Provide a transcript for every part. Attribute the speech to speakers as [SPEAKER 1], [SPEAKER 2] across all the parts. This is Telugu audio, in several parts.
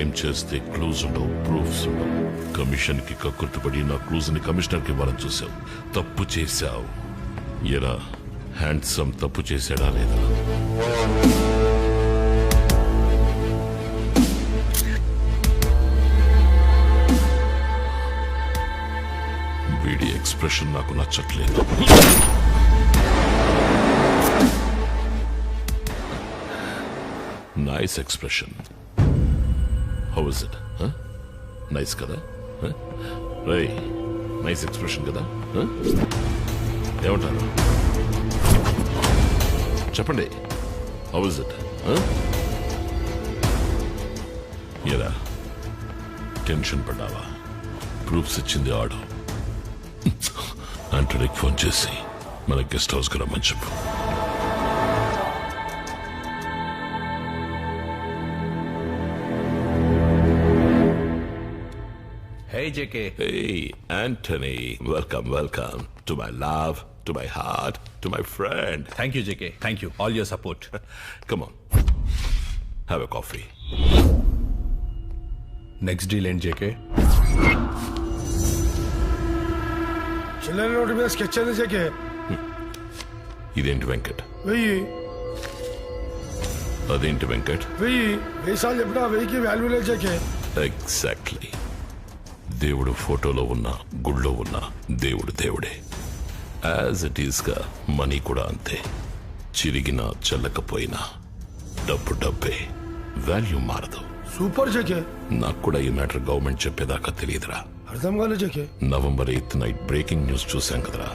[SPEAKER 1] క్రైమ్ చేస్తే క్లూజ్ ఉండవు, ప్రూఫ్స్ ఉండవు. కమిషన్ కి కక్కుర్తిపడి నా క్లూజ్ ని కమిషనర్ కి ఇవ్వాలని చూసావు. తప్పు చేశావు. ఎరా హ్యాండ్సమ్ తప్పు చేశాడా లేదా? వీడి ఎక్స్ప్రెషన్ నాకు నచ్చట్లేదు. Nice expression. How is it? Nice కదా? రై నైస్ ఎక్స్ప్రెషన్ కదా? ఏమంటారు చెప్పండి. How is it? ఎరా టెన్షన్ పడ్డావా? ప్రూఫ్స్ ఇచ్చింది ఆడు. ఆంటనీకి ఫోన్ చేసి మన గెస్ట్ హౌస్ కి రమ్మని చెప్పు.
[SPEAKER 2] Hey JK.
[SPEAKER 1] Hey Anthony, welcome to my love, to my heart, to my friend.
[SPEAKER 2] Thank you JK. Thank you. All your support.
[SPEAKER 1] Come on. Have a coffee.
[SPEAKER 2] Next deal ain't JK.
[SPEAKER 3] చిల్లర నోటు మీద స్కెచ్ అది JK.
[SPEAKER 1] ఇదేంటి వెంకట్?
[SPEAKER 3] 1000.
[SPEAKER 1] అదేంటి వెంకట్?
[SPEAKER 3] 1000 సార్లు చెప్పినా 1000కి వాల్యూ లేదు JK.
[SPEAKER 1] ఎగ్జాక్ట్లీ. దేవుడు ఫోటోలో ఉన్న, గుళ్ళో ఉన్న దేవుడు దేవుడే. యాజ్ ఇట్ ఈస్ గా మనీ కూడా అంతే. చిరిగినా చెల్లకపోయినా డబ్బు డబ్బే, వాల్యూ మారదు.
[SPEAKER 3] Super JK.
[SPEAKER 1] నాకు కూడా ఈ మ్యాటర్ గవర్నమెంట్ చెప్పేదాకా తెలియదురా.
[SPEAKER 3] అర్థం కాలేదు JK.
[SPEAKER 1] November 8th night breaking news చూశాం కదరా.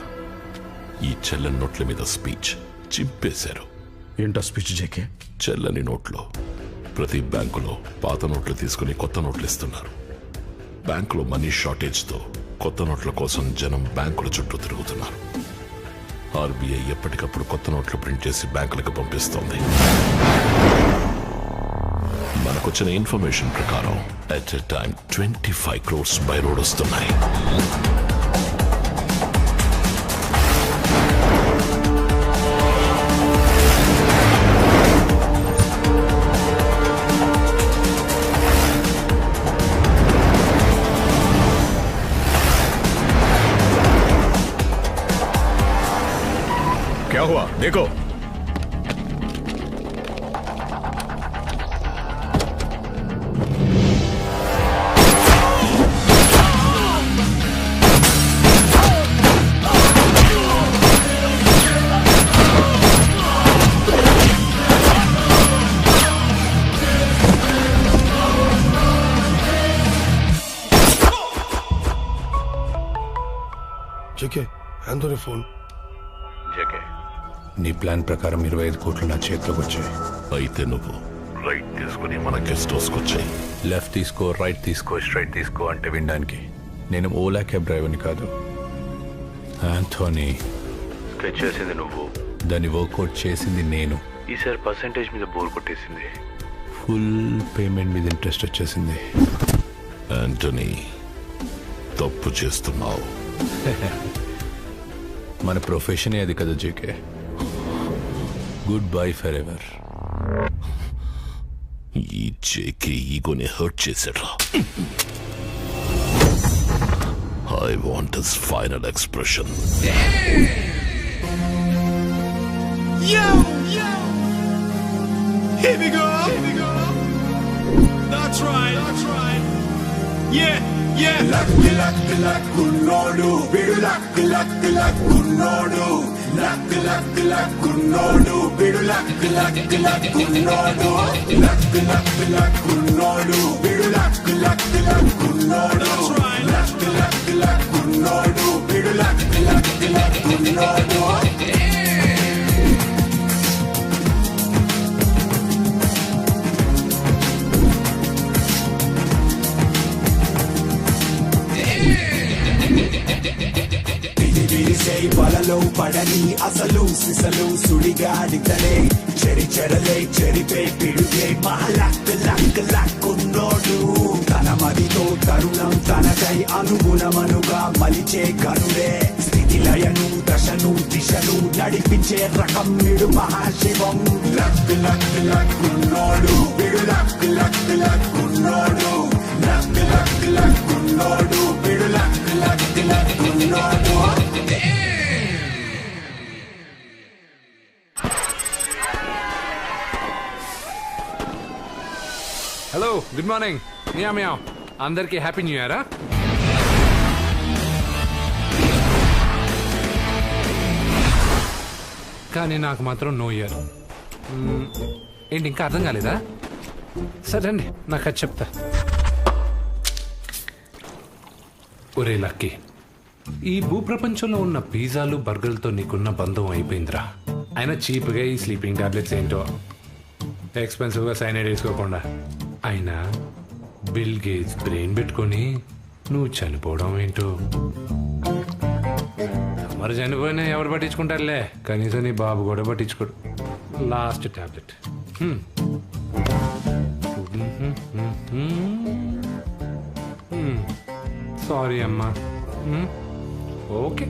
[SPEAKER 1] ఈ చెల్లని నోట్ల మీద స్పీచ్ చింపేశారు.
[SPEAKER 2] ఏంటో స్పీచ్ JK?
[SPEAKER 1] చెల్లని నోట్లో ప్రతి బ్యాంకులో పాత నోట్లు తీసుకుని కొత్త నోట్లు ఇస్తున్నారు. బ్యాంకులో మనీ షార్టేజ్ తో కొత్త నోట్ల కోసం జనం బ్యాంకుల చుట్టూ తిరుగుతున్నారు. ఆర్బీఐ ఎప్పటికప్పుడు కొత్త నోట్లు ప్రింట్ చేసి బ్యాంకులకు పంపిస్తోంది. మనకొచ్చిన ఇన్ఫర్మేషన్ ప్రకారం at a time 25 crores by road వస్తున్నాయి.
[SPEAKER 2] क्या हुआ देखो.
[SPEAKER 3] JK, Antony phone.
[SPEAKER 2] JK, నీ ప్లాన్ ప్రకారం 25 కోట్లు నా చేతిలోకి వచ్చాయి.
[SPEAKER 1] అయితే నువ్వు రైట్ తీసుకుని మన గెస్ట్ హౌస్ వచ్చాయి.
[SPEAKER 2] లెఫ్ట్ తీసుకో, రైట్ తీసుకో, స్ట్రైట్ తీసుకో అంటే వినడానికి. నేను ఓలా క్యాబ్ డ్రైవర్ని కాదు. ఆంటోనీ,
[SPEAKER 4] స్కెచ్ చేసింది నువ్వు,
[SPEAKER 2] దాన్ని వర్కౌట్ చేసింది నేను.
[SPEAKER 4] ఈసారి పర్సెంటేజ్ మీద బోర్ కొట్టేసింది.
[SPEAKER 2] ఫుల్ పేమెంట్ మీద ఇంట్రెస్ట్ వచ్చేసింది.
[SPEAKER 1] ఆంటనీ, తప్పు చేస్తున్నావు.
[SPEAKER 2] మన ప్రొఫెషనే అది కదా JK. Good bye for ever.
[SPEAKER 1] ఈ JK ఈగోని హర్ట్ చేశాడు. I want his final expression.
[SPEAKER 5] Here we go. That's right. Yeah. Luck kunnodu, bidu luck kunnodu. Luck kunnodu, bidu luck kunnodu. Luck kunnodu, bidu luck kunnodu. That's right. Luck kunnodu, bidu luck kunnodu. వలలో పడని అసలు సిసలు సుడిగాడితలే చెరలే చెరిపే పిడుగే లక్కున్నోడు తన మదితో తరుణం తనకై అనుగుణమనుగా మలిచే కనుడే స్థితి ఇలయను దశను దిశను నడిపించే రకం నిడు మహాశివం లక్ లక్ లక్కున్నోడు విడు లక్ లక్ లక్కున్నోడు లక్ లక్ లక్కున్నోడు విడు లక్ లక్ లక్కున్నోడు.
[SPEAKER 6] హలో గుడ్ మార్నింగ్ మియా అందరికీ హ్యాపీ న్యూ ఇయరా. కానీ నాకు మాత్రం నో ఇయర్. ఏంటి ఇంకా అర్థం కాలేదా? సరే అండి నాకు అది చెప్తా. ఒరే లక్కీ, ఈ భూప్రపంచంలో ఉన్న పిజ్జాలు బర్గర్లతో నీకున్న బంధం అయిపోయిందిరా. అయినా చీప్గా ఈ స్లీపింగ్ టాబ్లెట్స్ ఏంటో ఎక్స్పెన్సివ్గా సైనైడ్ వేసుకోకుండా. అయినా బిల్ గేట్స్ బ్రెయిన్ పెట్టుకొని నువ్వు చనిపోవడం ఏంటో. మరి చనిపోయినా ఎవరు పట్టించుకుంటారులే, కనీసం నీ బాబు కూడా పట్టించుకోడు. Last tablet. సారీ అమ్మా. ఓకే.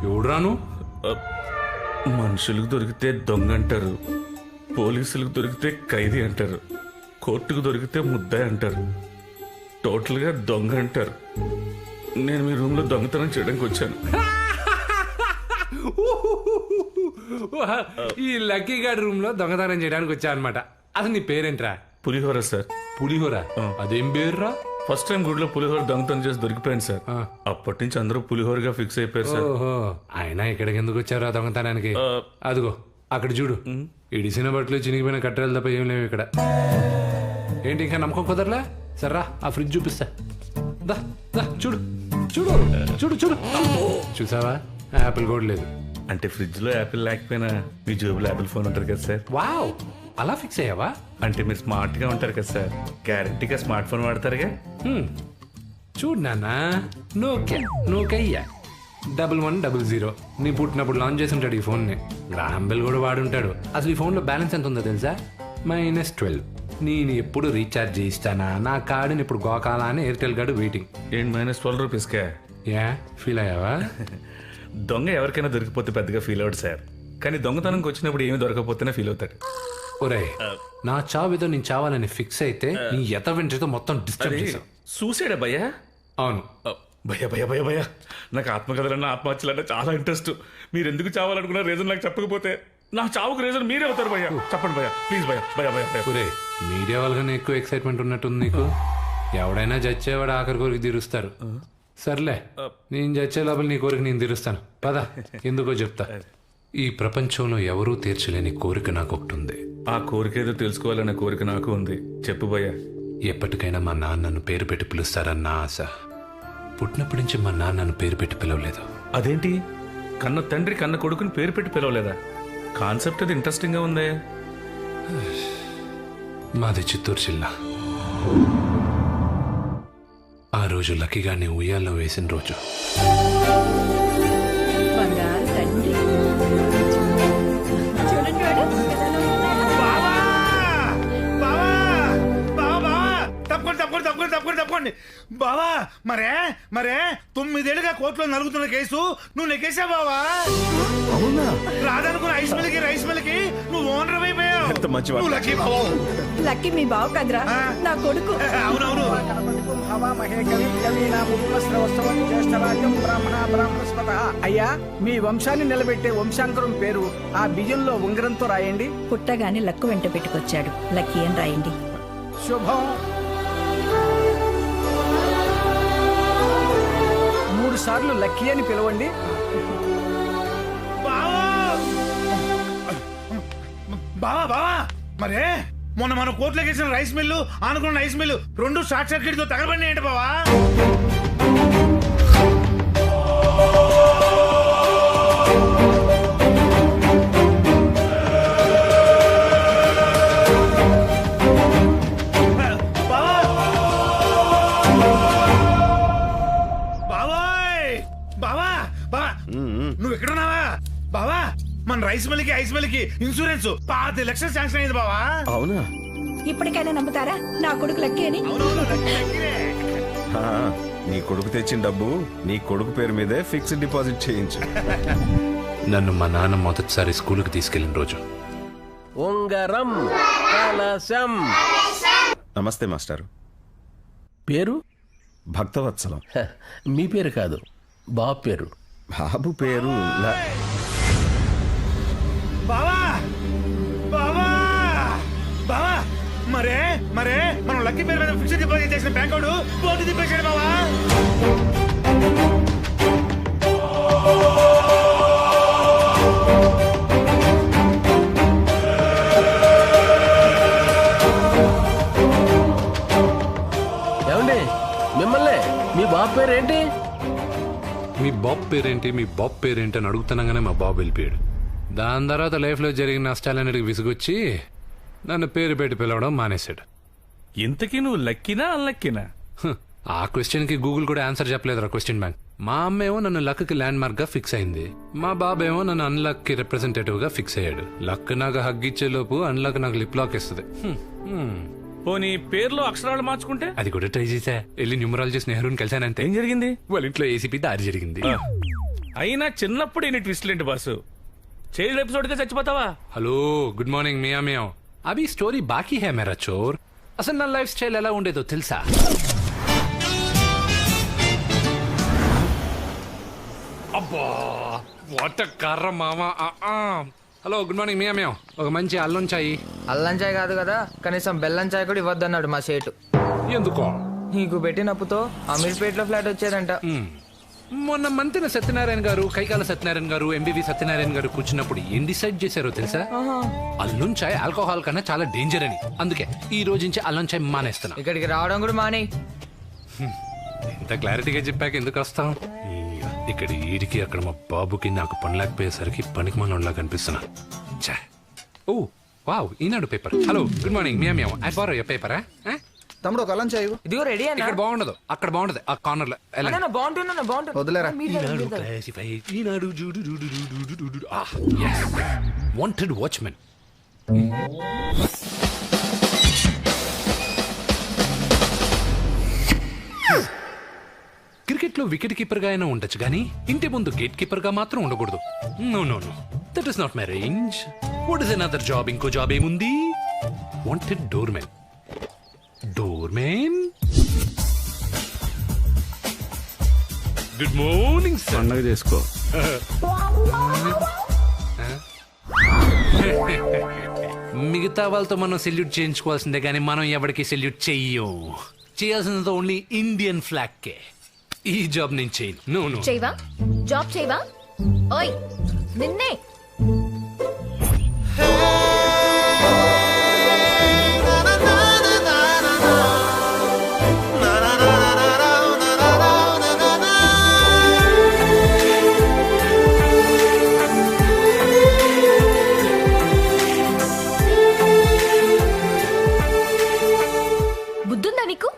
[SPEAKER 6] ఎవడ్రాను?
[SPEAKER 7] మనుషులకు దొరికితే దొంగ అంటారు, పోలీసులకు దొరికితే ఖైదీ అంటారు, కోర్టుకు దొరికితే ముద్దాయి అంటారు, టోటల్గా దొంగ అంటారు. నేను మీ రూమ్లో దొంగతనం చేయడానికి వచ్చాను.
[SPEAKER 6] ఈ లక్కీ గార్డ్ రూమ్ లో దొంగతనం చేయడానికి వచ్చా అనమాట. అసలు నీ పేరేంట్రా?
[SPEAKER 7] పులిహోర సార్.
[SPEAKER 6] పులిహోర? అదేం పేరురా?
[SPEAKER 7] ఫస్ట్ టైం గుడిలో పులిహోర దొంగతనం చేసి దొరికిపోయాను సార్. అప్పటి నుంచి అందరూ పులిహోరగా ఫిక్స్ అయిపోయారు సార్.
[SPEAKER 6] ఓహో, అయినా ఇక్కడికి ఎందుకు వచ్చారా దొంగతనానికి? అదిగో అక్కడ చూడు, ఇడిసిన బట్టలు చినిగిపోయిన కట్టెలు తప్ప ఏం లేవు ఇక్కడ. ఏంటి ఇంకా నమ్మకం కుదరలే? సర్రా ఆ ఫ్రిడ్జ్ చూపిస్తా. దా దా చూడు చూడు చూడు చూడు. చూసావా, యాపిల్ కూడా లేదు.
[SPEAKER 7] అంటే ఫ్రిడ్జ్ లో యాపిల్ లేకపోయినా మీ జేబులో యాపిల్ ఫోన్ ఉంటారు కదా సార్.
[SPEAKER 6] వావ్, అలా ఫిక్స్ అయ్యావా?
[SPEAKER 7] అంటే మీరు స్మార్ట్ గా ఉంటారు కదా సార్, గ్యారంటీగా స్మార్ట్ ఫోన్ వాడతారుగా.
[SPEAKER 6] చూడు నాన్న, నోకయ్యా 1100. నీ పుట్టినప్పుడు లాంచ్ చేసి ఉంటాడు ఈ ఫోన్ ని. గ్రాంబెల్ కూడా వాడుంటాడు. అసలు ఈ ఫోన్ లో బ్యాలెన్స్ ఎంత ఉందో తెలుసా? -12. నేను ఎప్పుడు రీఛార్జ్ చేయిస్తానా, నా కార్డుని ఇప్పుడు గోకాలా అని ఎయిర్టెల్ గార్డు వెయిటింగ్.
[SPEAKER 7] ఏంటి -12 రూపీస్కే?
[SPEAKER 6] యా, ఫీల్ అయ్యావా?
[SPEAKER 7] దొంగ ఎవరికైనా దొరికిపోతే పెద్దగా ఫీల్ అవుట్ సార్, కానీ దొంగతనంకి వచ్చినప్పుడు ఏమి దొరకకపోతేనే ఫీల్ అవుతాడు.
[SPEAKER 6] ఒరే, నా చావుతో నేను చావాలని ఫిక్స్ అయితే నీ ఎత వెంట్రుతో మొత్తం డిస్టర్బ్ చేశావు.
[SPEAKER 7] చూసాడా భయ్యా?
[SPEAKER 6] అవును
[SPEAKER 7] భయ్యా భయ్యా భయ్యా భయ్యా, నాకు ఆత్మకథలన్నా ఆత్మహత్యలన్నా చాలా ఇంట్రెస్ట్. మీరు ఎందుకు చావాలనుకున్న రీజన్ నాకు చెప్పకపోతే నా చావుకు రీజన్ మీరే అవుతారు భయ్యా. చెప్పండి భయ్యా, ప్లీజ్ భయ్యా. భయ్యా భయ్యా.
[SPEAKER 6] ఒరే, మీడియా వాళ్ళకన్నా ఎక్కువ ఎక్సైట్మెంట్ ఉన్నట్టుంది నీకు. ఎవడైనా చచ్చేవాడు ఆఖరి కోరిక తీరుస్తారు. సర్లే, నేను చచ్చే లోపల నీ కోరిక నేను తీరుస్తాను. పదా, ఎందుకో చెప్తా. ఈ ప్రపంచంలో ఎవరూ తీర్చలేని కోరిక నాకు ఒకటి ఉంది.
[SPEAKER 7] ఆ కోరిక ఏదో తెలుసుకోవాలనే కోరిక నాకు ఉంది. చెప్పు భయ్యా.
[SPEAKER 6] ఎప్పటికైనా మా నాన్నను పేరు పెట్టి పిలుస్తారన్న ఆశ. పుట్టినప్పటి నుంచి మా నాన్నను పేరు పెట్టి పిలవలేదు.
[SPEAKER 7] అదేంటి, కన్న తండ్రి కన్న కొడుకుని పేరు పెట్టి పిలవలేదా? కాన్సెప్ట్ అది ఇంట్రెస్టింగ్ గా ఉందే.
[SPEAKER 6] మాది చిత్తూరు జిల్లా. ఆ రోజు లక్కీగా నీ ఉయ్యాల్లో వేసిన రోజు.
[SPEAKER 3] తప్పండి బావా. మరే 9 ఏళ్ళుగా కోర్టులో నలుగుతున్న కేసు నువ్వు నెగ్గేసా బావా. అవునా? రాదనుకున్న రైస్ మిల్కి నువ్వు ఓనర్ అయిపోయావు. నువ్వు లక్కీ బావా.
[SPEAKER 8] లక్కీ మీ బావ కదరా, నా కొడుకు.
[SPEAKER 3] అవునవును.
[SPEAKER 9] అయ్యా, మీ వంశాన్ని నిలబెట్టే వంశాంకరం పేరు ఆ బియ్యంలో ఉంగరంతో రాయండి.
[SPEAKER 8] పుట్టగానే లక్కు వెంట పెట్టుకొచ్చాడు, లక్కీ అని రాయండి.
[SPEAKER 9] శుభం. 3 సార్లు లక్కీ అని పిలవండి.
[SPEAKER 3] బావా మరే మొన్న మన కోర్టులోకి వేసిన రైస్ మిల్లు ఆనుకున్న రైస్ మిల్లు 2 షార్ట్ సర్క్యూట్ తో తగలబడి ఏంటి బావా? నువ్వు ఎక్కడున్నావా బావా? మన రైస్ మిల్కి ఐస్ మిల్కి ఇన్సూరెన్స్ 10 లక్షలు శాంక్షన్ అయింది బావా.
[SPEAKER 10] అవునా?
[SPEAKER 8] ఇప్పటికైనా నమ్ముతారా నా కొడుకు లక్కీ అని?
[SPEAKER 10] నీ కొడుకు తెచ్చిన డబ్బు నీ కొడుకు పేరు మీదే ఫిక్స్డ్ డిపాజిట్ చేయించు.
[SPEAKER 6] నన్ను మా నాన్న మొదటిసారి స్కూల్కి తీసుకెళ్ళిన రోజు.
[SPEAKER 11] ఉంగరం కలశం.
[SPEAKER 10] నమస్తే మాస్టారు.
[SPEAKER 11] పేరు?
[SPEAKER 10] భక్తవత్సలం.
[SPEAKER 11] మీ పేరు కాదు, బాబు పేరు.
[SPEAKER 10] బాబు పేరు
[SPEAKER 3] బావా బావా బావా మరే మనం లక్కీ పేరు మీద ఫిక్స్డ్ డిపాజిట్ చేసిన బ్యాంక్ వాడు బోర్డు తిప్పేశాడు బావా.
[SPEAKER 11] ఏమండి మిమ్మల్ని మీ బాబు పేరు ఏంటి?
[SPEAKER 6] మీ బాబు పేరేంటి అని అడుగుతున్నాగానే మా బాబు వెళ్ళిపోయాడు. దాని తర్వాత లైఫ్లో జరిగిన నష్టాలన్నిటికి విసుగొచ్చి నన్ను పేరు పెట్టి పిలవడం మానేశాడు.
[SPEAKER 7] ఇంతకీ నువ్వు లక్కీనా అన్లక్కీనా?
[SPEAKER 6] ఆ క్వశ్చన్ కి గూగుల్ కూడా ఆన్సర్ చెప్పలేదు. Question bank. మా అమ్మ ఏమో నన్ను లక్ కి ల్యాండ్ మార్క్ గా ఫిక్స్ అయింది, మా బాబు ఏమో నన్ను అన్లక్ కి రిప్రజెంటేటివ్ గా ఫిక్స్ అయ్యాడు. లక్ నాకు హగ్ ఇచ్చే లోపు అన్లక్ నాకు లిప్ లాక్ ఇస్తుంది.
[SPEAKER 7] పోనీ పేర్లో అక్షరాలు మార్చుకుంటే?
[SPEAKER 6] అది కూడా ట్రై చేశా. వెళ్ళి న్యూమరాలజిస్ట్ నెహ్రూని కలిసానంతే.
[SPEAKER 7] ఏం జరిగింది?
[SPEAKER 6] వాళ్ళ ఇంట్లో ఏసీపీ దారి జరిగింది.
[SPEAKER 7] అయినా చిన్నప్పుడు ఎన్ని ట్విస్ట్లు ఏంటి బాసు? చైల్డ్ ఎపిసోడ్ గా చచ్చిపోతావా?
[SPEAKER 6] హలో, గుడ్ మార్నింగ్ మియా మియా. అవి స్టోరీ బాకీ హే మేరా చోర్. అసలు నా లైఫ్ స్టైల్ ఎలా ఉండేదో తెలుసా? అబ్బా వాట్ కర్ర మామా. హలో, గుడ్ మార్నింగ్ మియా మియా. ఒక మంచి అల్లం చాయ్.
[SPEAKER 12] అల్లం చాయ్ కాదు కదా, కనీసం బెల్లం చాయ్ కూడా ఇవ్వద్దన్నాడు మా సేటు.
[SPEAKER 6] ఎందుకో?
[SPEAKER 12] నీకు పెట్టినప్పుతో అమీర్పేటలో ఫ్లాట్ వచ్చేదంట.
[SPEAKER 6] మొన్న మంత్రి సత్యనారాయణ గారు, కైకాల సత్యనారాయణ గారు, ఎంబీవి సత్యనారాయణ గారు కూర్చున్నప్పుడు ఏం డిసైడ్ చేశారో తెలుసా? అల్లం చాయ్ ఆల్కహాల్ కన్నా చాలా డేంజర్ అని. అందుకే ఈ రోజు నుంచి అల్లం చాయ్ మానేస్తున్నా.
[SPEAKER 12] ఇక్కడికి రావడం కూడా మానే.
[SPEAKER 6] ఇంత క్లారిటీగా చెప్పాక ఎందుకు వస్తాం? ఇక్కడ ఈడికి అక్కడ మా బాబుకి నాకు పని లేకపోయేసరికి పనికి మనలా కనిపిస్తున్నా. ఓ wow, Eenadu paper. Hello, good morning మియా మియా. ఐ బారో యువర్ పేపరా?
[SPEAKER 9] తమ్ముడు ఒక అల్లం చాయ్.
[SPEAKER 12] ఇదిగో రెడీ అన్న.
[SPEAKER 6] ఇక్కడ బాగుండదు, అక్కడ బాగుంటది, ఆ కార్నర్ లో.
[SPEAKER 12] బాగుంటుంది.
[SPEAKER 9] వదిలేరా.
[SPEAKER 6] Wanted watchman. క్రికెట్ లో వికెట్ కీపర్ గా అయినా ఉండొచ్చు కానీ ఇంటి ముందు గేట్ కీపర్ గా మాత్రం ఉండకూడదు. No no no, that is not my range. What is another job? ఇంకో జాబ్ ఏముంది? Wanted doormen. Doormen. Good morning sir.
[SPEAKER 7] పండగ చేసుకో.
[SPEAKER 6] మిగతా వాళ్ళతో మనం సెల్యూట్ చేయించుకోవాల్సిందే కానీ మనం ఎవరికి సెల్యూట్ చెయ్యం. చేయాల్సినంత ఓన్లీ ఇండియన్ ఫ్లాగ్ కే. ఈ జాబ్ నేను చేయను. No no.
[SPEAKER 13] చేయవా? జాబ్ చేయవా? ఓయ్ నిన్నే. బుద్ధుందా నీకు?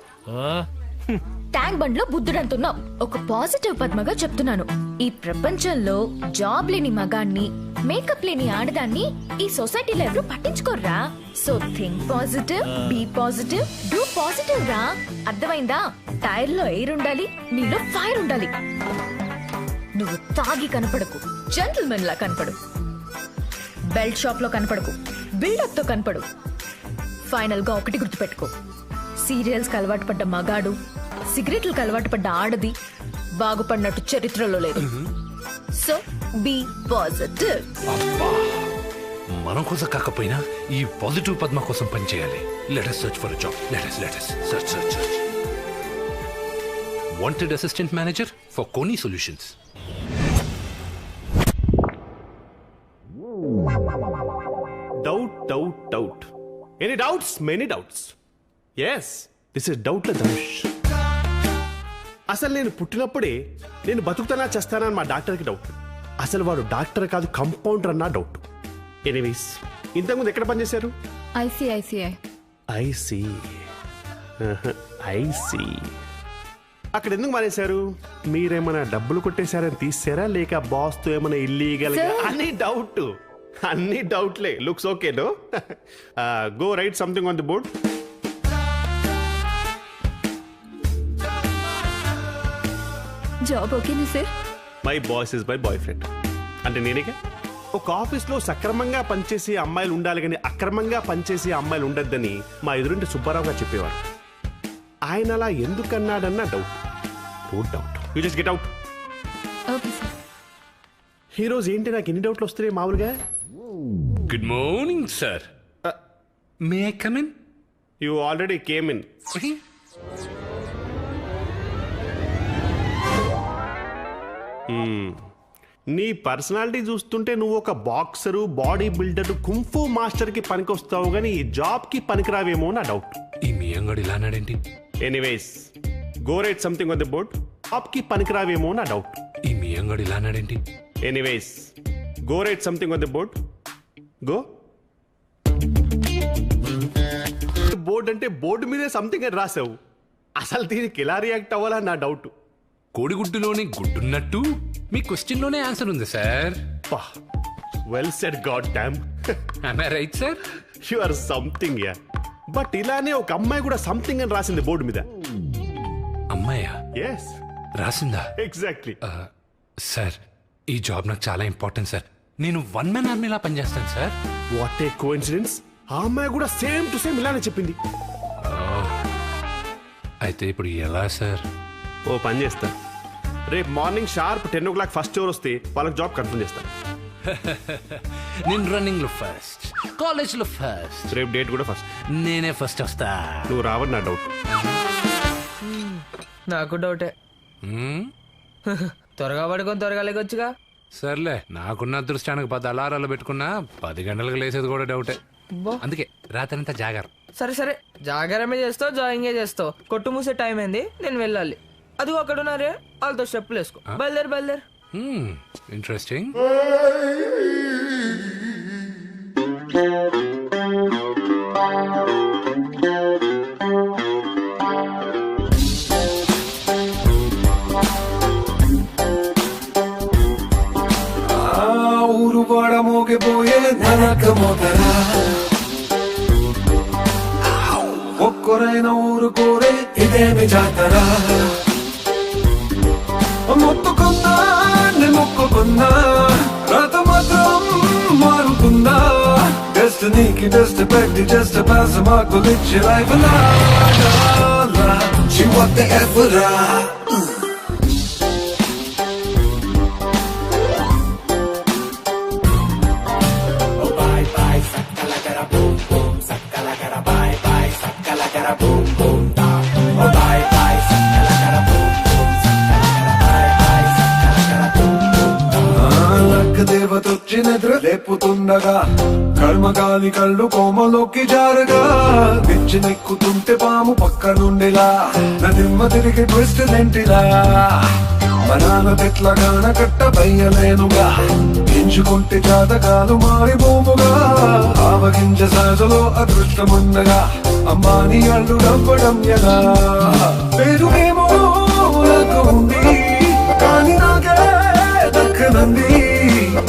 [SPEAKER 13] ట్యాంక్ బండ్ లో బుద్ధుడు అంటున్నావు. ఒక పాజిటివ్ పద్మగా చెప్తున్నాను. ఈ ప్రపంచంలో జాబ్ లేని మగాన్ని, మేకప్ లేని ఆడదాన్ని ఈ సొసైటీలో ఎవరు పట్టించుకోర్రా. So think positive, be positive, do positive రా. అర్థమైందా? టైర్ లో ఎయిర్ ఉండాలి, నీలో ఫైర్ ఉండాలి. నువ్వు తాగి కనపడకు, జెంటిల్మెన్ లా కనపడు. బెల్ట్ షాప్ లో కనపడకు, బిల్డప్ తో కనపడు. ఫైనల్ గా ఒకటి గుర్తుపెట్టుకో, సీరియల్స్ కి అలవాటు పడ్డ మగాడు, సిగరెట్లకు అలవాటు పడ్డ ఆడది బాగుపడినట్టు చరిత్రలో లేదు. So be positive.
[SPEAKER 6] మన కోసం కాకపోయినా ఈ పాజిటివ్ పద్మ కోసం పనిచేయాలి. Let us search for a job. Let us search. Wanted assistant manager for Koni Solutions.
[SPEAKER 14] Doubt. Any doubts? Many doubts. Yes, this is doubtless Dhanush. అసలు నేను పుట్టినప్పుడే నేను బతుకుతానా చేస్తానా అని మా డాక్టర్కి డౌట్. అసలు వాడు డాక్టర్ కాదు, కంపౌండర్ అన్నా డౌట్. ఎనీవేస్, ఇంతకుముందు ఎక్కడ పనిచేశారు?
[SPEAKER 13] ఐసిఐసిఐ.
[SPEAKER 14] ఐసి. అక్కడ ఎందుకు మానేశారు? మీరేమైనా డబ్బులు కొట్టేశారని తీసారా, లేక బాస్ తో ఏమైనా ఇల్లీగల్ గా? అన్ని డౌట్లే. Looks okay no. Go write something on the board.
[SPEAKER 8] Job ఓకేనా sir?
[SPEAKER 14] My boss is my boyfriend. అంటే నేనేగా. ఒక ఆఫీస్లో సక్రమంగా పనిచేసే అమ్మాయిలు ఉండాలి కానీ అక్రమంగా పనిచేసే అమ్మాయిలు ఉండొద్దని మా ఎదురింటి సుబ్బారావు గారు చెప్పేవారు. ఆయన అలా ఎందుకన్నాడన్న doubt. No doubt. You just get out.
[SPEAKER 8] Okay sir.
[SPEAKER 14] ఈరోజు ఏంటి నాకు ఎన్ని డౌట్లు వస్తున్నాయి మామూలుగా?
[SPEAKER 6] Good morning sir. May I come in?
[SPEAKER 14] You already came in. నీ పర్సనాలిటీ చూస్తుంటే నువ్వు ఒక boxer, body builder, kung fu master కి పనికొస్తావు కానీ ఈ జాబ్ కి పనికిరావేమో నా డౌట్.
[SPEAKER 6] ఈ మీ అంగడి ఇలా అన్నాడేంటి?
[SPEAKER 14] Anyways go write something on the board. Job కి పనికిరావేమో నా డౌట్.
[SPEAKER 6] ఈ మీ అంగడి ఇలా అన్నాడేంటి?
[SPEAKER 14] Anyways go write something on the board. Go. Board అంటే బోర్డు మీదే సంథింగ్ అని రాసావు. అసలు దీనికి ఎలా రియాక్ట్ అవ్వాలా నా డౌట్.
[SPEAKER 6] కోడిగుడ్డులోనే గుడ్డున్నట్టు మీ క్వశ్చన్ లోనే ఆన్సర్ ఉంది sir.
[SPEAKER 14] Well said god damn.
[SPEAKER 6] am I right sir?
[SPEAKER 14] You are something yeah. But ఇలానే ఒక అమ్మాయి కూడా సంథింగ్ అని రాసింది బోర్డు మీద.
[SPEAKER 6] అమ్మాయా?
[SPEAKER 14] ఎస్
[SPEAKER 6] రాసిందా?
[SPEAKER 14] ఎగ్జాక్ట్లీ.
[SPEAKER 6] సార్ ఈ జాబ్ నాకు చాలా ఇంపార్టెంట్ సార్. నేను వన్ మ్యాన్ ఆర్మీలా పనిచేస్తాను సార్.
[SPEAKER 14] What a coincidence. ఆ అమ్మాయి కూడా సేమ్ టు సేమ్ ఇలానే చెప్పింది.
[SPEAKER 6] అయితే ఇప్పుడు ఎలా సార్?
[SPEAKER 14] ఓ పని చేస్తా, రేపు మార్నింగ్ షార్ప్ 10 o'clock ఫస్ట్ ఎవరు వస్తే వాళ్ళకి జాబ్ కన్ఫర్మ్ చేస్తా.
[SPEAKER 6] నేను రన్నింగ్ లో ఫస్ట్, కాలేజ్ లో ఫస్ట్,
[SPEAKER 14] రేపు డేట్ కూడా ఫస్ట్.
[SPEAKER 6] నేనే ఫస్ట్ వస్తా.
[SPEAKER 14] నువ్వు రావని నా డౌట్.
[SPEAKER 12] నాకు డౌటే. త్వరగా పడుకొని త్వరగా లేకొచ్చుగా.
[SPEAKER 6] సర్లే, నాకున్న అదృష్టానికి 10 అలారాలు పెట్టుకున్నా 10 గంటలకు లేసేది కూడా డౌటే. అందుకే రాత్రంతా జాగారం.
[SPEAKER 12] సరే సరే, జాగారమే చేస్తావు, జాయింగే చేస్తావు. కొట్టు మూసే టైం అయింది, నేను వెళ్ళాలి. అదిగో అక్కడ ఉన్నారే, వాళ్ళతో స్టెప్పులు వేసుకో. బయలుదేరు.
[SPEAKER 6] ఇంట్రెస్టింగ్.
[SPEAKER 5] ఊరు వాడ మోగిపోయే నరకమోతరా, ఒక్కరైన ఊరు కోరే ఇదేమి జాతరా. మొత్తుకున్నా మొక్కుకున్నా రాత మాత్రం మారుతుందా. డెస్టినీకి డెస్ట్ పెట్టి జస్ట్ పాస్ మార్కులిచ్చి లైఫ్ లాగా చివరి ఎవ్వరా. దేవతొచ్చి నిద్ర లేపుతుండగా కర్మగాలి కళ్ళు కోమలోకి జారగా పిచ్చి నెక్కుతుంటే పాము పక్క నుండిలా నదిమ్మ తిరిగి ట్విస్ట్ లెంటిలా. బనాన పెట్లగాన కట్ట బయ్యలేనుగా ఎంచుకుంటే జాతకాలు మారిపోముగా. ఆవగింజ సాజలో అదృష్టముండగా అంబానీ అల్లు డబ్బడం ఎలా. పేరునేమో నాకు ఉంది కానీ నాకే దక్కనంది.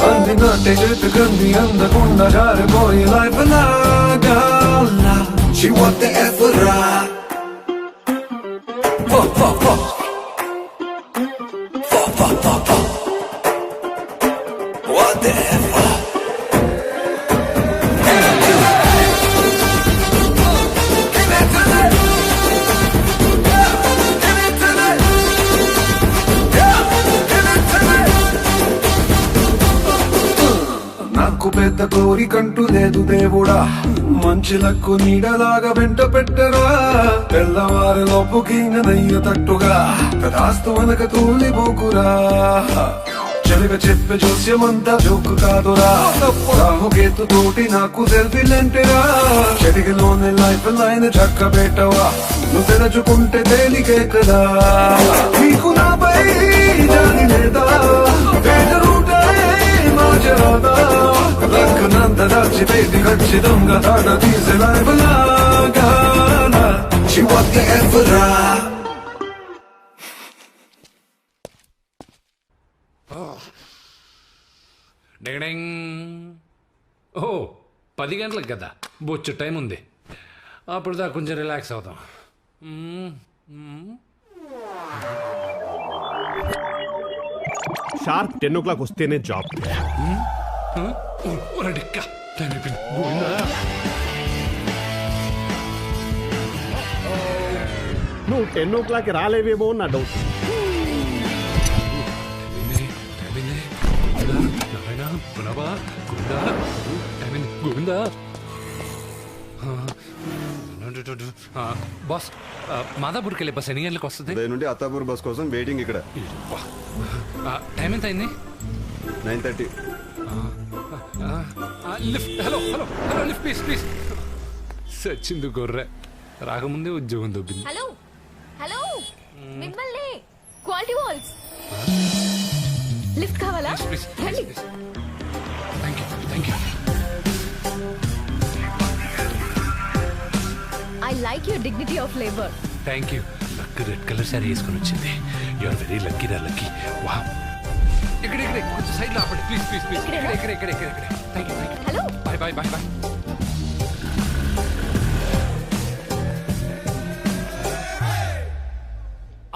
[SPEAKER 5] అన్ని నాటే చేతుకంది అందకుండా జారిపోయి లైఫ్ లాగా చివరి ఎవ్వరా. నాకు పెద్ద కోరికంటూ లేదు దేవుడా, మంచి లక్కు నీడలాగా వెంట పెట్టరా. తెల్లవారి లోపుకి నయ్య తట్టుగా తదాస్తు వెనక తూలిపోకురా. చెలగ చెప్పే జోస్యమంతా జోకు కాదురా. రాహుకేతు తోటి నాకు సెల్ఫీలంటేరా. చెడిగిలోని లైఫ్ లైన్ చక్క పెట్టవా, నువ్వు తెరచుకుంటే తేలికే కదా. నీకు నాపై జాలి లేదా, పేద రూటే మాజరాదా. లక్కనంత దాచి పేది గచ్చి దొంగ తాడ తీసే లైఫ్ లాగా చివరి ఎవ్వరా.
[SPEAKER 6] డింగ్. ఓ 10 గంటలకు కదా, బొచ్చు టైం ఉంది. అప్పుడు దాకా కొంచెం రిలాక్స్ అవుతాం.
[SPEAKER 14] షార్ప్ 10 o'clock వస్తేనే జాబ్. నువ్వు 10 o'clock రాలేవేమో నా డౌట్.
[SPEAKER 6] బాస్, మాదాపూర్కి వెళ్ళే బస్ ఎన్ని గంటలకు వస్తుంది?
[SPEAKER 10] నుండి అత్తాపూర్ బస్ కోసం వెయిటింగ్ ఇక్కడ.
[SPEAKER 6] టైం ఎంత అయింది?
[SPEAKER 10] 9:30.
[SPEAKER 6] Lift. Hello hello hello, lift please please. సచ్చింది గొర్రె, రాకముందే ఉద్యోగం దొబ్బింది.
[SPEAKER 13] హలో హలో, మిమ్మల్ని. Kwality Wall's. లిఫ్ట్ కావాలా? రండి.
[SPEAKER 6] Thank you thank you.
[SPEAKER 13] I like your dignity of labour.
[SPEAKER 6] Thank you. నాకు రెడ్ కలర్ సారీ వేసుకొని వచ్చింది. యు ఆర్ వెరీ లక్కీ రా, లక్కీ. వావ్. ఇక్కడ ఇక్కడ కొంచెం సైడ్ లో ఆపండి ప్లీజ్ ప్లీజ్ ప్లీజ్. ఇక్కడ ఇక్కడ ఇక్కడ ఇక్కడ ఇక్కడ. Thank you thank you.
[SPEAKER 13] Hello.
[SPEAKER 6] Bye bye bye bye.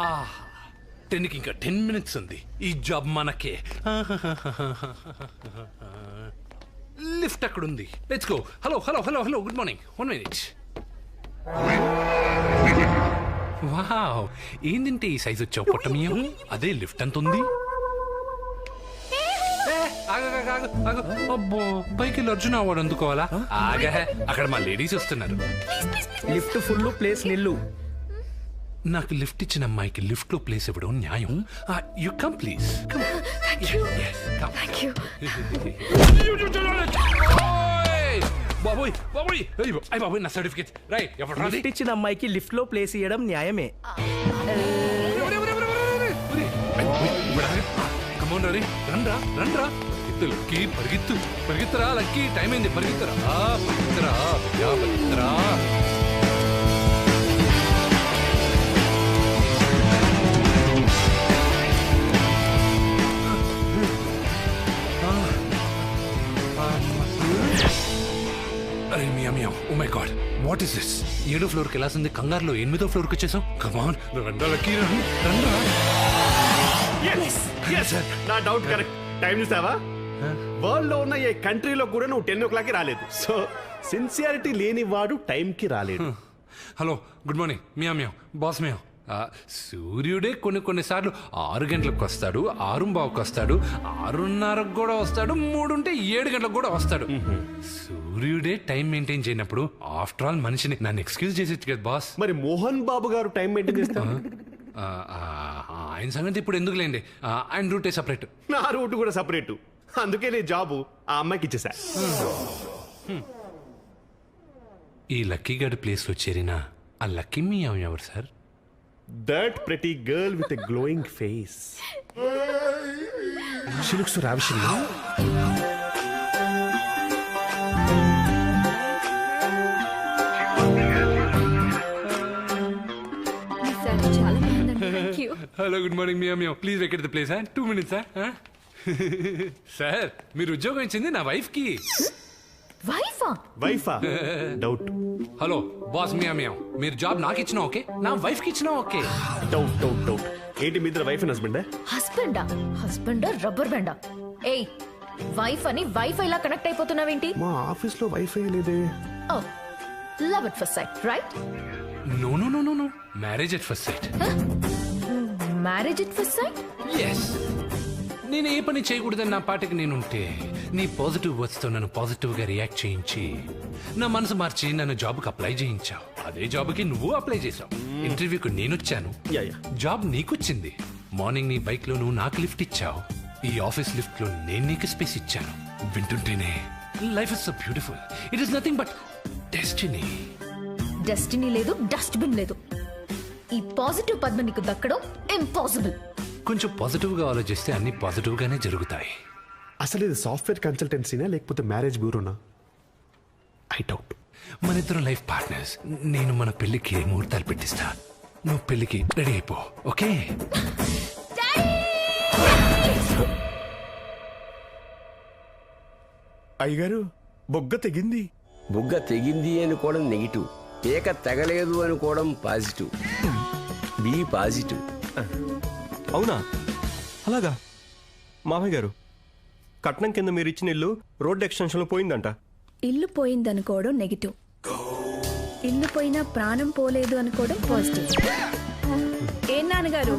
[SPEAKER 6] ఆహా, 10కి ఇంకా 10 minutes ఉంది. ఈ జాబ్ మనకే. లిఫ్ట్ అక్కడ ఉంది. Let's go. Hello hello hello hello, good morning. 1 minute. Wow, ఏంటంటే ఈ సైజ్ వచ్చావు పొట్టమియం. అదే లిఫ్ట్ అంత ఉంది. అబ్బో, పైకి అర్జున్ అవార్డు అందుకోవాలా? ఆగా, అక్కడ మా లేడీస్ వస్తున్నారు.
[SPEAKER 9] లిఫ్ట్ ఫుల్, ప్లేస్ నిల్లు.
[SPEAKER 6] నాకు లిఫ్ట్ ఇచ్చిన అమ్మాయికి లిఫ్ట్ లో ప్లేస్ ఇవ్వడం న్యాయం. You come please. బాబోయ్ బాబోయ్ అయ్య బాబోయ్, నా సర్టిఫికేట్. రైట్,
[SPEAKER 9] లిఫ్ట్ ఇచ్చిన అమ్మాయికి లిఫ్ట్ లో ప్లేస్ ఇవ్వడం న్యాయమే.
[SPEAKER 6] కమోన్ రీ, రండ్రా రండ్రా. లక్కీ పరిగెత్తు పరిగెత్తరా, లక్కీ టైం అయింది. పరిగెత్తరా పరిగెత్తరా పరిగెత్తరా. అరే మియా మియా, oh my god, what is this? 7వ ఫ్లోర్కి వెళ్ళాల్సింది కంగారులో 8వ ఫ్లోర్కి వచ్చేసాం. కమాన్ రండ్రా లక్కీ, రండ్రా.
[SPEAKER 14] నా డౌట్ కరెక్ట్. టైం చూసావా? వరల్డ్ లో ఉన్న ఏ కంట్రీలో కూడా నువ్వు 10 o'clock రాలేదు. సో సిన్సియారిటీ లేని వాడు టైంకి రాలేదు.
[SPEAKER 6] Hello, good morning. మియా మియా, బాస్ మియా. సూర్యుడే కొన్నిసార్లు 6 గంటలకు వస్తాడు, 6:15కి వస్తాడు, 6:30కు కూడా వస్తాడు, 3 ఉంటే 7 గంటలకు కూడా వస్తాడు. సూర్యుడే టైం మెయింటైన్ చేయనప్పుడు ఆఫ్టర్ ఆల్ మనిషిని నన్ను ఎక్స్క్యూజ్ చేసేది కదా బాస్.
[SPEAKER 14] మరి మోహన్ బాబు గారు టైం మెయింటైన్ చేస్తారు.
[SPEAKER 6] ఆయన సంగతి ఇప్పుడు ఎందుకులేండి, ఆయన రూటే సపరేట్.
[SPEAKER 14] నా రూట్ కూడా సపరేట్. అందుకే నీ జాబు ఆ అమ్మాయికి ఇచ్చేసా.
[SPEAKER 6] ఈ లక్కీ గడ్ ప్లేస్ లో చేరిన ఆ లక్కీ మీ ఎవరు sir?
[SPEAKER 14] That pretty girl with a glowing face. She looks so ravishing.
[SPEAKER 6] Hello, good morning మియా మియా. Please vacate the place. 2 minutes. Sir, మీరు ఉద్యోగం ఇచ్చింది నా వైఫ్ కి.
[SPEAKER 14] వైఫా? డౌట్.
[SPEAKER 6] హలో బాస్ మియా మియా, మీరు జాబ్ నాకు ఇచ్చినా ఓకే, నా వైఫ్ కి ఇచ్చినా ఓకే.
[SPEAKER 14] Doubt doubt doubt. ఏంటి మీ ఇద్దరు వైఫ్ అండ్ హస్బెండ్?
[SPEAKER 13] హస్బెండా హస్బెండా రబ్బర్ బ్యాండా? ఏయ్, వైఫ్ అని వైఫై లా కనెక్ట్ అయిపోతున్నావేంటి?
[SPEAKER 14] మా ఆఫీస్ లో వైఫై లేదే.
[SPEAKER 13] Oh, love at first sight, right?
[SPEAKER 6] No no no no no, marriage at first sight.
[SPEAKER 13] Marriage at first sight?
[SPEAKER 6] Yes. నేను ఏ పని చేయకూడదని నా పాటికి నేనుంటే నీ పాజిటివ్ వర్డ్స్ తో నన్ను పాజిటివ్ గా రియాక్ట్ చేయించి నా మనసు మార్చి నన్ను జాబ్ కి అప్లై చేయించావు. అదే జాబ్ కి నువ్వు అప్లై చేసావు. ఇంటర్వ్యూకి నేను వచ్చాను, జాబ్ నీకొచ్చింది. మార్నింగ్ నీ బైక్ లో నువ్వు నాకు లిఫ్ట్ ఇచ్చావు. ఈ ఆఫీస్ లిఫ్ట్ లో నేను నీకు స్పేస్ ఇచ్చాను. వింటుంటేనే life is so beautiful. It is nothing but destiny.
[SPEAKER 13] Destiny లేదు, డస్ట్బిన్ లేదు. ఈ పాజిటివ్ పద్మ నీకు దక్కడం ఇంపాసిబుల్.
[SPEAKER 6] కొంచెం పాజిటివ్ గా ఆలోచిస్తే అన్ని పాజిటివ్ గానే జరుగుతాయి.
[SPEAKER 14] అసలు ఇది సాఫ్ట్వేర్ కన్సల్టెన్సీనా లేకపోతే మ్యారేజ్ బ్యూరోనా? I doubt.
[SPEAKER 6] మన ఇద్దరు లైఫ్ పార్ట్నర్స్. నేను మన పెళ్లికి ముహూర్తాలు పెట్టిస్తా, నువ్వు పెళ్లికి రెడీ అయిపో, ఓకే?
[SPEAKER 14] అయ్యగారు బొగ్గ తెగింది.
[SPEAKER 15] బుగ్గ తెగింది అనుకోవడం నెగిటివ్, పీక తెగలేదు అనుకోవడం పాజిటివ్. Be positive.
[SPEAKER 10] అవునా? అలాగా? మామయ్య గారు, కట్నం కింద మీరు ఇచ్చిన ఇల్లు రోడ్ ఎక్స్టెన్షన్లో పోయిందంట.
[SPEAKER 8] ఇల్లు పోయిందనుకోవడం నెగిటివ్, ఇల్లు పోయినా ప్రాణం పోలేదు అనుకోవడం పాజిటివ్. ఏం నాన్నగారు?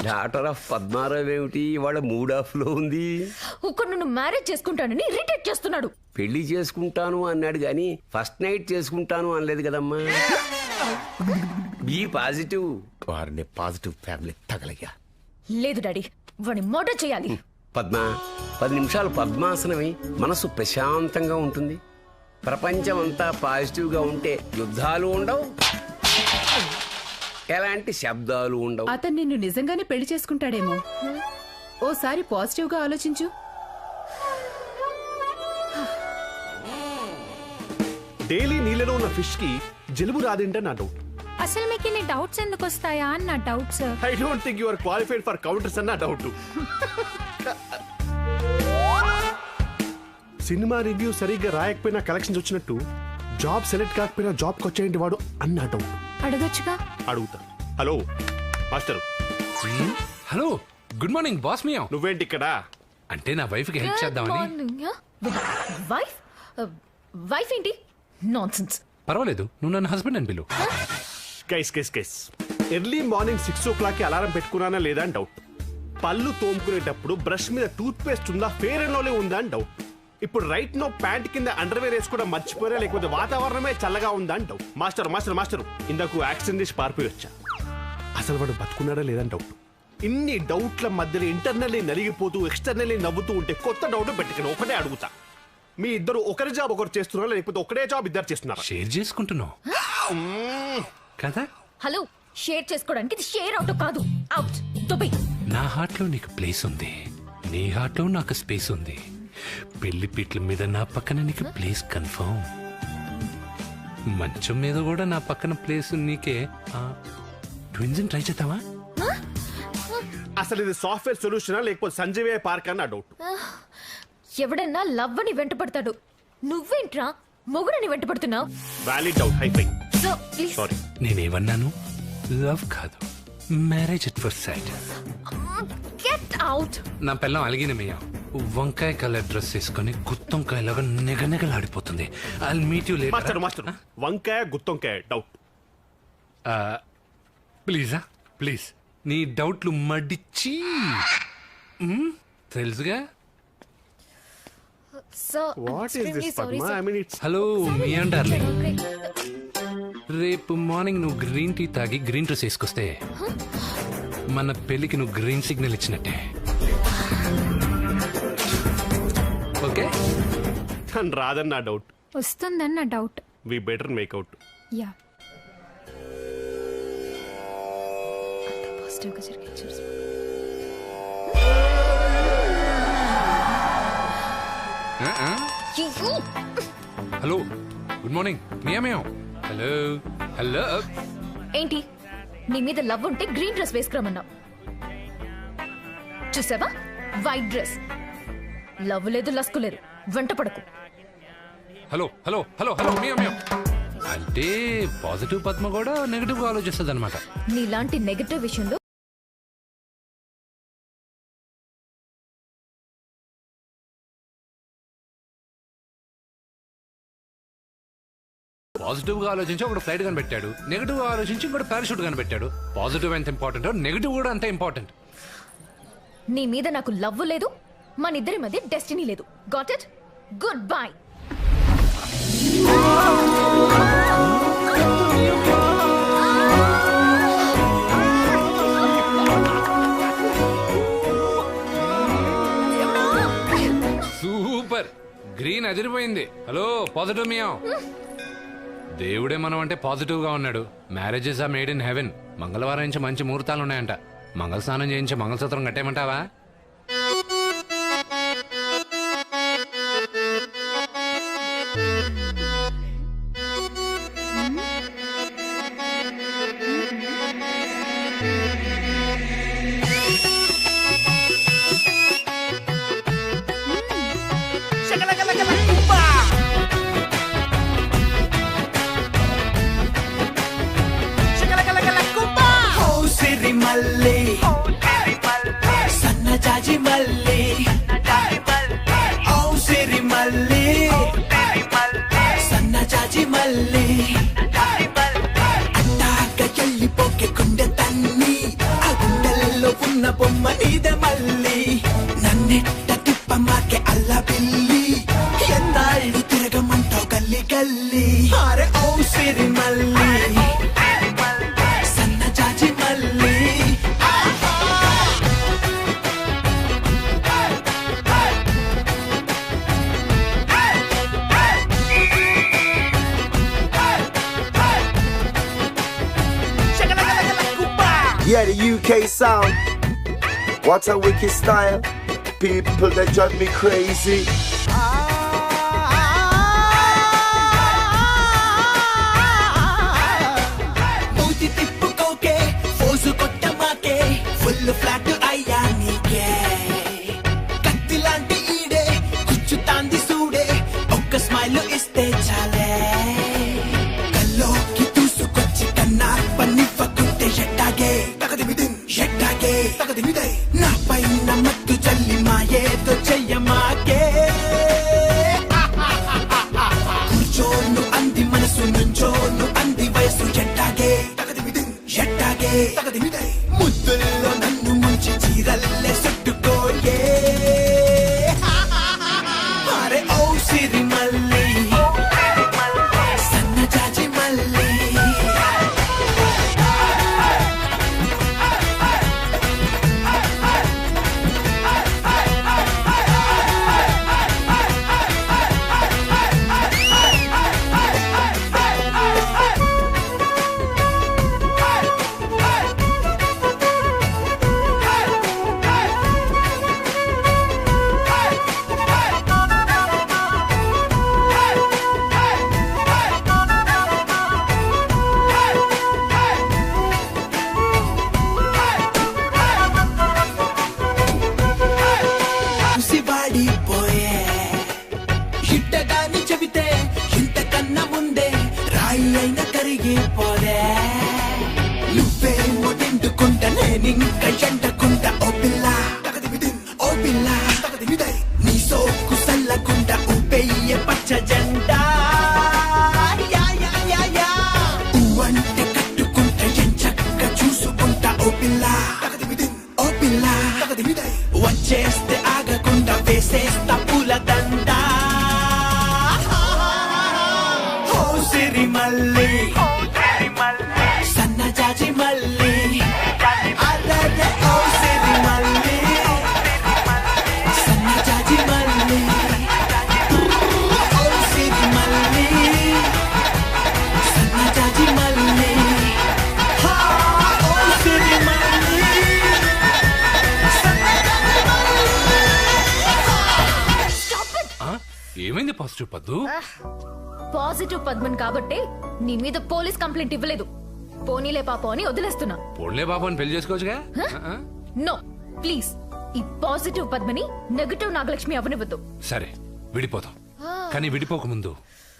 [SPEAKER 15] డాటర్ ఆఫ్ పద్మారావు ఏమిటి ఇవాళ మూడ్ ఆఫ్ లో ఉంది?
[SPEAKER 13] ఒక నన్ను మ్యారేజ్ చేసుకుంటానని ఇరిటేట్ చేస్తున్నాడు.
[SPEAKER 15] పెళ్లి చేసుకుంటాను అన్నాడు గాని ఫస్ట్ నైట్ చేసుకుంటాను అనలేదు కదమ్మా. Be positive. వారిని పాజిటివ్ ఫ్యామిలీ తగలయ్యా.
[SPEAKER 13] లేదు డాడీ, వాడిని మర్డర్ చేయాలి.
[SPEAKER 15] పద్మ, 10 నిమిషాలు పద్మాసనమే మనసు ప్రశాంతంగా ఉంటుంది. ప్రపంచం అంతా పాజిటివ్ గా ఉంటే యుద్ధాలు ఉండవు, ఎలాంటి శబ్దాలు ఉండవు.
[SPEAKER 16] అతను నిన్ను నిజంగానే పెళ్లి చేసుకుంటాడేమో. ఓసారి పాజిటివ్ గా ఆలోచించు.
[SPEAKER 14] డైలీ నీళ్ళలో ఉన్న ఫిష్ కి జలుబు రాదేంటే నా డౌట్.
[SPEAKER 17] అసలు మీకు ఇన్ని డౌట్స్ ఎందుకు వస్తాయా అని నా doubt sir.
[SPEAKER 14] I don't think you are qualified for counters అన్న డౌట్. సినిమా రివ్యూ సరిగ్గా రాయకపోయినా కలెక్షన్స్ వచ్చినట్టు జాబ్ సెలెక్ట్ కాకపోయినా జాబ్కి వచ్చేయండి వాడు అన్న డౌట్.
[SPEAKER 17] అడగొచ్చుగా.
[SPEAKER 14] అడుగుతా. Hello master.
[SPEAKER 6] Hello, good morning boss మియా.
[SPEAKER 14] నువ్వేంటి ఇక్కడ?
[SPEAKER 6] అంటే నా వైఫ్ కి హెల్ప్ చేద్దామని.
[SPEAKER 13] వైఫ్? వైఫ్ ఏంటి? నాన్సెన్స్.
[SPEAKER 6] పర్వాలేదు, నువ్వు నన్ను హస్బెండ్ అని పిలు.
[SPEAKER 14] Case early morning 6 o'clock alarm పెట్టుకున్నానా లేదా అని డౌట్. పళ్ళు తోముకునేటప్పుడు బ్రష్ మీద టూత్ పేస్ట్ ఉందా, ఫేర్ అండ్ లవ్లీ ఉందా అని డౌట్. ఇప్పుడు రైట్ నో ప్యాంట్ కింద అండర్వేర్ వేసుకోవడం మర్చిపోయినా, లేకపోతే వాతావరణమే చల్లగా ఉందా అని డౌట్. మాస్టర్ ఇందాకు యాక్సిడెంట్ చేసి పారిపోయి వచ్చా. అసలు వాడు బతుకున్నాడా లేదని డౌట్. ఇన్ని డౌట్ల మధ్యలో ఇంటర్నల్లీ నలిగిపోతూ ఎక్స్టర్నల్లీ నవ్వుతూ ఉంటే కొత్త డౌట్ పెట్టుకుని ఒకటే అడుగుతా. మీ ఇద్దరు ఒకరి జాబ్ ఒకరు చేస్తున్నారా, లేకపోతే ఒకటే జాబ్ ఇద్దరు చేస్తున్నారా?
[SPEAKER 6] షేర్ చేసుకుంటున్నావు కదా?
[SPEAKER 13] హలో, షేర్ చేసుకోవడానికి ఇది షేర్ అవుట్ కాదు. అవుట్. దుబాయ్.
[SPEAKER 6] నా హార్ట్ లో నీకు ప్లేస్ ఉంది, నీ హార్ట్ లో నాకు స్పేస్ ఉంది. పెళ్లి పీట్ల మీద నా పక్కన నీకు ప్లేస్ కన్ఫర్మ్. మంచం మీద కూడా నా పక్కన ప్లేస్ నీకే. ట్విన్స్ ట్రై చేద్దామా?
[SPEAKER 14] అసలు ఇది సాఫ్ట్వేర్ సొల్యూషనా లేకపోతే సంజీవయ్య పార్క్ అన్న డౌట్.
[SPEAKER 13] ఎవడన్నా లవ్ అని వెంట పడతాడు, నువ్వేంట్రా మొగుడని వెంట పడుతున్నావు?
[SPEAKER 14] Valid doubt. Hi-fi.
[SPEAKER 13] So please.
[SPEAKER 14] Sorry,
[SPEAKER 6] నేనేమన్నాను? లవ్ కాదు, marriage at first sight.
[SPEAKER 13] Get out.
[SPEAKER 6] నా పిల్లం అలిగినమయ్యా, వంకాయ కలర్ డ్రెస్ వేసుకొని గుత్తొంకాయలాగా నిగనిగలాడిపోతుంది. I'll meet you later.
[SPEAKER 14] Master వంకాయ గుత్తొంకాయ డౌట్.
[SPEAKER 6] ప్లీజ్ నీ డౌట్లు మడిచి తెలుసుగా. హలో మియా డార్లింగ్, రేపు మార్నింగ్ నువ్వు గ్రీన్ టీ తాగి గ్రీన్ డ్రెస్ వేసుకొస్తే మన పెళ్లికి నువ్వు గ్రీన్ సిగ్నల్ ఇచ్చినట్టే. ఓకే?
[SPEAKER 14] తను రాదని నా డౌట్.
[SPEAKER 17] వస్తుందని నా doubt.
[SPEAKER 14] We better make out.
[SPEAKER 17] Yeah.
[SPEAKER 6] Hello, good morning Mia. Hello.
[SPEAKER 13] ఏంటి, నీ మీద లవ్ ఉంటే గ్రీన్ డ్రెస్ వేసుకురమన్నావు. చూసావా, వైట్ డ్రెస్. లవ్ లేదు, లస్కు లేదు, వెంట పడకు.
[SPEAKER 6] హలో మియా. అంటే పాజిటివ్ పద్మ కూడా నెగటివ్ గా ఆలోచిస్తుంది అనమాట.
[SPEAKER 13] నీలాంటి నెగటివ్ విషయంలో
[SPEAKER 6] పాజిటివ్ గా ఆలోచించి ఒకటి ఫ్లైట్ కనిపెట్టాడు, నెగటివ్ గా ఆలోచించి ఇంకోటి పారాషూట్ కనిపెట్టాడు. పాజిటివ్ ఎంత ఇంపార్టెంట్, నెగటివ్ కూడా అంత ఇంపార్టెంట్.
[SPEAKER 13] నీ మీద నాకు లవ్ లేదు, మన ఇద్దరి మధ్య డెస్టినీ లేదు. Got it? Good bye.
[SPEAKER 6] Super, green అదిరిపోయింది. హలో పాజిటివ్ మియా. దేవుడే మనం అంటే పాజిటివ్ గా ఉన్నాడు. Marriages are made in heaven. మంగళవారం నుంచి మంచి ముహూర్తాలు ఉన్నాయంట. మంగళ స్నానం చేయించి మంగళసూత్రం కట్టేయమంటావా?
[SPEAKER 18] మల్లి సన్న జాజి మల్లి ఓ సిరి మల్లి సన్న జాజి మల్లి అట్టాక వెళ్ళిపోకే గుండె తన్ని ఆ గుండెల్లో ఉన్న బొమ్మ నీదే మల్లి నన్నెట్ట తిప్ప మాకే అల్ల బిల్లి ఎన్నాళ్ళు తిరగమంటావు గల్లి గల్లి అరే ఓ సిరి మల్లి సన్న జాజి మల్లి
[SPEAKER 19] Yeah, the UK sound. What a wicked style. People that drive me crazy.
[SPEAKER 18] మూతి తిప్పుకోకే ఫోజు కొట్టమాకే ఫుల్ ఫ్లాట్ అయ్యా నీకే కత్తి లాంటి ఈడే కుచ్చుతాంది సూడే ఒక్క స్మైల్ ఇస్తే చాలే కల్లోకి దూసుకొచ్చి కన్నా పన్నివ్వకుంటే ఎట్టాగే ఎట్టాగే నా పైన మత్తు చల్లి మాయేదో చెయ్యమాకే కూర్చోను అంది మనసు నుంచోను అంది వయసు ఎట్టాగే ఎట్టాగే ముద్దుల్లో నన్ను ముంచి చీరల్లే చుట్టుకోయే అరే ఓ సిరి మల్లి సన్న జాజి మల్లి సివాడిపోయే ఇట్టగాని చెబితే ఇంతకన్నా ముందే రాయి అయిన కరిగిపోదే నువ్వేమో నిండుకుంటా నేనింక ఎండకుంటా ఓ పిల్ల నీ సోకు సల్లకుంటా ఉపెయ్యే పచ్చ జెండా అంటే కట్టుకుంటా ఎంచక్క చూసుకుంటా ఓ పిల్ల వచ్చేస్తే ఆగకుండా వేసేస్తా పూల దండ ఓ సిరి మల్లి సన్న జాజి మల్లి అరే ఓ సిరి మల్లి సన్న జాజి మల్లి ఓ సిరి మల్లి సన్న జాజి మల్లి ఓ సిరి మల్లి
[SPEAKER 6] ఏమైంది పాజిటివ్ పద్దు?
[SPEAKER 13] పాజిటివ్ పద్మన్ కాబట్టి నీ మీద పోలీస్ కంప్లైంట్ ఇవ్వలేదు. పోనీలే పాపం అని వదిలేస్తున్నా.
[SPEAKER 6] పోన్లే బాబు అని పెళ్లి చేసుకోవచ్చుగా?
[SPEAKER 13] నో ప్లీజ్, ఈ పాజిటివ్ పద్మని నెగటివ్ నాగలక్ష్మి అవనివ్వద్దు.
[SPEAKER 6] సరే విడిపోతాం, కానీ విడిపోక ముందు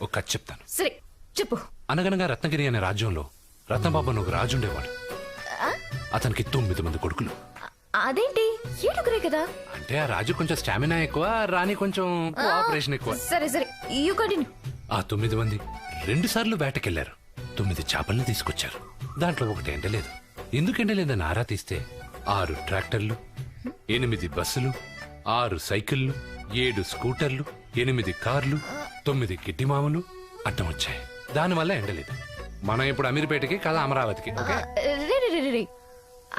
[SPEAKER 6] ఒక కథ చెప్తాను.
[SPEAKER 13] సరే చెప్పు.
[SPEAKER 6] అనగనగా రత్నగిరి అనే రాజ్యంలో రత్నబాబు అని ఒక రాజు ఉండేవాడు. అతనికి 9 మంది కొడుకులు.
[SPEAKER 13] అదేంటి 7 కదా?
[SPEAKER 6] అంటే ఆ రాజు కొంచెం స్టామినా ఎక్కువ, రాణి కొంచెం కోఆపరేషన్ ఎక్కువ.
[SPEAKER 13] సరే సరే యు కంటిన్యూ.
[SPEAKER 6] ఆ 9 మంది 2 సార్లు వేటకెళ్లారు. 9 చేపల్ని తీసుకొచ్చారు. దాంట్లో ఒకటి ఎండలేదు. ఎందుకు ఎండలేదని ఆరా తీస్తే 6 ట్రాక్టర్లు, 8 బస్సులు, 6 సైకిళ్లు, 7 స్కూటర్లు, 8 కార్లు, 9 గిడ్డిమాములు అడ్డం వచ్చాయి. దానివల్ల ఎండలేదు. మనం ఇప్పుడు అమీర్పేటకి కదా అమరావతికి.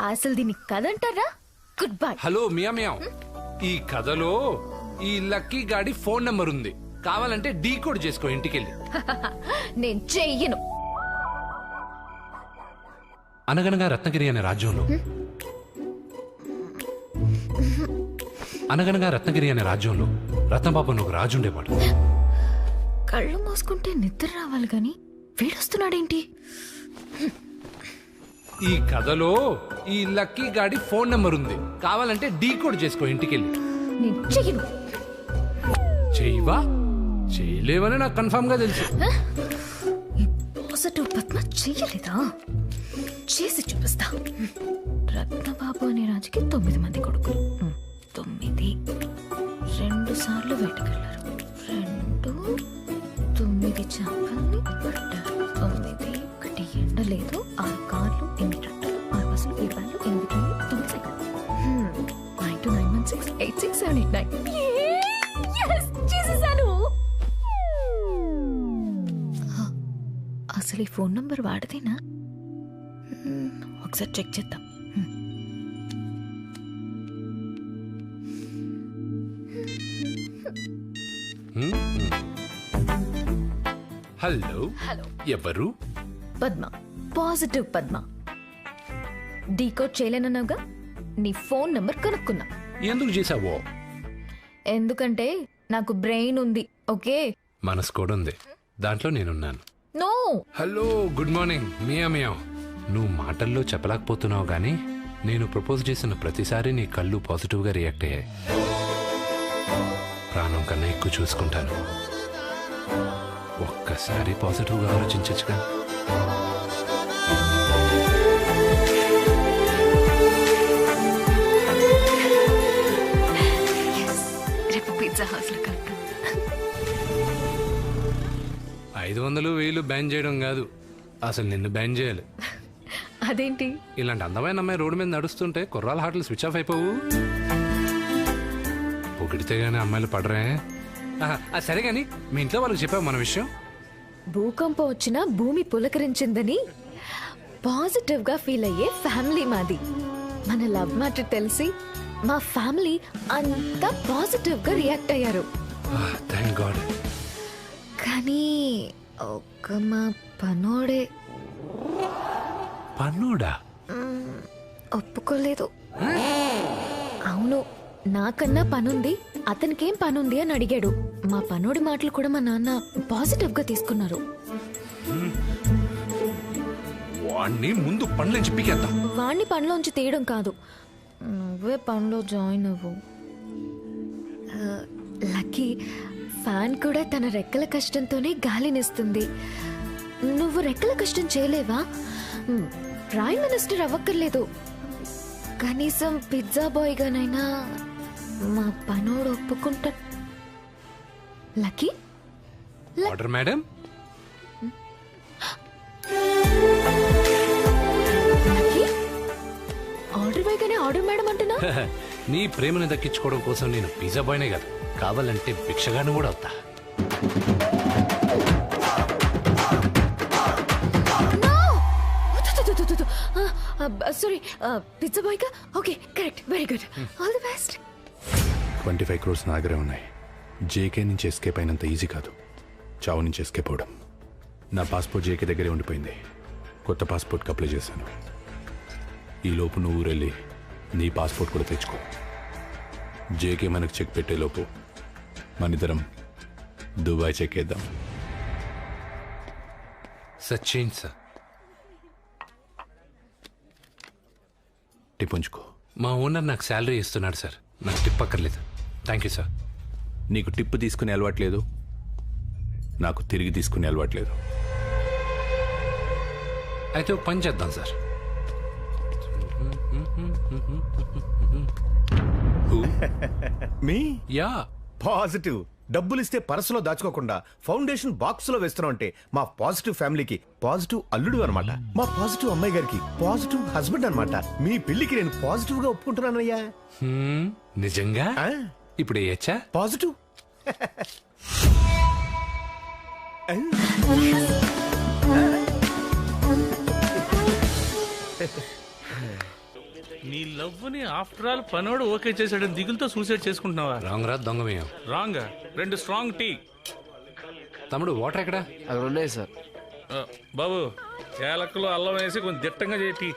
[SPEAKER 13] అసలు దీన్ని కదంటారా? Good bye.
[SPEAKER 6] Hello Mia Mia, ఈ కథలో ఈ లక్కీ గాడి ఫోన్ నంబర్ ఉంది. కావాలంటే డీ కోడ్ చేసుకో ఇంటికెళ్ళి.
[SPEAKER 13] నేను చెయ్యను.
[SPEAKER 6] అనగనగా రత్నగిరి అనే రాజ్యంలో రత్నబాబు అని ఒక రాజు ఉండేవాడు.
[SPEAKER 13] కళ్ళు మూసుకుంటే నిద్ర రావాలి గాని వీడొస్తున్నాడేంటి?
[SPEAKER 6] ఈ కథలో ఈ లక్కీ గాడి ఫోన్ నంబర్ ఉంది. కావాలంటే డీ కోడ్ చేసుకో ఇంటికెళ్ళి.
[SPEAKER 13] నేను చెయ్యను.
[SPEAKER 6] చెయ్యవా? చేయలేవని నాకు కన్ఫర్మ్ గా తెలుసు.
[SPEAKER 13] పాజిటివ్ పద్మ చెయ్యలేదా? చేసి చూపిస్తా. అంతోని రాజుకి 9 మంది కొడుకులు. 9 2 సార్లు వేటకెళ్ళారు. 9 చేపల్ని పట్టారు. 9 1 ఎండ లేదు. 6 కార్లు, 8 ట్రక్కులు, 6 బస్సులు, 7 వ్యాన్లు, 8 ట్రైన్లు, 9 సైకిల్. 9291 86789. చేసేసాను. అసలు ఈ ఫోన్ నంబర్ వాడదేనా? ఒకసారి చెక్ చేద్దాం.
[SPEAKER 6] హలో.
[SPEAKER 13] హలో.
[SPEAKER 6] ఎవరు?
[SPEAKER 13] పద్మ. పాజిటివ్ పద్మ. డీకోడ్ చేయలేనన్నావుగా, నీ ఫోన్ నంబర్ కనుక్కున్నా.
[SPEAKER 6] ఎందుకు చేసావో?
[SPEAKER 13] ఎందుకంటే నాకు బ్రెయిన్ ఉంది. ఓకే,
[SPEAKER 6] మనసు కూడా ఉంది. దాంట్లో నేనున్నాను.
[SPEAKER 13] No.
[SPEAKER 6] Hello, good morning. Mia. నువ్వు మాటల్లో చెప్పలేకపోతున్నావు గానీ నేను ప్రపోజ్ చేసిన ప్రతిసారి నీ కళ్ళు పాజిటివ్గా రియాక్ట్ అయ్యాయి. ప్రాణం కన్నా ఎక్కువ చూసుకుంటాను. ఒక్కసారి పాజిటివ్గా ఆలోచించచ్చుగా.
[SPEAKER 13] రేపు పిజ్జా హౌస్ లో కలుద్దాం.
[SPEAKER 6] 500 1000 బ్యాన్ చేయడం కాదు, అసలు నిన్ను బ్యాన్ చేయాలి.
[SPEAKER 13] అదేంటి?
[SPEAKER 6] ఇలాంటి అందమైన అమ్మాయి రోడ్డు మీద నడుస్తుంటే కుర్రాల హార్ట్లు స్విచ్ ఆఫ్ అయిపోవు. పొగిడితే గానీ అమ్మాయిలు పడరే. సరే గాని మీ ఇంట్లో వాళ్ళకి చెప్పావు మన విషయం?
[SPEAKER 13] భూకంపం వచ్చినా భూమి పులకరించిందని పాజిటివ్ గా ఫీల్ అయ్యే ఫ్యామిలీ మాది. మన లవ్ మ్యాటర్ తెలిసి మా ఫ్యామిలీ అంతా పాజిటివ్ గా రియాక్ట్ అయ్యారు.
[SPEAKER 6] Thank God.
[SPEAKER 13] కానీ ఒక్క మా పనోడే
[SPEAKER 6] పన్నోడా
[SPEAKER 13] ఒప్పుకోలేదు. అవును, నాకన్నా పనుంది, అతనికేం పనుంది అని అడిగాడు. మా పనోడి మాటలు కూడా మా నాన్న పాజిటివ్ గా తీసుకున్నారు.
[SPEAKER 6] వాణ్ణి ముందు పనులని చెప్పికేద్దాం.
[SPEAKER 13] వాణ్ణి పనిలోంచి తీయడం కాదు, నువ్వే పనిలో జాయిన్ అవ్వు. లక్కీ ఫ్యాన్ కూడా తన రెక్కల కష్టంతోనే గాలినిస్తుంది. నువ్వు రెక్కల కష్టం చేయలేవా? ప్రైమ్ మినిస్టర్ అవ్వక్కర్లేదు, కనీసం పిజ్జా బాయ్ గానైనా మా పనోడు ఒప్పుకుంటా. Lucky
[SPEAKER 6] order madam.
[SPEAKER 13] Order boy గానే ఆర్డర్ మేడం అంటున్నా?
[SPEAKER 6] నీ ప్రేమను దక్కించుకోవడం కోసం నేను పిజ్జా బాయ్నే కాదు, కావాలంటే భిక్షగాను కూడా అవుతా.
[SPEAKER 13] సారీ, పిజ్జా బాయ్ గా? Okay, correct, very good, all the best.
[SPEAKER 2] 25 crores నా దగ్గరే ఉన్నాయి. జేకే నుంచి ఎస్కేప్ అయినంత ఈజీ కాదు చావు నుంచి ఎస్కేప్ అవడం. నా పాస్పోర్ట్ జేకే దగ్గరే ఉండిపోయింది. కొత్త పాస్పోర్ట్కి అప్లై చేశాను. ఈ లోపు నువ్వు ఊరెళ్ళి నీ పాస్పోర్ట్ కూడా తెచ్చుకో. జేకే మనకు చెక్ పెట్టేలోపు మనిద్దరం దుబాయ్ చెక్ వేద్దాం.
[SPEAKER 6] సచిన్ సార్,
[SPEAKER 2] టిప్ ఉంచుకో.
[SPEAKER 6] మా ఓనర్ నాకు శాలరీ ఇస్తున్నాడు సార్, నాకు టిప్ అక్కర్లేదు. Thank you sir.
[SPEAKER 2] నీకు టిప్ తీసుకునే అలవాట్లేదు, నాకు తిరిగి తీసుకునే అలవాట్లేదు.
[SPEAKER 6] అయితే ఒక పని చేద్దాం సార్.
[SPEAKER 20] మీ
[SPEAKER 6] యా
[SPEAKER 20] పాజిటివ్. డబ్బులు ఇస్తే పర్సులో దాచుకోకుండా ఫౌండేషన్ బాక్స్ లో వేస్తున్నాం అంటే మా పాజిటివ్ ఫ్యామిలీకి పాజిటివ్ అల్లుడు అనమాట. మా పాజిటివ్ అమ్మాయి గారికి పాజిటివ్ హస్బెండ్ అనమాట. మీ పెళ్లికి నేను పాజిటివ్ గా ఒప్పుకుంటున్నానయ్యా.
[SPEAKER 6] నిజంగా? ఇప్పుడు వేయచ్చా?
[SPEAKER 20] పాజిటివ్.
[SPEAKER 7] నీ లవ్ ని ఆఫ్టర్ ఆల్ పనోడు ఓకే చేశాడని దిగులతో సూసైడ్ చేసుకుంటున్నావా?
[SPEAKER 6] రాంగ్ రా, దొంగమేయం.
[SPEAKER 7] రాంగ్. 2 strong tea.
[SPEAKER 6] తమ్ముడు వాటర్ ఎక్కడా?
[SPEAKER 11] అవి ఉన్నాయి సార్.
[SPEAKER 7] బాబు ఏలక్కలో అల్లం వేసి కొంచెం దిట్టంగా చేయి.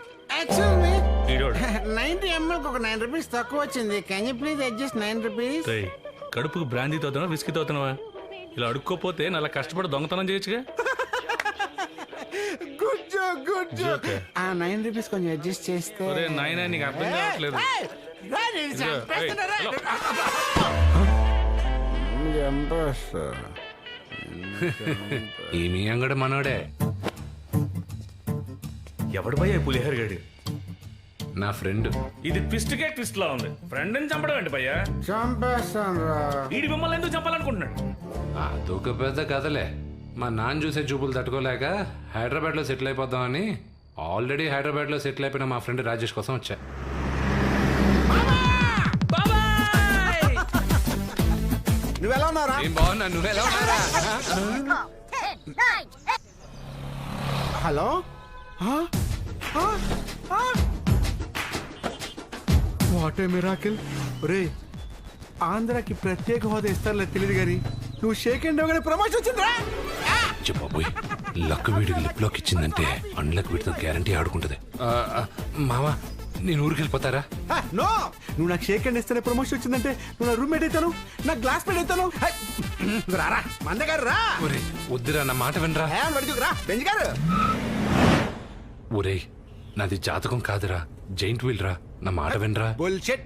[SPEAKER 9] 90 ml ఒక 9 రూపీస్ తక్కువ వచ్చింది. Can you please adjust 9 rupees?
[SPEAKER 7] కడుపుకు బ్రాందీ తోతున్నావా విస్కీ తోతున్నావా? ఇలా అడుక్కోపోతే నల్ల కష్టపడి దొంగతనం చేయొచ్చుగా.
[SPEAKER 9] Good joke, good joke. ఆ 9 రూపీస్ కొంచెం అడ్జస్ట్ చేస్తే.
[SPEAKER 7] ఒరే నాయనా, నీకు అర్థం కావట్లేదు.
[SPEAKER 6] ఈ మీ అంగడి మనోడే.
[SPEAKER 20] ఎవడు భయ పులిహోర గడి?
[SPEAKER 6] నా ఫ్రెండ్.
[SPEAKER 7] ఇది ట్విస్ట్కే ట్విస్ట్ లా ఉంది. ఫ్రెండ్ అని చంపడం ఏంటి భయ్యా?
[SPEAKER 3] చంపేస్తాను రా.
[SPEAKER 7] వీడి మిమ్మల్ని ఎందుకు చంపాలనుకుంటున్నాడు?
[SPEAKER 6] అదొక పెద్ద కథలే. మా నాన్న చూసే చూపులు తట్టుకోలేక హైదరాబాద్లో సెటిల్ అయిపోదామని ఆల్రెడీ హైదరాబాద్లో సెటిల్ అయిపోయిన మా ఫ్రెండ్ రాజేష్ కోసం వచ్చా.
[SPEAKER 20] నువ్వెలా ఉన్నారా?
[SPEAKER 6] బాగున్నా, నువ్వెలా ఉన్నారా?
[SPEAKER 20] Hello, what a miracle. రే, ఆంధ్రాకి ప్రత్యేక హోదా ఇస్తారులే తెలియదు కానీ నువ్వు షేక్ అండ్ అవగానే ప్రమోషన్ వచ్చిందిరా.
[SPEAKER 6] చెప్పబోయ్ లక్ వీడికి లిప్ లాక్ ఇచ్చిందంటే అన్లక్ వీడితో గ్యారంటీ ఆడుకుంటది. మావా నేను ఊరికి వెళ్ళిపోతారా?
[SPEAKER 20] నో, నువ్వు నాకు షేక్ అండ్ ఇస్తేనే ప్రమోషన్ వచ్చిందంటే నువ్వు నా రూమ్మేట్ అవుతాను, నా గ్లాస్ మేట్ అవుతాను. రారా మంద గారు రా.
[SPEAKER 6] వద్దురా, నా మాట వినరా.
[SPEAKER 20] రా బెంజ్ గారు.
[SPEAKER 6] ఒరేయ్ నాది జాతకం కాదురా, జైంట్ వీల్ రా, నా మాట వినరా.
[SPEAKER 20] బుల్షిట్.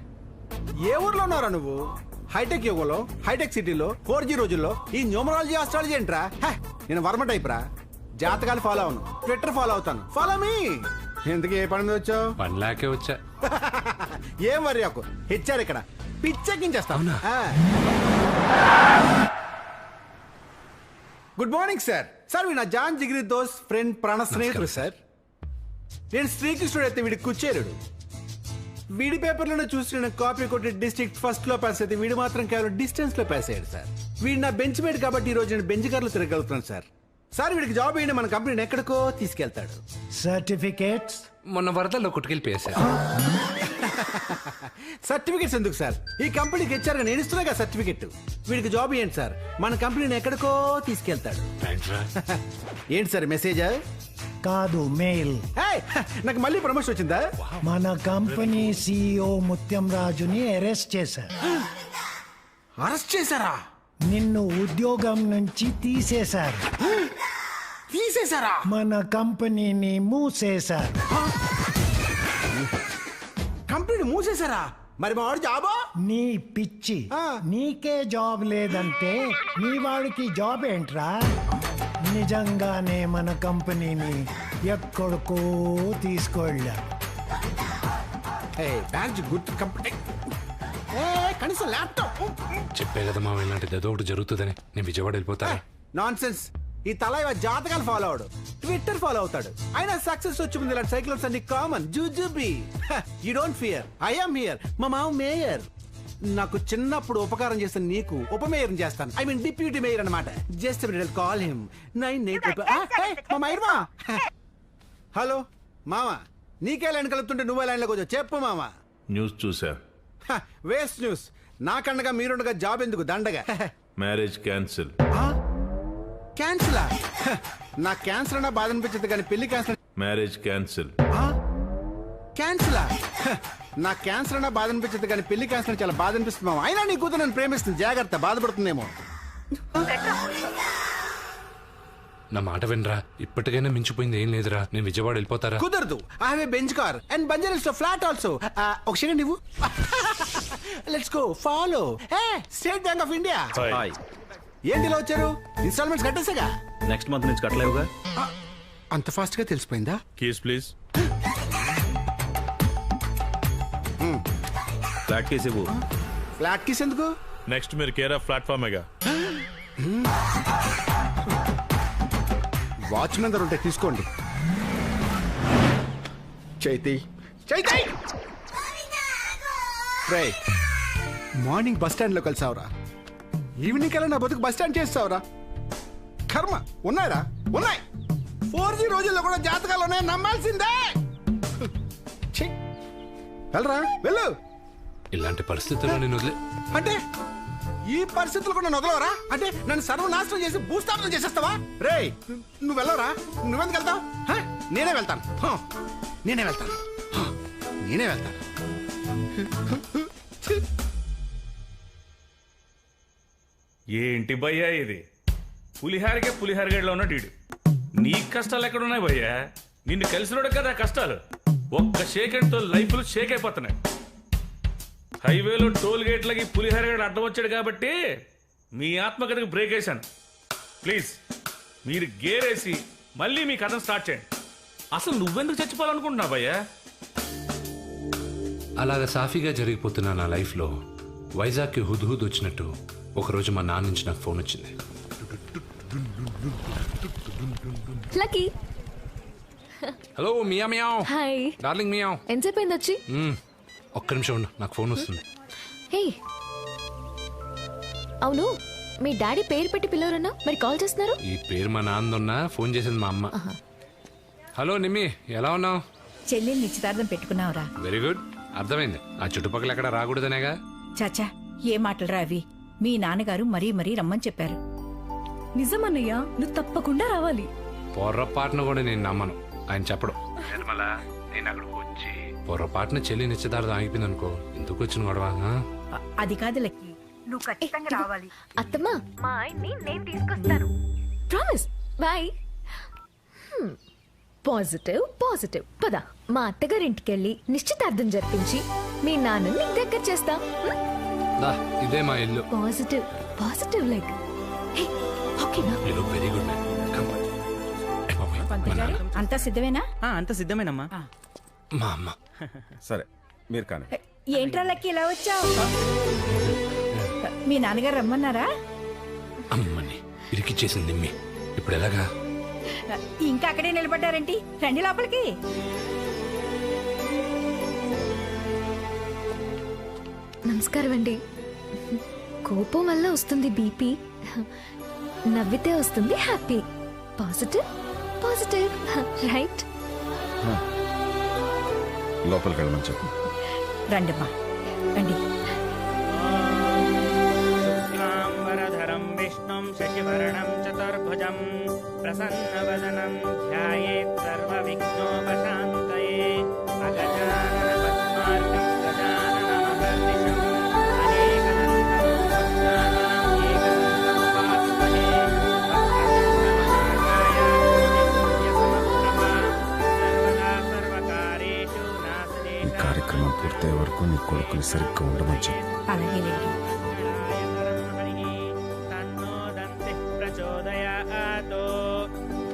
[SPEAKER 20] ఏ ఊర్లో ఉన్నారా నువ్వు? హైటెక్ యుగంలో, హైటెక్ సిటీలో, 4G రోజుల్లో ఈ న్యూమరాలజీ ఆస్ట్రాలజీ ఏంట్రా? నేను వర్మ టైప్ రా. జాతకాలు ఫాలో అవును, ట్విట్టర్ ఫాలో అవుతాను. Follow me. ఎందుకు ఏ పని మీద వచ్చావు?
[SPEAKER 6] పనిలాకే వచ్చా.
[SPEAKER 20] ఏం వరి ఒక హెచ్చారు ఇక్కడ పిచ్చెక్కించేస్తా. Good morning sir. సార్ నా జాన్ జిగిరి దోస్ ఫ్రెండ్ ప్రాణ స్నేహితుడు సార్. నేను శ్రీకృష్ణుడు అయితే వీడికి కుచ్చేరుడు. వీడి పేపర్లోనే చూసి నేను కాపీ కొట్టి డిస్ట్రిక్ట్ ఫస్ట్ లో పాస్ అయితే వీడు మాత్రం కేవలం డిస్టెన్స్ లో పాస్ అయ్యాడు సార్. వీడు నా బెంచ్ మేట్ కాబట్టి ఈ రోజు నేను బెంచ్ కార్లో తిరగలుగుతున్నాను సార్. సార్ వీడికి జాబ్ అయ్యి మన కంపెనీని ఎక్కడికో తీసుకెళ్తాడు.
[SPEAKER 6] సర్టిఫికేట్స్ మొన్న వరదల్లో కొట్టుకెళ్ళిపోయారు.
[SPEAKER 20] సర్టిఫికేట్స్ ఎందుకు సార్? ఈ కంపెనీకి హెచ్ఆర్ గా నేను ఇస్తున్నా సర్టిఫికెట్. వీడికి జాబ్ ఏంటి సార్? మన కంపెనీని ఎక్కడికో తీసుకెళ్తాడు. ఏంటి సార్ మెసేజా?
[SPEAKER 21] కాదు, మెయిల్.
[SPEAKER 20] నాకు మళ్ళీ ప్రమోషన్ వచ్చిందా?
[SPEAKER 21] మన కంపెనీ CEO ముత్యం రాజుని అరెస్ట్ చేశారు.
[SPEAKER 20] అరెస్ట్ చేశారా?
[SPEAKER 21] నిన్ను ఉద్యోగం నుంచి తీసేశారు.
[SPEAKER 20] తీసేశారా?
[SPEAKER 21] మన కంపెనీని మూసేశారు.
[SPEAKER 20] కంపెనీ మూసేశారా? మరి మా వాడు జాబా?
[SPEAKER 21] నీ పిచ్చి, నీకే జాబ్ లేదంటే నీ వాడికి జాబ్ ఏంట్రా? నిజంగానే మన కంపెనీని ఎక్కడికో తీసుకెళ్ళా.
[SPEAKER 20] Good company. కనీసం ల్యాప్టాప్.
[SPEAKER 6] చెప్పే కదా మా ఇలాంటిది ఏదో ఒకటి జరుగుతుందని. నేను విజయవాడ వెళ్ళిపోతా.
[SPEAKER 20] Non sense. ఈ తల జాతకాలు ఫాలో అవడు, ట్విట్టర్ ఫాలో అవుతాడు. అయినా సక్సెస్ వచ్చి ముందు ఇలాంటి సైక్లోన్స్ అన్ని కామన్. జూజుబీ. You don't fear, I am here. మా మామ మేయర్. నాకు చిన్నప్పుడు ఉపకారం చేసిన నీకు ఉప మేయర్ చేస్తాను. ఐ మీన్ డిప్యూటీ మేయర్ అన్నమాట. Just call him 98. హలో మామ, నీకే లైన్ కలుపుతుంటే నువ్వే లైన్ లోకి వచ్చావు. చెప్పు మామ.
[SPEAKER 22] న్యూస్ చూసా.
[SPEAKER 20] Waste news. నాకండగా మీరుండగా జాబ్ ఎందుకు దండగా?
[SPEAKER 22] Marriage cancel.
[SPEAKER 20] క్యాన్సిలా? నా క్యాన్సర్ అన్నా బాధ అనిపించదు కానీ పెళ్లి క్యాన్సర్.
[SPEAKER 22] Marriage cancel.
[SPEAKER 20] క్యాన్సిలా? నా క్యాన్సర్ అన్నా బాధ అనిపించదు కానీ పెళ్లి క్యాన్సర్ చాలా బాధ అనిపిస్తుంది మామ. అయినా నీ కూతురు నన్ను ప్రేమిస్తుంది, జాగ్రత్త, బాధపడుతుందేమో.
[SPEAKER 6] నా మాట వినరా. ఇప్పటికైనా మించిపోయింది ఏం లేదురా. నేను విజయవాడ వెళ్ళిపోతారా?
[SPEAKER 20] కుదరదు. I have a Benz car and Banjaras లో ఫ్లాట్ ఆల్సో. ఒక సెకండ్ ఇవ్వు. Let's go. Follow. State Bank of India. ఏంటి ఇలా వచ్చారు? ఇన్స్టాల్మెంట్స్ కట్టేసాగా?
[SPEAKER 22] నెక్స్ట్ మంత్ నుంచి కట్టలేవుగా.
[SPEAKER 20] అంత ఫాస్ట్ గా తెలిసిపోయిందా?
[SPEAKER 22] Keys please. ఫ్లాట్ కేస్ ఇవ్వు.
[SPEAKER 20] ఫ్లాట్ కేస్ ఎందుకు?
[SPEAKER 22] నెక్స్ట్ మీరు కేర్ ఆఫ్ ప్లాట్ఫామేగా.
[SPEAKER 20] వాచ్మెన్ దగ్గర ఉంటే తీసుకోండి. Chaithi, Chaithi, morning bus stand లో కలిసావురా, ఈవినింగ్ కల్లా నా బతుకు బస్ స్టాండ్ చేస్తావురా. కర్మ. ఉన్నాయరా? ఉన్నాయి. 4G రోజుల్లో కూడా జాతకాలు ఉన్నాయి, నమ్మాల్సిందే. వెళ్ళరా, వెళ్ళు.
[SPEAKER 6] ఇలాంటి పరిస్థితుల్లో నేను వదిలే.
[SPEAKER 20] అంటే ఈ పరిస్థితులు కూడా నన్ను వదలవరా? అంటే నన్ను సర్వనాశనం చేసి భూస్థాపన చేసేస్తావా? రే నువ్వు వెళ్ళవరా? నువ్వెందుకు వెళ్తావు? నేనే వెళ్తాను. నేనే వెళ్తాను. నేనే వెళ్తాను.
[SPEAKER 7] ఏంటి భయ్యా ఇది? పులిహారకే పులిహారగడ్లో ఉన్న డీడు. నీ కష్టాలు ఎక్కడున్నాయి భయ్యా? నిన్ను కలిసినోడు కదా కష్టాలు. ఒక్క షేకెండ్తో లైఫ్లు షేక్ అయిపోతున్నాయి. హైవేలో టోల్ గేట్లకి పులిహారగడ్డ అడ్డం వచ్చాడు కాబట్టి మీ ఆత్మకథకు బ్రేక్ వేశాను. ప్లీజ్ మీరు గేరేసి మళ్ళీ మీ కథను స్టార్ట్ చేయండి. అసలు నువ్వెందుకు చచ్చిపోవాలనుకుంటున్నావు భయ్యా?
[SPEAKER 6] అలాగ సాఫీగా జరిగిపోతున్న నా లైఫ్లో వైజాగ్కి హుద్హుద్ వచ్చినట్టు ఒకరోజు మా నాన్న నుంచి నాకు ఫోన్ వచ్చింది.
[SPEAKER 13] లక్కీ.
[SPEAKER 6] హలో మియా మియావ్.
[SPEAKER 13] Hi
[SPEAKER 6] darling meow.
[SPEAKER 13] ఎంతసేపు అయింది వచ్చి?
[SPEAKER 6] ఒక్క నిమిషం ఉండు, నాకు ఫోన్ వస్తుంది.
[SPEAKER 13] హే, అవును మీ డాడీ పేరు పెట్టి పిలవరన్నా, మరి కాల్ చేస్తున్నారు?
[SPEAKER 6] ఈ పేరు మా నాన్నదున్నా, ఫోన్ చేసింది మా అమ్మ. హలో నిమ్మి, ఎలా ఉన్నావు?
[SPEAKER 1] చెల్లి నిశ్చితార్థం పెట్టుకున్నావురా?
[SPEAKER 6] వెరీ గుడ్, అర్థమైంది. ఆ చుట్టుపక్కల ఎక్కడ రాకూడదనేగా.
[SPEAKER 1] చాచా ఏ మాటలురా అవి? మీ నాన్నగారు మరీ మరీ రమ్మని చెప్పారు.
[SPEAKER 4] నిజమన్నయ్యా, నువ్వు తప్పకుండా రావాలి.
[SPEAKER 6] పొర్రపాటును కూడా నేను నమ్మను, ఆయన చెప్పడం. నేను అక్కడికి వచ్చి పొర్రపాటున చెల్లి నిశ్చితార్థం ఆగిపోయింది అనుకో, ఎందుకు వచ్చిన గొడవ?
[SPEAKER 1] అది కాదు లక్కి, నువ్వు ఖచ్చితంగా రావాలి.
[SPEAKER 13] అత్తమ్మా, మా ఆయన్ని నేను తీసుకొస్తాను. ప్రామిస్. బాయ్. Positive positive. పద, మా అత్తగారింటికి వెళ్ళి నిశ్చితార్థం జరిపించి మీ నాన్నని దగ్గర చేస్తా.
[SPEAKER 6] ఇదే మా ఇల్లు.
[SPEAKER 13] Positive positive like. ఓకేనా?
[SPEAKER 6] Very good.
[SPEAKER 1] అంతా సిద్ధమేనా?
[SPEAKER 12] అంత సిద్ధమేనమ్మా.
[SPEAKER 6] మా అమ్మ.
[SPEAKER 20] సరే మీరు కానీ.
[SPEAKER 1] ఏంట్రా లక్కి ఇలా వచ్చావు? మీ నాన్నగారు రమ్మన్నారా?
[SPEAKER 6] అమ్మని ఇరికిచ్చేసింది నిమ్మి, ఇప్పుడు ఎలాగా?
[SPEAKER 1] ఇంకా అక్కడే నిలబడ్డారేంటి? రండి లోపలికి.
[SPEAKER 13] నమస్కారం అండి. కోపం వల్ల వస్తుంది బీపీ, నవ్వితే వస్తుంది హ్యాపీ. Positive positive, right?
[SPEAKER 20] లోపలికి వెళ్ళమని చెప్పు.
[SPEAKER 1] రండమ్మా రండి.
[SPEAKER 12] శుక్లాంబరధరం విష్ణుం శశివర్ణం చతుర్భుజం ప్రసన్నవదనం ధ్యాయేత్ సర్వవిఘ్నోపశాంతయే. అగజానన పద్మార్కం గజాననమహర్నిశం అనేకదంతం భక్తానాం ఏకదంతముపాస్మహే. వక్రతుండమహాకాయ సూర్యసమప్రభా సర్వదా సర్వకార్యేషు నాసదేశ.
[SPEAKER 5] కార్యక్రమం పూర్తయ్యే వరకు నీ కొడుకుని సరిగ్గా ఉండమని చెప్పు.
[SPEAKER 1] అలాగే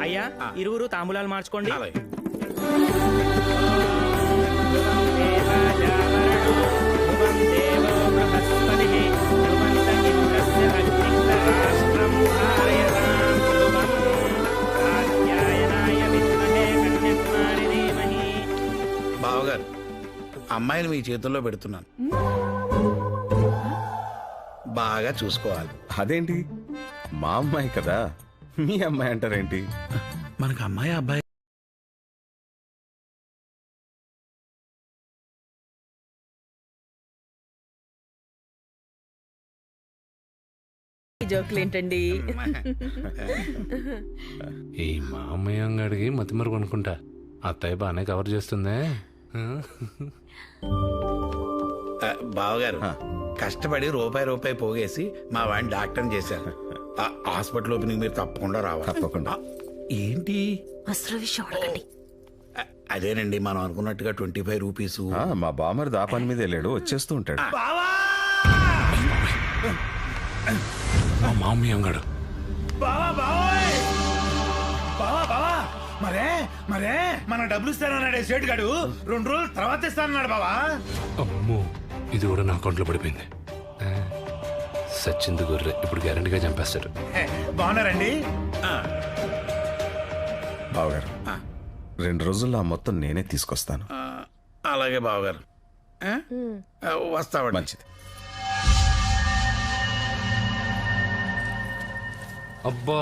[SPEAKER 12] అయ్యా, ఇరువురు తాంబూలాలు మార్చుకోండి.
[SPEAKER 3] బావగారు, అమ్మాయిని మీ చేతుల్లో పెడుతున్నాను, బాగా చూసుకోవాలి.
[SPEAKER 20] అదేంటి, మా అమ్మాయి కదా, మీ అమ్మాయి అంటారేంటి?
[SPEAKER 3] మనకు అమ్మాయి అబ్బాయి
[SPEAKER 1] జోకులు ఏంటండి?
[SPEAKER 6] ఈ మామయ్య అంగడికి మతిమరుగు అనుకుంటా. అత్తయ్య బాగానే కవర్ చేస్తుందే.
[SPEAKER 3] బావగారు, కష్టపడి రూపాయి పోగేసి మా వాడిని డాక్టర్ చేశారు. హాస్పిటల్ ఓపెనింగ్ మీరు తప్పకుండా రావాలి.
[SPEAKER 20] తప్పకుండా.
[SPEAKER 3] ఏంటి
[SPEAKER 1] అసలు విషయం అడగండి.
[SPEAKER 3] అదేనండి, మనం అనుకున్నట్టుగా 25 రూపీస్.
[SPEAKER 20] మా బామర్ దా పని మీద వెళ్ళాడు, వచ్చేస్తూ ఉంటాడు.
[SPEAKER 6] మా మామయ్య అంగడు.
[SPEAKER 3] మరే మన డబ్బులు ఇస్తానన్నాడే సేటు గాడు, 2 రోజుల తర్వాత ఇస్తానన్నాడు బావా.
[SPEAKER 6] అమ్మో, ఇది కూడా నా అకౌంట్లో పడిపోయింది. సచ్చింది గొర్రె, ఇప్పుడు గ్యారంటీగా చంపేస్తాడు.
[SPEAKER 3] బాగున్నారండి?
[SPEAKER 20] బావగారు, 2 రోజుల్లో ఆ మొత్తం నేనే తీసుకొస్తాను.
[SPEAKER 3] అలాగే బావగారు, వస్తామండి.
[SPEAKER 20] మంచిది.
[SPEAKER 6] అబ్బా,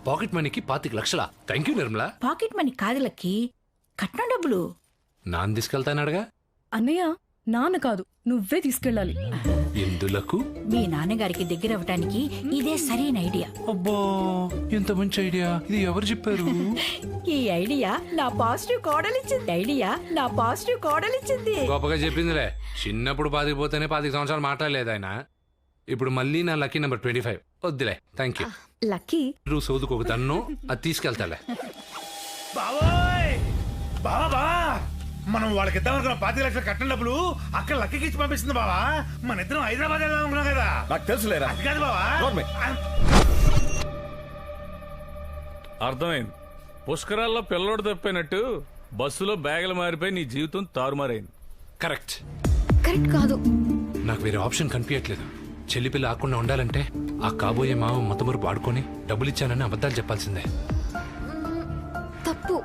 [SPEAKER 6] పాకెట్ మనీకి 25 లక్షలా? Thank you Nirmala.
[SPEAKER 1] Pocket money కాదు లక్కి, కట్నం డబ్బులు.
[SPEAKER 6] నాన్న తీసుకెళ్తానడుగా.
[SPEAKER 4] అన్నయ్య, నాన్న కాదు, నువ్వే తీసుకెళ్ళాలి.
[SPEAKER 6] ఎందులకు?
[SPEAKER 1] మీ నాన్నగారికి దగ్గర అవ్వటానికి ఇదే సరైన ఐడియా.
[SPEAKER 6] అబ్బా, ఎంత మంచి ఐడియా! ఇది ఎవరు చెప్పారు?
[SPEAKER 1] ఈ ఐడియా నా పాజిటివ్ కోడలిచ్చింది.
[SPEAKER 6] గొప్పగా చెప్పిందిలే. చిన్నప్పుడు 10 పోతేనే 10 సంవత్సరాలు మాట్లాడలేదు ఆయన. ఇప్పుడు మళ్ళీ నా లక్కీ నెంబర్ 25. వద్దులే, థ్యాంక్ యూ.
[SPEAKER 13] లక్కీ
[SPEAKER 6] నువ్వు సోదుకు ఒక తన్ను, అది తీసుకెళ్తాలే.
[SPEAKER 3] బావా, మనం వాళ్ళకి ఇద్దాం అనుకున్న 25 లక్షల కట్టిన డబ్బులు అక్కడ లక్కీకి ఇచ్చి పంపిస్తుంది బావా. మన ఇద్దరం హైదరాబాద్ వెళ్దాం అనుకున్నాం కదా.
[SPEAKER 20] నాకు తెలుసులేరా.
[SPEAKER 3] అది కాదు బావా.
[SPEAKER 7] అర్థమైంది. పుష్కరాల్లో పిల్లోడు తప్పినట్టు బస్సులో బ్యాగులు మారిపోయి నీ జీవితం తారుమారైంది.
[SPEAKER 6] కరెక్ట్
[SPEAKER 13] కరెక్ట్ కాదు.
[SPEAKER 6] నాకు వేరే ఆప్షన్ కనిపించట్లేదు. చెల్లి పిల్ల ఆకుండా ఉండాలంటే ఆ కాబోయే మావ మొత్తమరు వాడుకొని డబ్బులు ఇచ్చానని అబద్ధాలు చెప్పాల్సిందే.
[SPEAKER 13] తప్పు.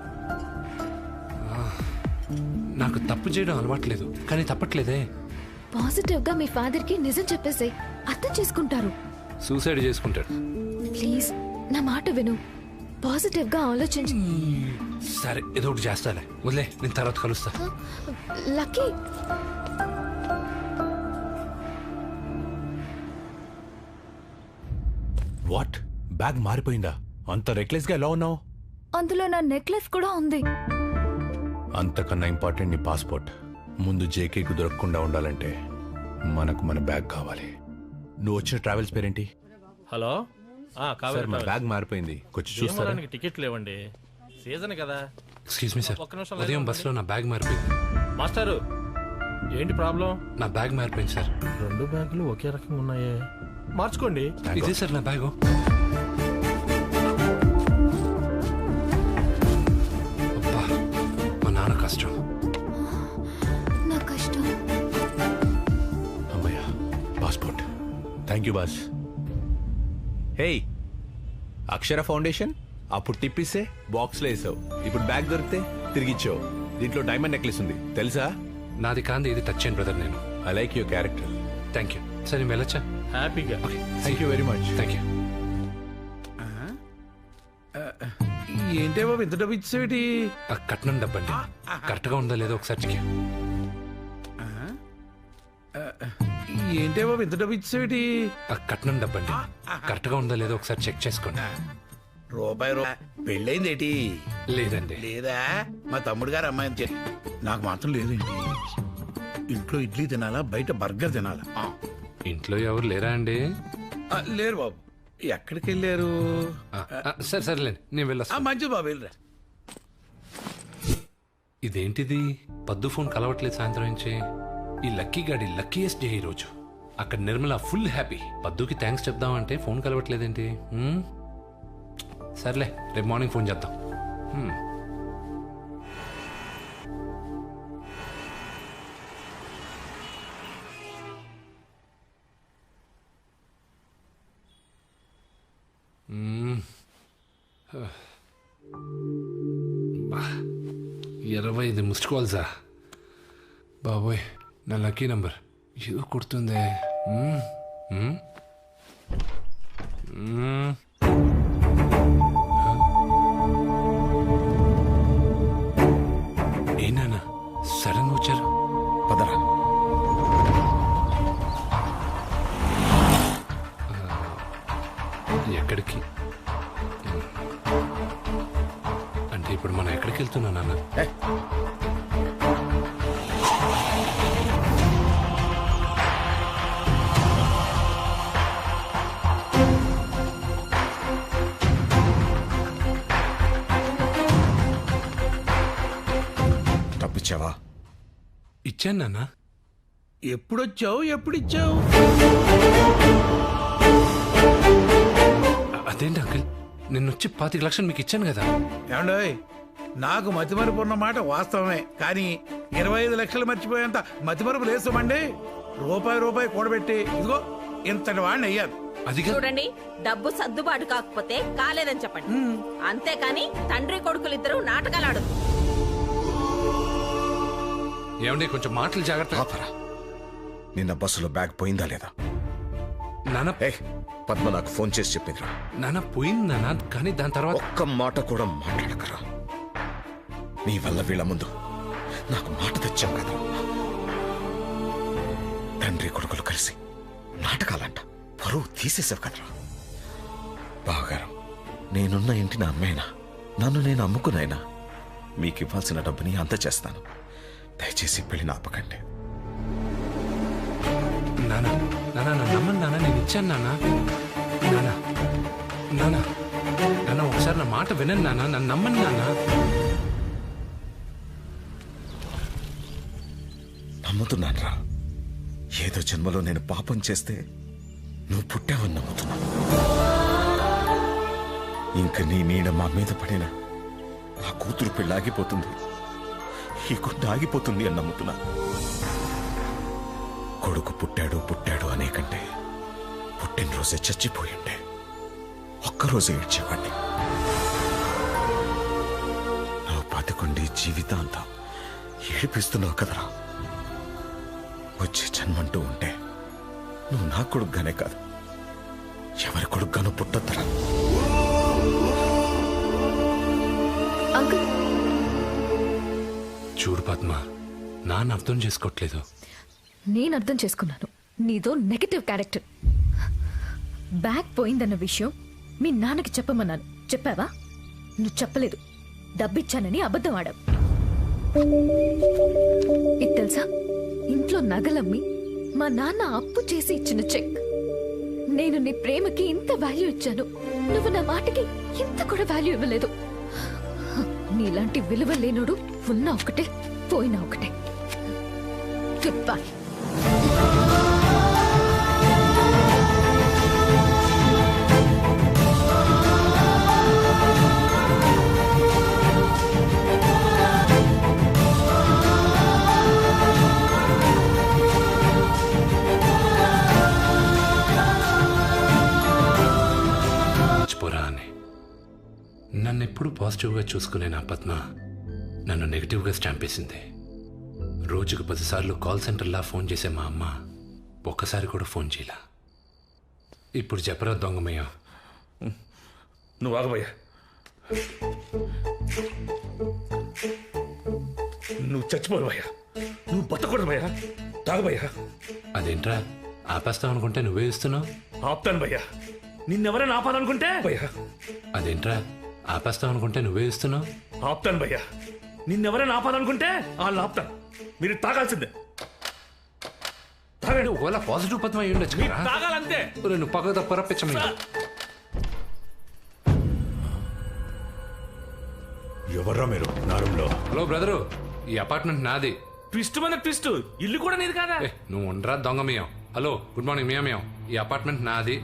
[SPEAKER 6] నాకు తప్పు చేయడం అలవాట్లేదు, కానీ తప్పట్లేదే.
[SPEAKER 13] పాజిటివ్ గా మీ ఫాదర్ కి నిజం చెప్పేసి అర్థం చేసుకుంటారు.
[SPEAKER 6] సూసైడ్ చేసుకుంటాడు.
[SPEAKER 13] ప్లీజ్ నా మాట విను. పాజిటివ్ గా ఆలోచించు.
[SPEAKER 6] సరే ఏదో ఒకటి చేస్తాలే, వదిలే, నేను తర్వాత కలుస్తా.
[SPEAKER 13] Lucky,
[SPEAKER 2] what? బ్యాగ్ మారిపోయిందా? అంత రెక్లెస్ గా ఎలా ఉన్నావు?
[SPEAKER 13] అందులో నా నెక్లెస్ కూడా ఉంది.
[SPEAKER 2] అంతకన్నా ఇంపార్టెంట్ నీ పాస్పోర్ట్. ముందు జేకేకు దొరకకుండా ఉండాలంటే మనకు మన బ్యాగ్ కావాలి. నువ్వు వచ్చిన ట్రావెల్స్ పేరేంటి?
[SPEAKER 22] హలో,
[SPEAKER 2] సార్ మా బ్యాగ్ మారిపోయింది, కొంచెం చూస్తారా?
[SPEAKER 22] టికెట్ లేవండి, సీజన్ కదా.
[SPEAKER 6] ఎక్స్క్యూజ్ మీ సార్, ఉదయం బస్సులో నా బ్యాగ్ మారిపోయింది.
[SPEAKER 22] మాస్టారు, ఏంటి ప్రాబ్లం?
[SPEAKER 6] నా బ్యాగ్ మారిపోయింది సార్.
[SPEAKER 22] 2 బ్యాగులు ఒకే రకంగా ఉన్నాయే, మార్చుకోండి.
[SPEAKER 6] ఇదే సార్ నా బ్యాగు. అబ్బా, మా నాన్న కష్టం.
[SPEAKER 13] నా కష్టం.
[SPEAKER 2] అమ్మయ్యా, passport. Thank you boss. Hey, Akshara foundation అప్పుడు తిప్పిస్తే బాక్స్లో వేసావు, ఇప్పుడు బ్యాగ్ దొరికితే తిరిగిచ్చావు. దీంట్లో డైమండ్ నెక్లెస్ ఉంది తెలుసా?
[SPEAKER 6] నాది కాంది, ఇది టచ్ అయ్యింది బ్రదర్. నేను
[SPEAKER 2] I like your character.
[SPEAKER 6] Thank you sir. నేను వెళ్ళొచ్చా?
[SPEAKER 22] హ్యాపీగా.
[SPEAKER 6] Okay,
[SPEAKER 2] thank you very much.
[SPEAKER 6] Thank you.
[SPEAKER 9] ఏంటే బాబు ఇంత డబ్బు ఇచ్చేటి?
[SPEAKER 6] కట్నం డబ్బండి, కరెక్ట్ గా ఉందా లేదో ఒకసారి చెక్.
[SPEAKER 9] ఏంటే బాబు ఇంత డబ్బు ఇచ్చేటి?
[SPEAKER 6] కట్నం డబ్బండి, కరెక్ట్ గా ఉందా లేదో ఒకసారి చెక్ చేసుకోండి.
[SPEAKER 3] రూపాయి పెళ్ళైంది ఏంటి?
[SPEAKER 6] లేదండి.
[SPEAKER 3] లేదా? మా తమ్ముడు గారు అమ్మాయిని చెప్పి నాకు మాత్రం లేదండి. ఇంట్లో ఇడ్లీ తినాలా, బయట బర్గర్ తినాలా?
[SPEAKER 6] ఇంట్లో ఎవరు లేరా అండి?
[SPEAKER 3] లేరు బాబు. ఎక్కడికి వెళ్ళారు?
[SPEAKER 6] సరే సరేలేండి, నేను వెళ్ళొస్తా.
[SPEAKER 3] మంచిది బాబు, వెళ్ళరా.
[SPEAKER 6] ఇదేంటిది, పద్దు ఫోన్ కలవట్లేదు సాయంత్రం నుంచి. ఈ లక్కీ గాడి లక్కీయెస్ట్ డే ఈరోజు. అక్కడ నిర్మల ఫుల్ హ్యాపీ. పద్దుకి థ్యాంక్స్ చెప్దామంటే ఫోన్ కలవట్లేదేంటి? సర్లే, రేపు మార్నింగ్ ఫోన్ చేద్దాం. బా, 25 మిస్డ్ కాల్సా? బాబోయ్, నా లక్కీ నంబర్ ఏదో కొడుతుందే. ఏనా సడన్ వచ్చారు?
[SPEAKER 20] పదరా.
[SPEAKER 6] ఎక్కడికి అంటే ఇప్పుడు మనం ఎక్కడికి వెళ్తున్నా నాన్న?
[SPEAKER 20] తప్పించావా?
[SPEAKER 6] ఇచ్చాను నాన్న.
[SPEAKER 3] ఎప్పుడొచ్చావు, ఎప్పుడు ఇచ్చావు?
[SPEAKER 6] అదేంటి అంకుల్, నిన్నొచ్చి 25 లక్షలు మీకు ఇచ్చాను కదా.
[SPEAKER 3] ఏమండోయ్, నాకు మతిమరుపు ఉన్న మాట వాస్తవమే, కానీ 25 లక్షలు మర్చిపోయేంత మతిమరుపు లేస్తామండి. రూపాయి కూడబెట్టి ఇదిగో ఇంతటి వాడిని అయ్యారు.
[SPEAKER 8] చూడండి, డబ్బు సర్దుబాటు కాకపోతే కాలేదని చెప్పండి, అంతేకాని తండ్రి కొడుకులిద్దరూ నాటకాలు ఆడదు.
[SPEAKER 6] ఏమండి, కొంచెం మాటలు జాగ్రత్త.
[SPEAKER 20] నిన్న బస్సులో బ్యాగ్ పోయిందా లేదా?
[SPEAKER 6] నాన్న,
[SPEAKER 20] పద్మ నాకు ఫోన్ చేసి చెప్పిందిరా.
[SPEAKER 6] నాన్న పోయింది నాన్న, కానీ దాని తర్వాత
[SPEAKER 20] ఒక్క మాట కూడా మాట్లాడకరా. నీ వల్ల వీళ్ళ ముందు నాకు మాట తెచ్చాం కదా. తండ్రి కొడుకులు కలిసి నాటకాలంట పరువు తీసేసావు కదరా. బాగారు, నేనున్న ఇంటి నా అమ్మాయినా, నన్ను నేను అమ్ముకునైనా మీకు ఇవ్వాల్సిన డబ్బుని అంత చేస్తాను. దయచేసి పెళ్లి ఆపకండి.
[SPEAKER 6] నాన్న, నమ్మను నాన్న, నేను ఇచ్చాను నాన్న. నాన్న ఒకసారి నా మాట వినండి నాన్న, నన్ను నమ్మను నాన్న.
[SPEAKER 20] నమ్ముతున్నాను రా. ఏదో జన్మలో నేను పాపం చేస్తే నువ్వు పుట్టావని నమ్ముతున్నా. ఇంక నీ నీడ మా మీద పడిన ఆ కూతురు పెళ్ళి ఆగిపోతుంది, ఈ గుడ్డ ఆగిపోతుంది అని నమ్ముతున్నా.
[SPEAKER 5] కొడుకు పుట్టాడు పుట్టాడు అనే కంటే పుట్టినరోజే చచ్చిపోయిండే ఒక్కరోజే ఏడ్చేవాడిని. నా బతికుండి జీవితాంతం ఏడిపిస్తున్నావు కదరా. వచ్చే జన్మంటూ ఉంటే నువ్వు నా కొడుకుగానే కాదు ఎవరి కొడుకుగానూ పుట్టొద్దరా.
[SPEAKER 6] చూడు పద్మ, నాన్న అర్థం చేసుకోవట్లేదు.
[SPEAKER 13] నేను అర్థం చేసుకున్నాను. నీదో నెగటివ్ క్యారెక్టర్. బ్యాగ్ పోయిందన్న విషయం మీ నాన్నకి చెప్పమన్నాను. చెప్పావా? నువ్వు చెప్పలేదు. డబ్బిచ్చానని అబద్ధం ఆడావు. ఇది తెలుసా, ఇంట్లో నగలమ్మి మా నాన్న అప్పు చేసి ఇచ్చిన చెక్. నేను నీ ప్రేమకి ఇంత వాల్యూ ఇచ్చాను, నువ్వు నా మాటకి ఇంత కూడా వాల్యూ ఇవ్వలేదు. నీలాంటి విలువ లేనుడు ఉన్నా ఒకటే పోయినా ఒకటే. Good bye.
[SPEAKER 6] నన్నెప్పుడు పాజిటివ్గా చూసుకునే నా పద్మ నన్ను నెగిటివ్గా స్టాంప్ వేసింది. రోజుకు 10 సార్లు కాల్ సెంటర్లా ఫోన్ చేసే మా అమ్మ ఒక్కసారి కూడా ఫోన్ చేయలా. ఇప్పుడు చెప్పరా దొంగమయ్య.
[SPEAKER 7] నువ్వు ఆగబోయా, నువ్వు చచ్చిపోరు భయ్యా, నువ్వు బతకూడదు భయ్యా, తాగబోయా.
[SPEAKER 6] అదేంట్రా ఆపేస్తావు అనుకుంటే నువ్వే ఇస్తున్నావు?
[SPEAKER 7] ఆపుతాను భయ్యా, నిన్నెవరైనా ఆపాలనుకుంటే భయ్యా.
[SPEAKER 6] అదేంట్రా ఆపేస్తావు అనుకుంటే నువ్వే ఇస్తున్నావు?
[SPEAKER 7] ఆపుతాను భయ్యా, నిన్నెవరైనా ఆపాలనుకుంటే వాళ్ళు ఆపుతాను. మీరు తాగాల్సిందే.
[SPEAKER 6] తాగండి. ఒకవేళ పాజిటివ్ పద్మ అయ్యి ఉండొచ్చు కదా.
[SPEAKER 7] తాగాలంతే.
[SPEAKER 6] నువ్వు పక్క తప్పరా పిచ్చమే.
[SPEAKER 2] ఎవర్రా మీరు నా రూమ్ లో?
[SPEAKER 6] హలో బ్రదరు, ఈ అపార్ట్మెంట్ నాది.
[SPEAKER 7] ట్విస్ట్ మీద ట్విస్ట్, ఇల్లు కూడా నీది కాదా?
[SPEAKER 6] నువ్వు ఉండరా దొంగమయ్యాం. హలో గుడ్ మార్నింగ్ మియామయ్యాం. ఈ అపార్ట్మెంట్ నాది.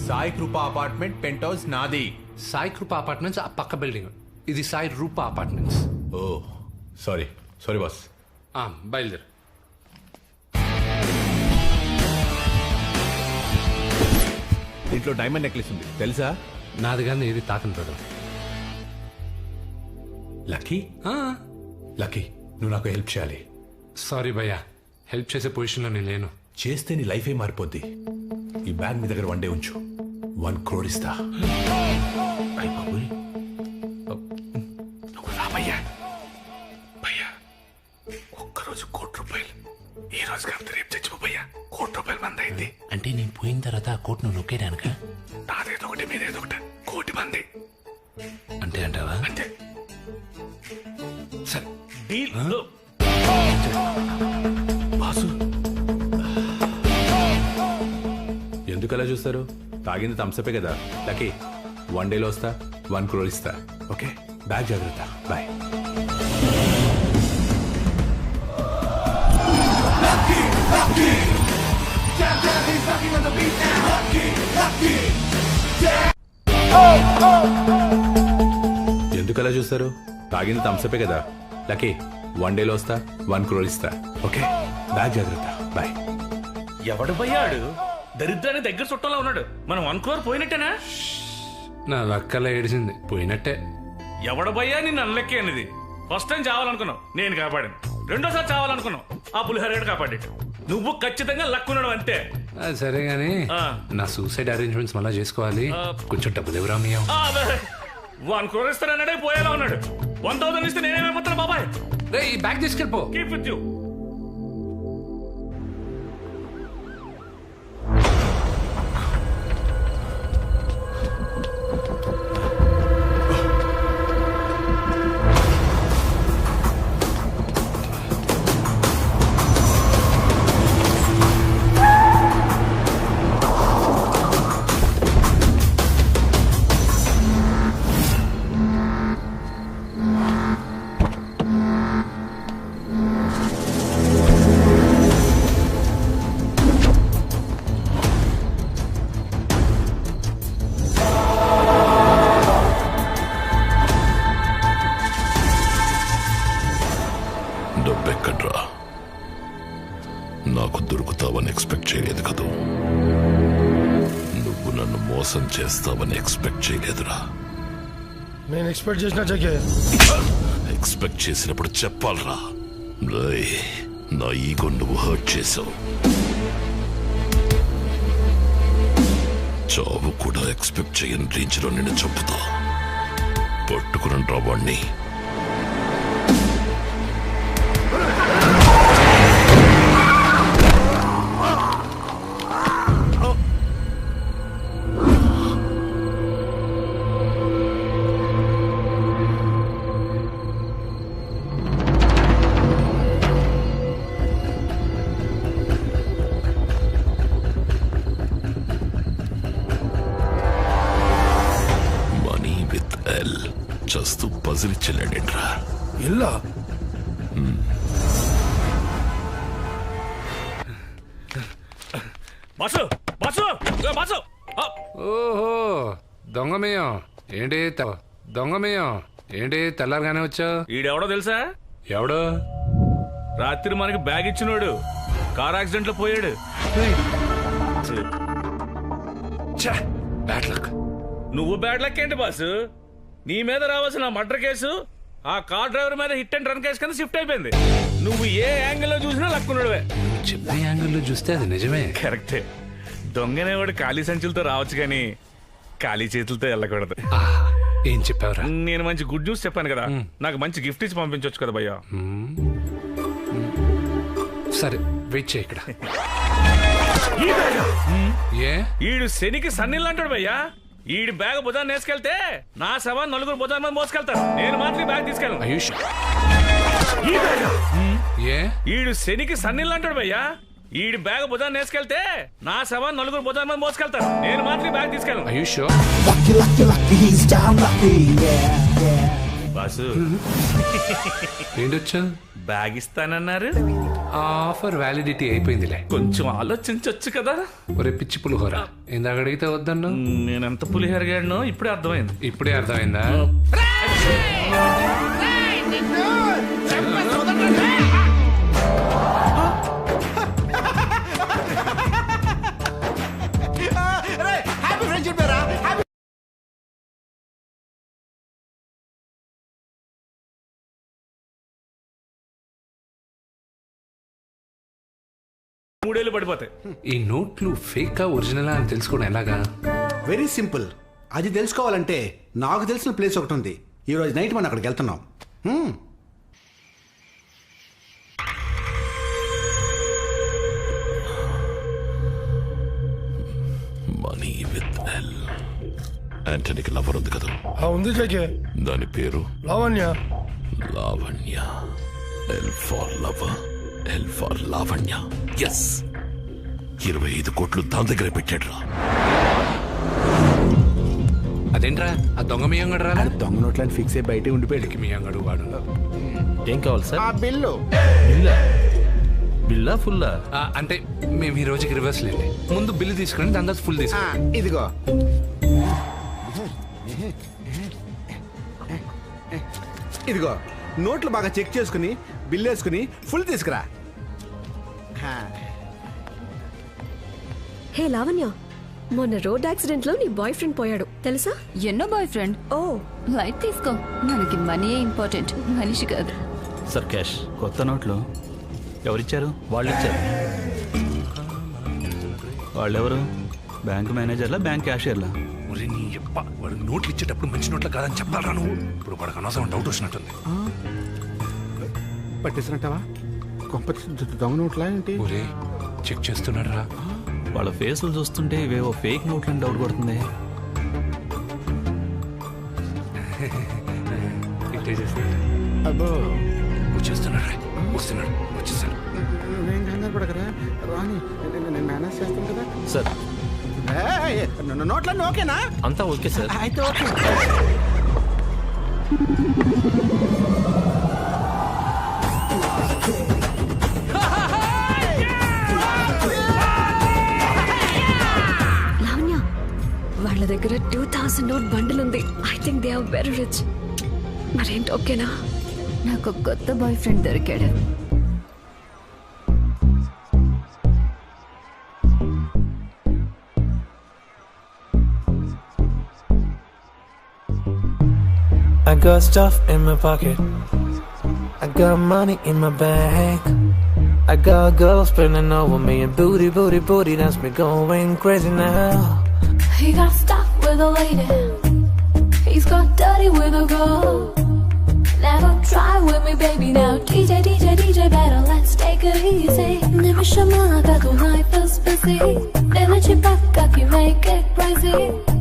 [SPEAKER 2] Sai Krupa apartment penthouse నాది.
[SPEAKER 6] సాయి కృప అపార్ట్మెంట్స్ ఆ పక్క బిల్డింగ్. ఇది Sai Rupa apartments.
[SPEAKER 2] Oh sorry sorry boss.
[SPEAKER 6] బయలుదేరు.
[SPEAKER 2] దీంట్లో డైమండ్ నెక్లెస్ ఉంది తెలుసా?
[SPEAKER 6] నాది కానీ ఏది తాకని బ్రదర్.
[SPEAKER 2] లక్కీ లక్కీ నువ్వు నాకు హెల్ప్ చేయాలి.
[SPEAKER 6] సారీ భయ్యా, హెల్ప్ చేసే పొజిషన్లో నేను లేను.
[SPEAKER 2] చేస్తే నీ లైఫే మారిపోద్ది. ఈ బ్యాగ్ మీ దగ్గర 1 డే ఉంచు, 1 crore ఇస్తా.
[SPEAKER 7] భయ్యా భయ్యా, ఒక్కరోజు 1 కోటి రూపాయలు. ఈ రోజు కాకపోతే రేపు చచ్చిపోయా. 1 కోటి రూపాయలు మంది అయింది.
[SPEAKER 6] అంటే నేను పోయిన తర్వాత ఆ కోట్ నువ్వు నొక్కేయడానిక?
[SPEAKER 7] నాదేదో ఒకటి మీదేదో ఒకటి, 1 కోటి మంది
[SPEAKER 6] అంటే అంటావా?
[SPEAKER 7] అంతే. సరే డీల్.
[SPEAKER 2] బాసు ఎందుకు అలా చూస్తారు? తాగింది థమ్సపే కదా. లక్కీ 1 డేలో వస్తా, 1 crore ఇస్తా. ఓకే, బ్యాగ్ జాగ్రత్త. బాయ్. ఎందుకు అలా చూస్తారు? తాగింది థమ్సపే కదా. లక్కీ 1 డేలో వస్తా, 1 crore ఇస్తా. ఓకే, బ్యాగ్ జాగ్రత్త. బాయ్.
[SPEAKER 7] ఎవడు భయ్యాడు? దరిద్రాన్ని దగ్గర చుట్టంలో ఉన్నాడు. మనం 1 crore పోయినట్టేనా?
[SPEAKER 6] నా లక్కలా ఏడిసింది, పోయినట్టే.
[SPEAKER 7] ఎవడు భయ్యా నిన్ను అనలెక్కే అనేది? ఫస్ట్ టైం చావాలనుకున్నావు, నేను కాపాడాను. రెండోసారి చావాలనుకున్నావు, ఆ పులిహోర కాపాడాడు. నువ్వు ఖచ్చితంగా లక్ ఉన్నాడు అంతే.
[SPEAKER 6] సరే గానీ నా సూసైడ్ అరేంజ్మెంట్స్ మళ్ళా చేసుకోవాలి. కొంచెం డబ్బులు ఎవరా మీ?
[SPEAKER 7] 1 crore ఇస్తానన్నాడే పోయేలా ఉన్నాడు. 1000 ఇస్తే నేనేమైపోతాను బాబాయ్.
[SPEAKER 6] ఈ బ్యాగ్ తీసుకెళ్ళిపో.
[SPEAKER 7] Keep with you.
[SPEAKER 10] నాకు దొరుకుతావని ఎక్స్పెక్ట్ చేయలేదు కదూ. నువ్వు నన్ను మోసం చేస్తావని ఎక్స్పెక్ట్ చేయలేదురా.
[SPEAKER 21] నేను ఎక్స్పెక్ట్ చేసిన జగే
[SPEAKER 10] ఎక్స్పెక్ట్ చేసినప్పుడు చెప్పాలరా. నా ఈగో నువ్వు హర్ట్ చేసావు. చావు కూడా ఎక్స్పెక్ట్ చేయని రేంజ్ లో నిన్ను చంపుతా. పట్టుకుని రా వాణ్ణి. చస్తూ పజిలిచ్చలేడేంట్రా.
[SPEAKER 21] ఇల్లా
[SPEAKER 6] బాసు బాసు బాసు. ఓహో దొంగమేయం ఏంటి? దొంగమేయం ఏంటి తెల్లారగానే వచ్చావు?
[SPEAKER 7] ఈడెవడో తెలుసా?
[SPEAKER 6] ఎవడో?
[SPEAKER 7] రాత్రి మనకి బ్యాగ్ ఇచ్చినోడు. కార్ యాక్సిడెంట్ లో పోయాడు.
[SPEAKER 6] Bad luck.
[SPEAKER 7] నువ్వు బ్యాడ్ లక్ ఏంటి బాసు? నీ మీద రావాల్సిన మర్డర్ కేసు ఆ కార్ డ్రైవర్ మీద హిట్ అండ్ రన్ కేసు కింద షిఫ్ట్ అయిపోయింది. నువ్వు ఏ యాంగిల్ లో చూసినా లక్కున్నాడువే.
[SPEAKER 6] చెప్పే యాంగిల్ లో చూస్తే అది నిజమే.
[SPEAKER 7] కరెక్టే. దొంగనేవాడు ఖాళీ సంచులతో రావచ్చు కానీ ఖాళీ చేతులతో వెళ్ళకూడదు.
[SPEAKER 6] ఏం చెప్పావురా?
[SPEAKER 7] నేను మంచి గుడ్ న్యూస్ చెప్పాను కదా. నాకు మంచి గిఫ్ట్ ఇచ్చి పంపించవచ్చు కదా భయ్యా.
[SPEAKER 6] సరే వెయిట్ చేయి ఇక్కడ.
[SPEAKER 7] ఈడు శనికి సన్నిల్ అంటాడు భయ్యా. ఈడి బ్యాగ్ బుధాన్ని వేసుకెళ్తే నా శవాన్ని నలుగురు బుధాన్ని మంది మోసుకెళ్తారు. నేను మాత్రం బ్యాగ్ తీసుకెళ్ళను. ఈడు శనికి సన్నిల్ అంటాడు భయ్యా. ఈడి బ్యాగ్ బుధాన్ని వేసుకెళ్తే నా శవాన్ని నలుగురు బుధాన్ని మంది మోసుకెళ్తారు. నేను మాత్రం బ్యాగ్ తీసుకెళ్ళను. బాసు
[SPEAKER 6] ఏంటొచ్చా?
[SPEAKER 7] బ్యాగ్ ఇస్తానన్నారు.
[SPEAKER 6] ఆఫర్ వ్యాలిడిటీ అయిపోయిందిలే.
[SPEAKER 7] కొంచెం ఆలోచించొచ్చు కదా.
[SPEAKER 6] ఒరే పిచ్చి పులిహోర, ఇందాక అడిగితే వద్దన్నా.
[SPEAKER 7] నేనెంత పులిహోర గాడినో ఇప్పుడే అర్థమైంది.
[SPEAKER 6] ఇప్పుడే అర్థమైందా?
[SPEAKER 7] మూడేళ్ళు పడిపోతాయి.
[SPEAKER 6] ఈ నోట్లు ఫేకా ఒరిజినలా అని తెలుసుకోవడం ఎలాగా?
[SPEAKER 15] Very simple. అది తెలుసుకోవాలంటే నాకు తెలిసిన ప్లేస్ ఒకటి ఉంది. ఈ రోజు నైట్ మనం అక్కడికి వెళ్తున్నాం.
[SPEAKER 10] Money with L. యాంటనీకి లవర్ ఉంది కదా?
[SPEAKER 21] ఉంది జగే.
[SPEAKER 10] దాని పేరు
[SPEAKER 21] Lavanya.
[SPEAKER 10] Lavanya. L for lover, L for Lavanya. Yes, 25 కోట్లు దాని దగ్గర పెట్టాడు రా.
[SPEAKER 6] అదేంట్రా ఆ దొంగ మియంగడు రా?
[SPEAKER 15] దొంగ నోట్లని ఫిక్స్ అయ్యి బయట ఉండిపోయాడు.
[SPEAKER 6] మియంగడు వాడు.
[SPEAKER 22] ఏం కావాలి సార్?
[SPEAKER 15] బిల్లు.
[SPEAKER 22] బిల్లా ఫుల్లా?
[SPEAKER 6] అంటే మేము ఈ రోజుకి రివర్స్ లేండి. ముందు బిల్లు తీసుకుని దాని తర్వాత ఫుల్ తీసుకుని.
[SPEAKER 15] ఇదిగో ఇదిగో నోట్లు బాగా చెక్ చేసుకుని బిల్ వేసుకుని ఫుల్ తీసుకురా.
[SPEAKER 23] హే లావణ్య, మొన్న రోడ్ యాక్సిడెంట్ లో నీ బాయ్ ఫ్రెండ్ పోయాడు తెలుసా?
[SPEAKER 24] ఎన్నో బాయ్ ఫ్రెండ్. ఓ లైట్ తీసుకో, మనకి మనీయే ఇంపార్టెంట్, మనిషి కాదు.
[SPEAKER 22] Sir cash. కొత్త నోట్లు ఎవరిచ్చారు? వాళ్ళు ఇచ్చారు. వాళ్ళెవరు? బ్యాంక్ మేనేజర్లా, బ్యాంక్ క్యాషియర్లా?
[SPEAKER 6] వాడు నోట్లు ఇచ్చేటప్పుడు మంచి నోట్ల కాదని చెప్పాలరా నువ్వు. ఇప్పుడు వాడికి అనవసరం డౌట్ వచ్చినట్టుంది.
[SPEAKER 15] పట్టేసినట్టవా? దొంగ నోట్లా ఏంటి?
[SPEAKER 6] చెక్ చేస్తున్నాడు రా.
[SPEAKER 22] వాళ్ళ ఫేసులు చూస్తుంటే ఇవేవో ఫేక్ నోట్లని డౌట్ కొడుతుంది.
[SPEAKER 15] అబ్బో
[SPEAKER 6] వచ్చేస్తున్నాడు రా. వస్తున్నాడు, వచ్చేసాడు.
[SPEAKER 15] నేను కంగారు పడకరా, రాని నేను మేనేజ్ చేస్తాను కదా.
[SPEAKER 22] సార్
[SPEAKER 15] నోట్లన్నీ ఓకేనా?
[SPEAKER 22] అంతా ఓకే సార్.
[SPEAKER 15] అయితే ఓకే.
[SPEAKER 23] లావణ్య, వాళ్ళ దగ్గర 2000 నోట్ బండిల్ ఉంది. I think they are very rich. మరేంటి ఓకేనా?
[SPEAKER 24] నాకు కొత్త బాయ్ ఫ్రెండ్ దొరికాడు.
[SPEAKER 14] got stuff in my pocket. I got money in my bag. I got girls spending over me and booty, booty, booty. That's me going crazy now.
[SPEAKER 16] He got stuck with a lady. He's got dirty with a girl. Never try with me, baby. Now DJ, DJ, DJ, better let's take it easy. Never shamaga, the life is busy. Never chipaka, you make it crazy.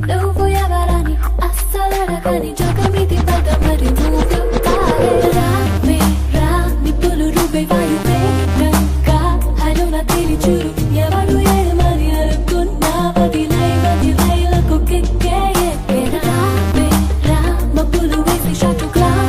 [SPEAKER 16] No voy a barani, asalada kani, joga mi di bada mari, move your body. Rami, rami, pulu rube, vayu be, ganka, halona teri churu, yavaru ye mani arukunna, vadilai, vadilai, lako keke ye kera. Rami, rama, pulu wesi, shatu glass.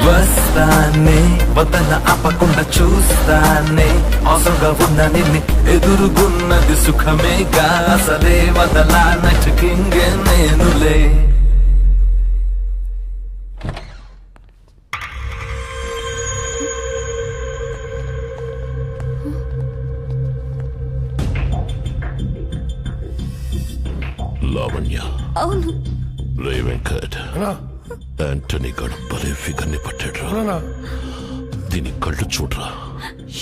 [SPEAKER 14] వస్తానే వదన ఆపకుండా చూస్తానే అవసరంగా ఉన్న నిన్ను ఎదురుగున్నది సుఖమేగా అసలే వదలా నచ్చకింగే నేనులే
[SPEAKER 10] లావణ్య
[SPEAKER 23] అవును
[SPEAKER 10] రే వెంకట్ యాంటనీ గడు భలే ఫిగర్ ని పట్టాడు. దీని కళ్ళు చూడరా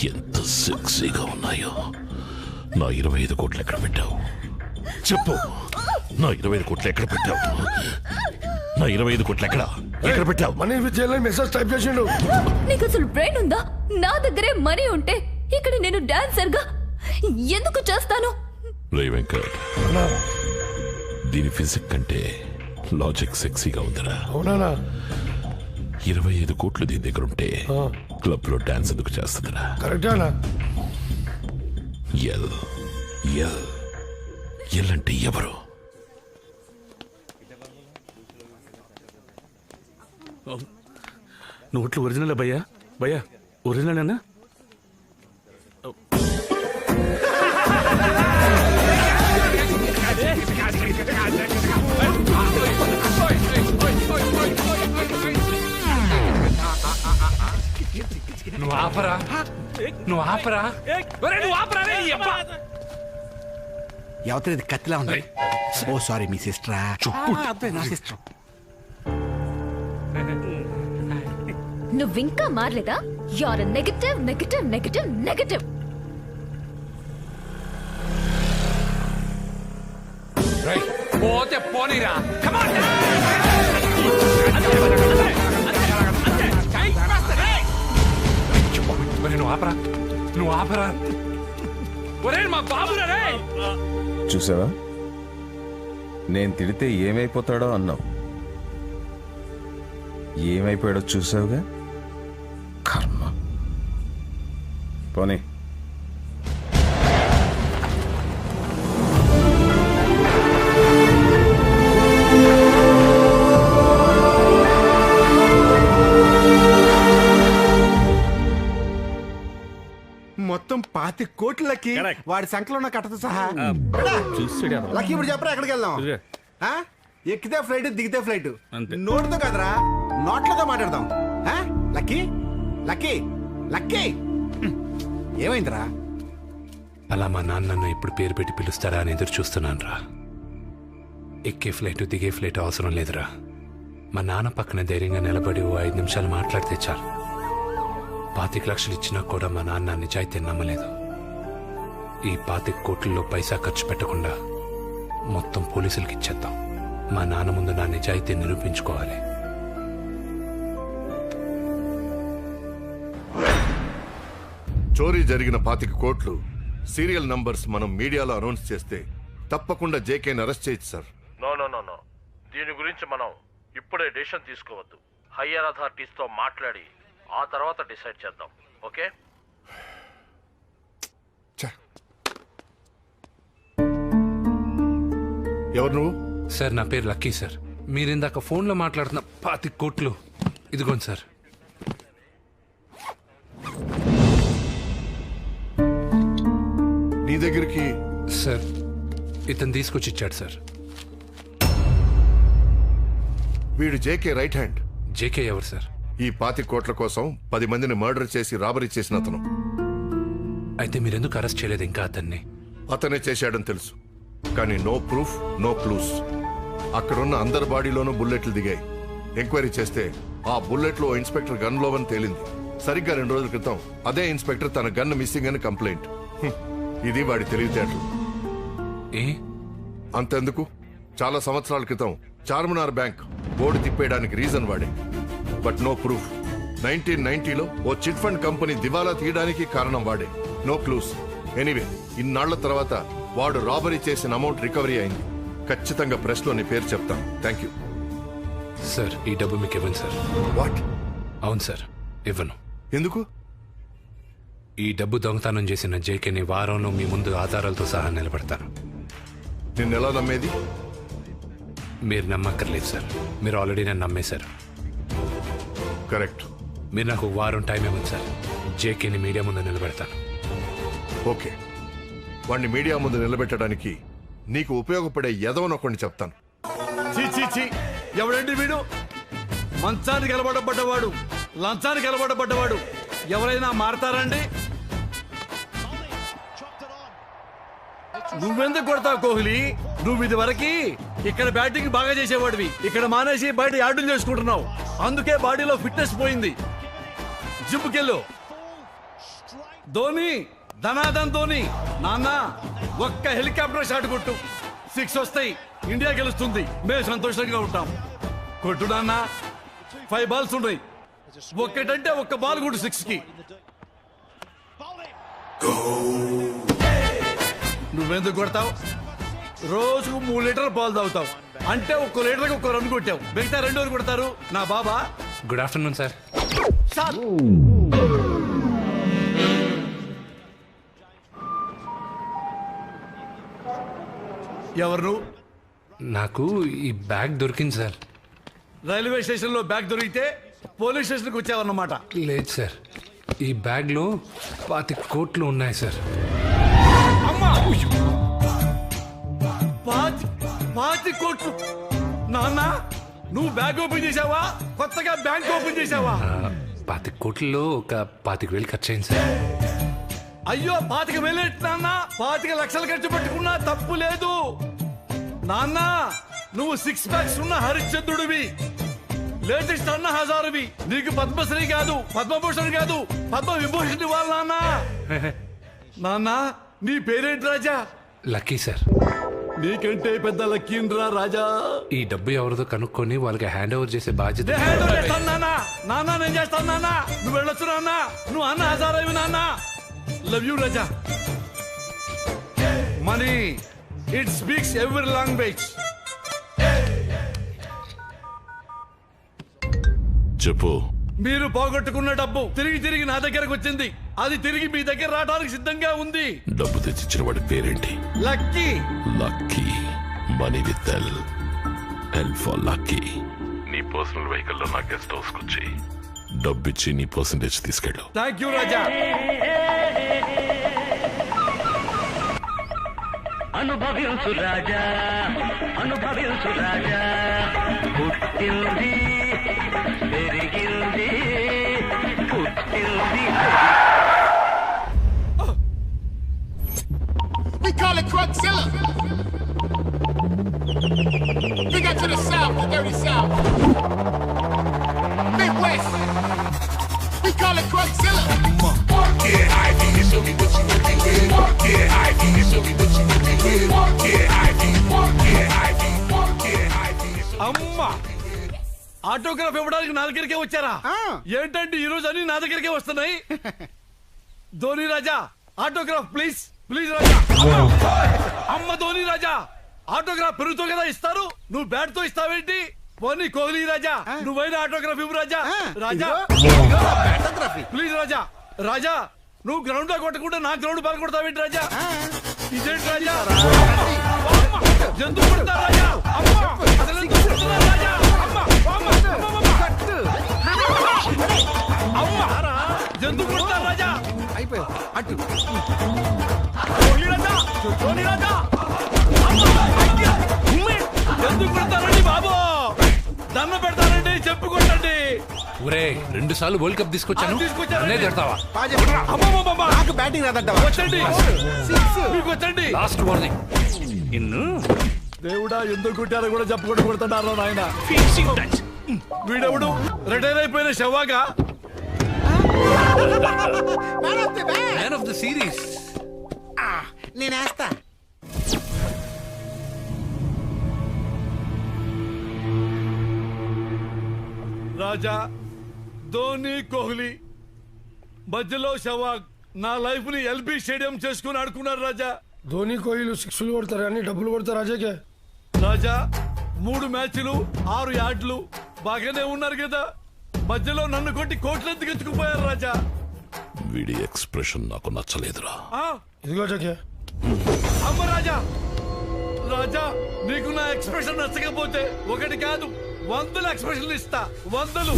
[SPEAKER 10] ఎంత సెక్సీగా ఉన్నాయో. నా 25 కోట్లు ఎక్కడ పెట్టావు చెప్పు. నా 25 కోట్లు ఎక్కడ పెట్టావు? నా 25 కోట్లు ఎక్కడ పెట్టావు?
[SPEAKER 23] మనీ విజయ్ మెసేజ్ టైప్ చేసిండు. నీకు అసలు బ్రెయిన్ ఉందా? నా దగ్గరే మనీ ఉంటే ఇక్కడ నేను డాన్సర్ గా ఎందుకు చేస్తాను?
[SPEAKER 10] రే వెంకట్ దీని ఫిజిక్ కంటే లాజిక్ సెక్సీగా ఉందిరా. 25 కోట్లు దీని దగ్గర ఉంటే క్లబ్ లో డాన్స్ ఎందుకు చేస్తుందిరా? ఎల్ ఎల్ ఎల్ అంటే ఎవరు?
[SPEAKER 7] నోట్లు ఒరిజినల్ భయ్యా? భయ్యా ఒరిజినల్ అన్నా?
[SPEAKER 6] నువ్వు ఆపరా, నువ్వు ఆపరా, నువ్వు ఆపరా.
[SPEAKER 15] ఎవరిది కత్తిలా ఉంది? ఓ సారీ మీ సిస్టరా? నా సిస్టర్.
[SPEAKER 13] నువ్వింకా మారలేదా? You are negative negative negative negative.
[SPEAKER 6] పోతే పోనీరా. నువ్వు ఆపరా, నువ్వు ఆపరా. ఒరే మా బాబురా.
[SPEAKER 5] చూసావా నేను తిడితే ఏమైపోతాడో అన్నావు. ఏమైపోయాడో చూసావుగా. కర్మ. పోనీ.
[SPEAKER 20] మొత్తం 25 కోట్లకి వాడి సంఖ్యలో ఉన్న కట్టతో సహా. లక్కీ ఇప్పుడు చెప్పరా ఎక్కడికి వెళ్దాం? ఎక్కితే ఫ్లైట్, దిగితే ఫ్లైట్. నోటుతో కదరా, నోట్లతో మాట్లాడదాం. లక్కీ లక్కీ లక్కీ ఏమైందిరా?
[SPEAKER 6] అలా మా నాన్న నన్ను ఇప్పుడు పేరు పెట్టి పిలుస్తారా అని ఎదురు చూస్తున్నాను రా. ఎక్కే ఫ్లైట్ దిగే ఫ్లైట్ అవసరం లేదురా. మా నాన్న పక్కన ధైర్యంగా నిలబడి 5 నిమిషాలు మాట్లాడితే చాలు. 25 లక్షలు ఇచ్చినా కూడా మా నాన్న నిజాయితీ నమ్మలేదు. ఈ 25 కోట్లలో పైసా ఖర్చు పెట్టకుండా మొత్తం పోలీసులకి ఇచ్చేద్దాం. మా నాన్న ముందు నా నిజాయితీ నిరూపించుకోవాలి.
[SPEAKER 11] చోరీ జరిగిన 25 కోట్లు సీరియల్ నంబర్స్ మనం మీడియాలో అనౌన్స్ చేస్తే తప్పకుండా జేకేని అరెస్ట్ చేయొచ్చు సార్.
[SPEAKER 17] నో. దీని గురించి మనం ఇప్పుడే డెసిషన్ తీసుకోవద్దు. హయ్యర్ అథారిటీస్తో మాట్లాడి ఆ తర్వాత డిసైడ్ చేద్దాం. ఓకే?
[SPEAKER 11] ఎవరు నువ్వు?
[SPEAKER 6] సార్ నా పేరు లక్కీ సార్. మీరు ఇందాక ఫోన్లో మాట్లాడుతున్న 25 కోట్లు ఇదిగోండి సార్.
[SPEAKER 11] నీ దగ్గరికి
[SPEAKER 6] సార్ ఇతను తీసుకొచ్చి ఇచ్చాడు సార్.
[SPEAKER 11] వీడు జేకే రైట్ హ్యాండ్.
[SPEAKER 6] జేకే ఎవరు సార్?
[SPEAKER 11] ఈ 25 కోట్ల కోసం 10 మందిని మర్డర్ చేసి రాబరీ చేసిన అతను.
[SPEAKER 6] అయితే మీరెందుకు అరెస్ట్ చేయలేదు ఇంకా అతన్ని?
[SPEAKER 11] అతనే చేశాడని తెలుసు, కానీ నో ప్రూఫ్, నో క్లూస్. అక్కడున్న అందరి బాడీలోనూ బుల్లెట్లు దిగాయి. ఎంక్వైరీ చేస్తే ఆ బుల్లెట్లో ఇన్స్పెక్టర్ గన్లో అని తేలింది. సరిగ్గా 2 రోజుల క్రితం అదే ఇన్స్పెక్టర్ తన గన్ మిస్సింగ్ అని కంప్లైంట్. ఇది వాడి తెలివితేటలు. అంతెందుకు, చాలా సంవత్సరాల క్రితం చార్మినార్ బ్యాంక్ బోర్డు తిప్పేయడానికి రీజన్ వాడే. But no proof. 1990లో ఓ చిట్ ఫండ్ కంపెనీ దివాలా తీయడానికి కారణం వాడే. No clues. ఎనీవే, ఇన్నాళ్ల తర్వాత వాడు రాబరీ చేసిన అమౌంట్ రికవరీ అయింది. ఖచ్చితంగా ప్రెస్ లో నీ పేరు చెప్తాను. Thank you
[SPEAKER 6] sir. ఈ డబ్బు మీకు ఇవ్వను సార్.
[SPEAKER 11] వాట్?
[SPEAKER 6] అవును సార్, ఇవ్వను.
[SPEAKER 11] ఎందుకు?
[SPEAKER 6] ఈ డబ్బు దొంగతనం చేసిన జేకేని వారంలో మీ ముందు ఆధారాలతో సహా నిలబెడతాను.
[SPEAKER 11] నిన్నెలా నమ్మేది?
[SPEAKER 6] మీరు నమ్మక్కర్లేదు సార్. మీరు ఆల్రెడీ నన్ను నమ్మేశారు.
[SPEAKER 11] కరెక్ట్.
[SPEAKER 6] మీరు నాకు వారం టైం ఇవ్వండి సార్. జేకేని మీడియా ముందు నిలబెడతాను.
[SPEAKER 11] ఓకే, వాడిని మీడియా ముందు నిలబెట్టడానికి నీకు ఉపయోగపడే ఎదవనొకడిని చెప్తాను.
[SPEAKER 18] ఎవడండి వీడు? మంచానికి అలవాటపడ్డవాడు, లంచానికి అలవాటపడ్డవాడు. ఎవరైనా మారతారండి? నువ్వెందుకు కొడతావు కోహ్లీ? నువ్వు ఇది వరకు ఇక్కడ బ్యాటింగ్ బాగా చేసేవాడివి. ఇక్కడ మానేసి బయట యార్డులు చేసుకుంటున్నావు. అందుకే బాడీలో ఫిట్నెస్ పోయింది. జిమ్కెళ్ళు. ధోని, ధనాధన్ ధోని. నాన్న ఒక్క హెలికాప్టర్ షాట్ కొట్టు, 6 వస్తాయి. ఇండియా గెలుస్తుంది. మేము సంతోషంగా ఉంటాం. కొట్టు నాన్న. 5 బాల్స్ ఉన్నాయి. ఒక్కటంటే ఒక్క బాల్ కూడా 6కి. నువ్వెందుకు కొడతావు? రోజుకు 3 లీటర్ల పాలు తాగుతావు. అంటే 1 లీటర్కి 1 రన్ కొట్టావు. మిగతా 2 కొడతారు. నా బాబా.
[SPEAKER 6] Good afternoon sir.
[SPEAKER 18] ఎవరు?
[SPEAKER 6] నాకు ఈ బ్యాగ్ దొరికింది సార్.
[SPEAKER 18] రైల్వే స్టేషన్ లో బ్యాగ్ దొరికితే పోలీస్ స్టేషన్కి వచ్చావన్నమాట.
[SPEAKER 6] లేదు సార్, ఈ బ్యాగ్ లో 25 కోట్లు ఉన్నాయి సార్.
[SPEAKER 18] అమ్మా! 25 కోట్లు. నాన్న, నువ్వు బ్యాగ్ ఓపెన్ చేసావా? కొత్తగా బ్యాంక్ ఓపెన్ చేసావా?
[SPEAKER 6] 25 కోట్లలో ఒక 25,000 ఖర్చు అయింది సార్.
[SPEAKER 18] అయ్యో, 25,000 నాన్న. 25 లక్షలు ఖర్చు పెట్టుకున్నా తప్పు లేదు నాన్న. నువ్వు 6 ప్యాక్స్ ఉన్న హరిశ్చంద్రుడివి, లేటెస్ట్ అన్న హజారువి. నీకు పద్మశ్రీ కాదు, పద్మభూషణ్ కాదు, పద్మ విభూషణ్ ఇవ్వాలి నాన్న. నాన్న, నీ పేరేంటి రాజా?
[SPEAKER 6] Lucky sir.
[SPEAKER 18] నీకంటే పెద్ద లక్కీంద్రా రాజా.
[SPEAKER 6] ఈ డబ్బు ఎవరిదో కనుక్కొని వాళ్ళకి హ్యాండ్ ఓవర్ చేసే బాధ్యత.
[SPEAKER 18] నాన్న నేను చేస్తాను నాన్న. నువ్వు వెళ్ళొచ్చు నాన్న. నువ్వు అన్న హజారవి నాన్న. Love you Raja. Money, it speaks every language.
[SPEAKER 10] చెప్పు.
[SPEAKER 18] మీరు పోగొట్టుకున్న డబ్బు తిరిగి తిరిగి నా దగ్గరకు వచ్చింది. అది తిరిగి మీ దగ్గర రావడానికి సిద్ధంగా ఉంది.
[SPEAKER 10] డబ్బు తెచ్చిచ్చిన వాడి పేరేంటి?
[SPEAKER 18] Lucky.
[SPEAKER 10] Lucky money with L for lucky. నీ పర్సనల్ వెహికల్ లో నా గెస్ట్ హౌస్ వచ్చి డబ్బిచ్చి నీ పర్సంటేజ్ తీసుకెళ్ళు.
[SPEAKER 18] థ్యాంక్ యూ రాజా.
[SPEAKER 1] అనుభవించు రాజా, అనుభవించు రాజా. పుట్టింది పెరిగింది, పుట్టింది.
[SPEAKER 4] We call it Crugzilla. Big up to the South, the dirty South. Midwest. We call it Crugzilla. Yeah, Ivy, show me what you working with. Yeah, Ivy, show me what you working with. Yeah, Ivy, yeah, Ivy, yeah, Ivy.
[SPEAKER 18] అమ్మా, ఆటోగ్రాఫ్ ఇవ్వడానికి నా దగ్గరికే వచ్చారా? ఏంటంటే ఈ రోజు అన్ని నా దగ్గరికే వస్తున్నాయి. ధోని రాజా, ఆటోగ్రాఫ్ ప్లీజ్, ప్లీజ్ రాజా. అమ్మ ధోని రాజా, ఆటోగ్రాఫ్ పెరుగుతో కదా ఇస్తారు, నువ్వు బ్యాట్ తో ఇస్తావేంటి? పోనీ కోహ్లీ రాజా, నువ్వైనా ఆటోగ్రాఫ్ ఇవ్వు రాజా. రాజా ప్లీజ్ రాజా. రాజా, నువ్వు గ్రౌండ్ లో కొట్టకుండా నా గ్రౌండ్ బాల్ కొడతావేంటి రాజా? ఇదేంటి రాజా? జంతువు కొడతా రాజా. అసలు ఎందుకు కొడుతున్నారు రాజా? జంతువు కొడతా రాజా. అయిపోయా అటు ఎందుకు కొడతారండి బాబు? దండం పెడతారండి, చెప్పు కొట్టండి.
[SPEAKER 6] ఒరే 2 సార్లు వరల్డ్ కప్ తీసుకొచ్చాను, అన్నే తిడతావా?
[SPEAKER 18] నాకు బ్యాటింగ్ రాదంటావా? వచ్చండి, మీకు వచ్చండి.
[SPEAKER 6] Last warning.
[SPEAKER 18] దేవుడా, ఎందుకు కొట్టారో కూడా చెప్పకుండా కొడుతున్నారు నాయన. వీడెవడు రిటైర్ అయిపోయిన శవాగా?
[SPEAKER 6] Man of the series.
[SPEAKER 9] నేనేస్తా.
[SPEAKER 18] రాజా, ధోని, కోహ్లీ మధ్యలో శవాగ్ నా లైఫ్ ని ఎల్బీ స్టేడియం చేసుకుని ఆడుకున్నారు రాజా.
[SPEAKER 12] ధోని కోహ్లీలు 6లు కొడతారు కానీ డబ్బులు కొడతారు రాజాకే.
[SPEAKER 18] రాజా, 3 మ్యాచ్లు 6 యార్డ్లు బాగానే ఉన్నారు కదా, మధ్యలో నన్ను కొట్టి కోట్లెందుకు ఎత్తుకుపోయారు రాజా?
[SPEAKER 10] వీడి ఎక్స్ప్రెషన్ నాకు నచ్చలేదురా.
[SPEAKER 12] ఇదిగో జకే.
[SPEAKER 18] అమ్మ రాజా, రాజా నీకు నా ఎక్స్ప్రెషన్ నచ్చకపోతే 1 కాదు 100 ఎక్స్ప్రెషన్లు ఇస్తా, 100.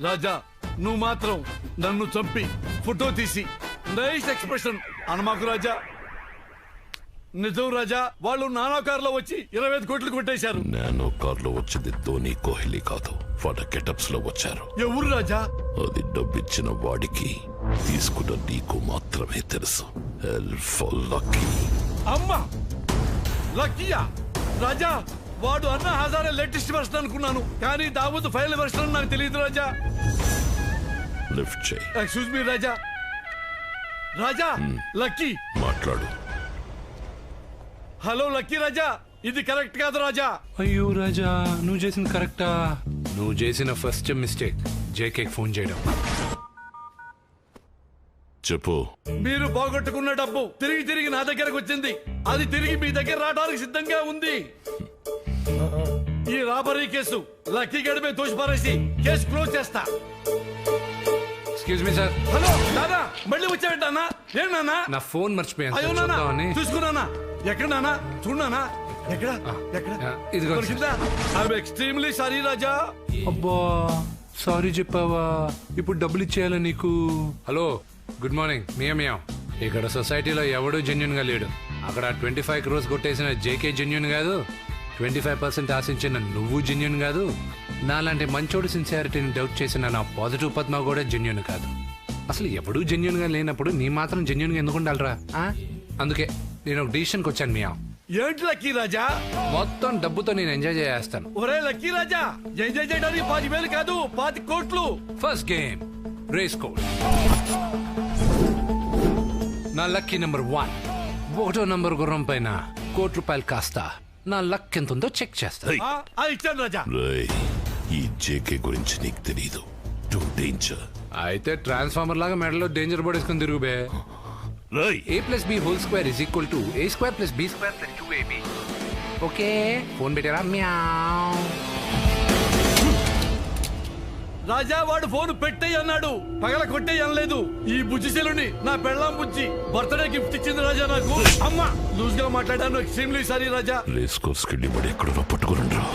[SPEAKER 18] రాజా, నువ్వు మాత్రం నన్ను చంపి ఫోటో తీసి నైస్ ఎక్స్ప్రెషన్ అనమాకు రాజా. నిజం రాజా, వాళ్ళు నానో కార్లో వచ్చి 25 కోట్లు కొట్టేశారు.
[SPEAKER 10] నానో కార్లో వచ్చింది ధోని, కోహ్లీ కాదు, వాళ్ళ గెటప్స్ లో వచ్చారు.
[SPEAKER 18] ఎవరు రాజా?
[SPEAKER 10] అది డబ్బిచ్చిన వాడికి, తీసుకున్న నీకు మాత్రమే తెలుసు. లక్కీ.
[SPEAKER 18] అమ్మా, లక్కీయా? రాజా, వాడు అన్న హజారే లేటెస్ట్ వెర్షన్ అనుకున్నాను, కానీ దావూద్ ఫైల్ వెర్షన్ నాకు తెలియదు రాజా.
[SPEAKER 10] లిఫ్ట్ చేయి.
[SPEAKER 18] ఎక్స్క్యూజ్ మీ రాజా. రాజా, లక్కీ
[SPEAKER 10] మాట్లాడు.
[SPEAKER 18] హలో లక్కీ రాజా, ఇది కరెక్ట్ కాదు రాజా.
[SPEAKER 6] అయ్యో రాజా, నువ్వు చేసింది కరెక్టా? నువ్వు చేసిన ఫస్ట్ మిస్టేక్ జేకే ఫోన్ చేయడం.
[SPEAKER 10] చెప్పు.
[SPEAKER 18] మీరు పోగొట్టుకున్న డబ్బు తిరిగి తిరిగి నా దగ్గరకు వచ్చింది. అది తిరిగి మీ దగ్గర రావడానికి సిద్ధంగా ఉంది. ఈ రాబరీ కేసు లక్కీ గడిపే తోసిపారేసి కేసు క్లోజ్ చేస్తా.
[SPEAKER 6] Excuse me sir.
[SPEAKER 18] హలో నానా, మళ్ళీ వచ్చావేంటి నాన్న? ఏం నాన్న?
[SPEAKER 6] నా ఫోన్ మర్చిపోయాను.
[SPEAKER 18] అయ్యో నాన్న, చూసుకున్నానా? ఎక్కడ నాన్న? చూడనా? ఎక్కడ ఎక్కడ?
[SPEAKER 6] ఇదిగో.
[SPEAKER 18] ఐఎమ్ ఎక్స్ట్రీమ్లీ సారీ రాజా.
[SPEAKER 6] అబ్బా, సారీ చెప్పావా? ఇప్పుడు డబ్బులు ఇచ్చేయాలా నీకు? Hello, good morning. మియా ఇక్కడ సొసైటీలో ఎవడూ జెన్యున్ గా లేడు. అక్కడ 25 crores కొట్టేసిన జేకే జెన్యున్ కాదు, 25% ఆశించిన నువ్వు జెన్యున్ కాదు, నాలాంటి మంచోడు సిన్సియారిటీని డౌట్ చేసిన నా పాజిటివ్ పద్మ కూడా జెన్యున్ కాదు. అసలు ఎవడూ జెన్యున్ గా లేనప్పుడు నీ మాత్రం జెన్యున్ గా ఎందుకు ఉండాలరా? అందుకే నేను ఒక డిసిషన్కి వచ్చాను మియా.
[SPEAKER 18] ఏంటి లక్కీ రాజా?
[SPEAKER 6] మొత్తం డబ్బుతో నేను ఎంజాయ్ చేస్తాను.
[SPEAKER 18] ఒరే లక్కీ రాజా, ఎంజాయ్ చేయడానికి 10,000 కాదు 5 కోట్లు.
[SPEAKER 6] First game race course. నా లక్కీ నెంబర్ 1, 1వ నంబర్ గుర్రం పైన ₹1,00,00,000 కాస్త నా లక్ ఎంత ఉందో చెక్ చేస్తా.
[SPEAKER 18] ఇచ్చాను రాజా.
[SPEAKER 10] ఈ జేకే గురించి నీకు తెలీదు. Two danger.
[SPEAKER 6] అయితే ట్రాన్స్ఫార్మర్ లాగా మెడలో డేంజర్ బోర్డ్ వేసుకుని తిరుగుబే. A+B² = A² + B² + 2AB. Okay phone పెట్టారా మ్యావ్.
[SPEAKER 18] రాజా వాడు ఫోన్ పెట్టేయి అన్నాడు, పగల కొట్టేయి అనలేదు. ఈ బుజ్జి సెలుని నా పెళ్ళాం బుజ్జి బర్త్డే గిఫ్ట్ ఇచ్చింది రాజా నాకు. అమ్మా లూజ్ గా మాట్లాడాను, ఎక్స్ట్రీమ్లీ సారీ రాజా.
[SPEAKER 10] రేస్ కోర్స్ కెళ్ళి మరి ఎక్కడో పట్టుకురండ్రా.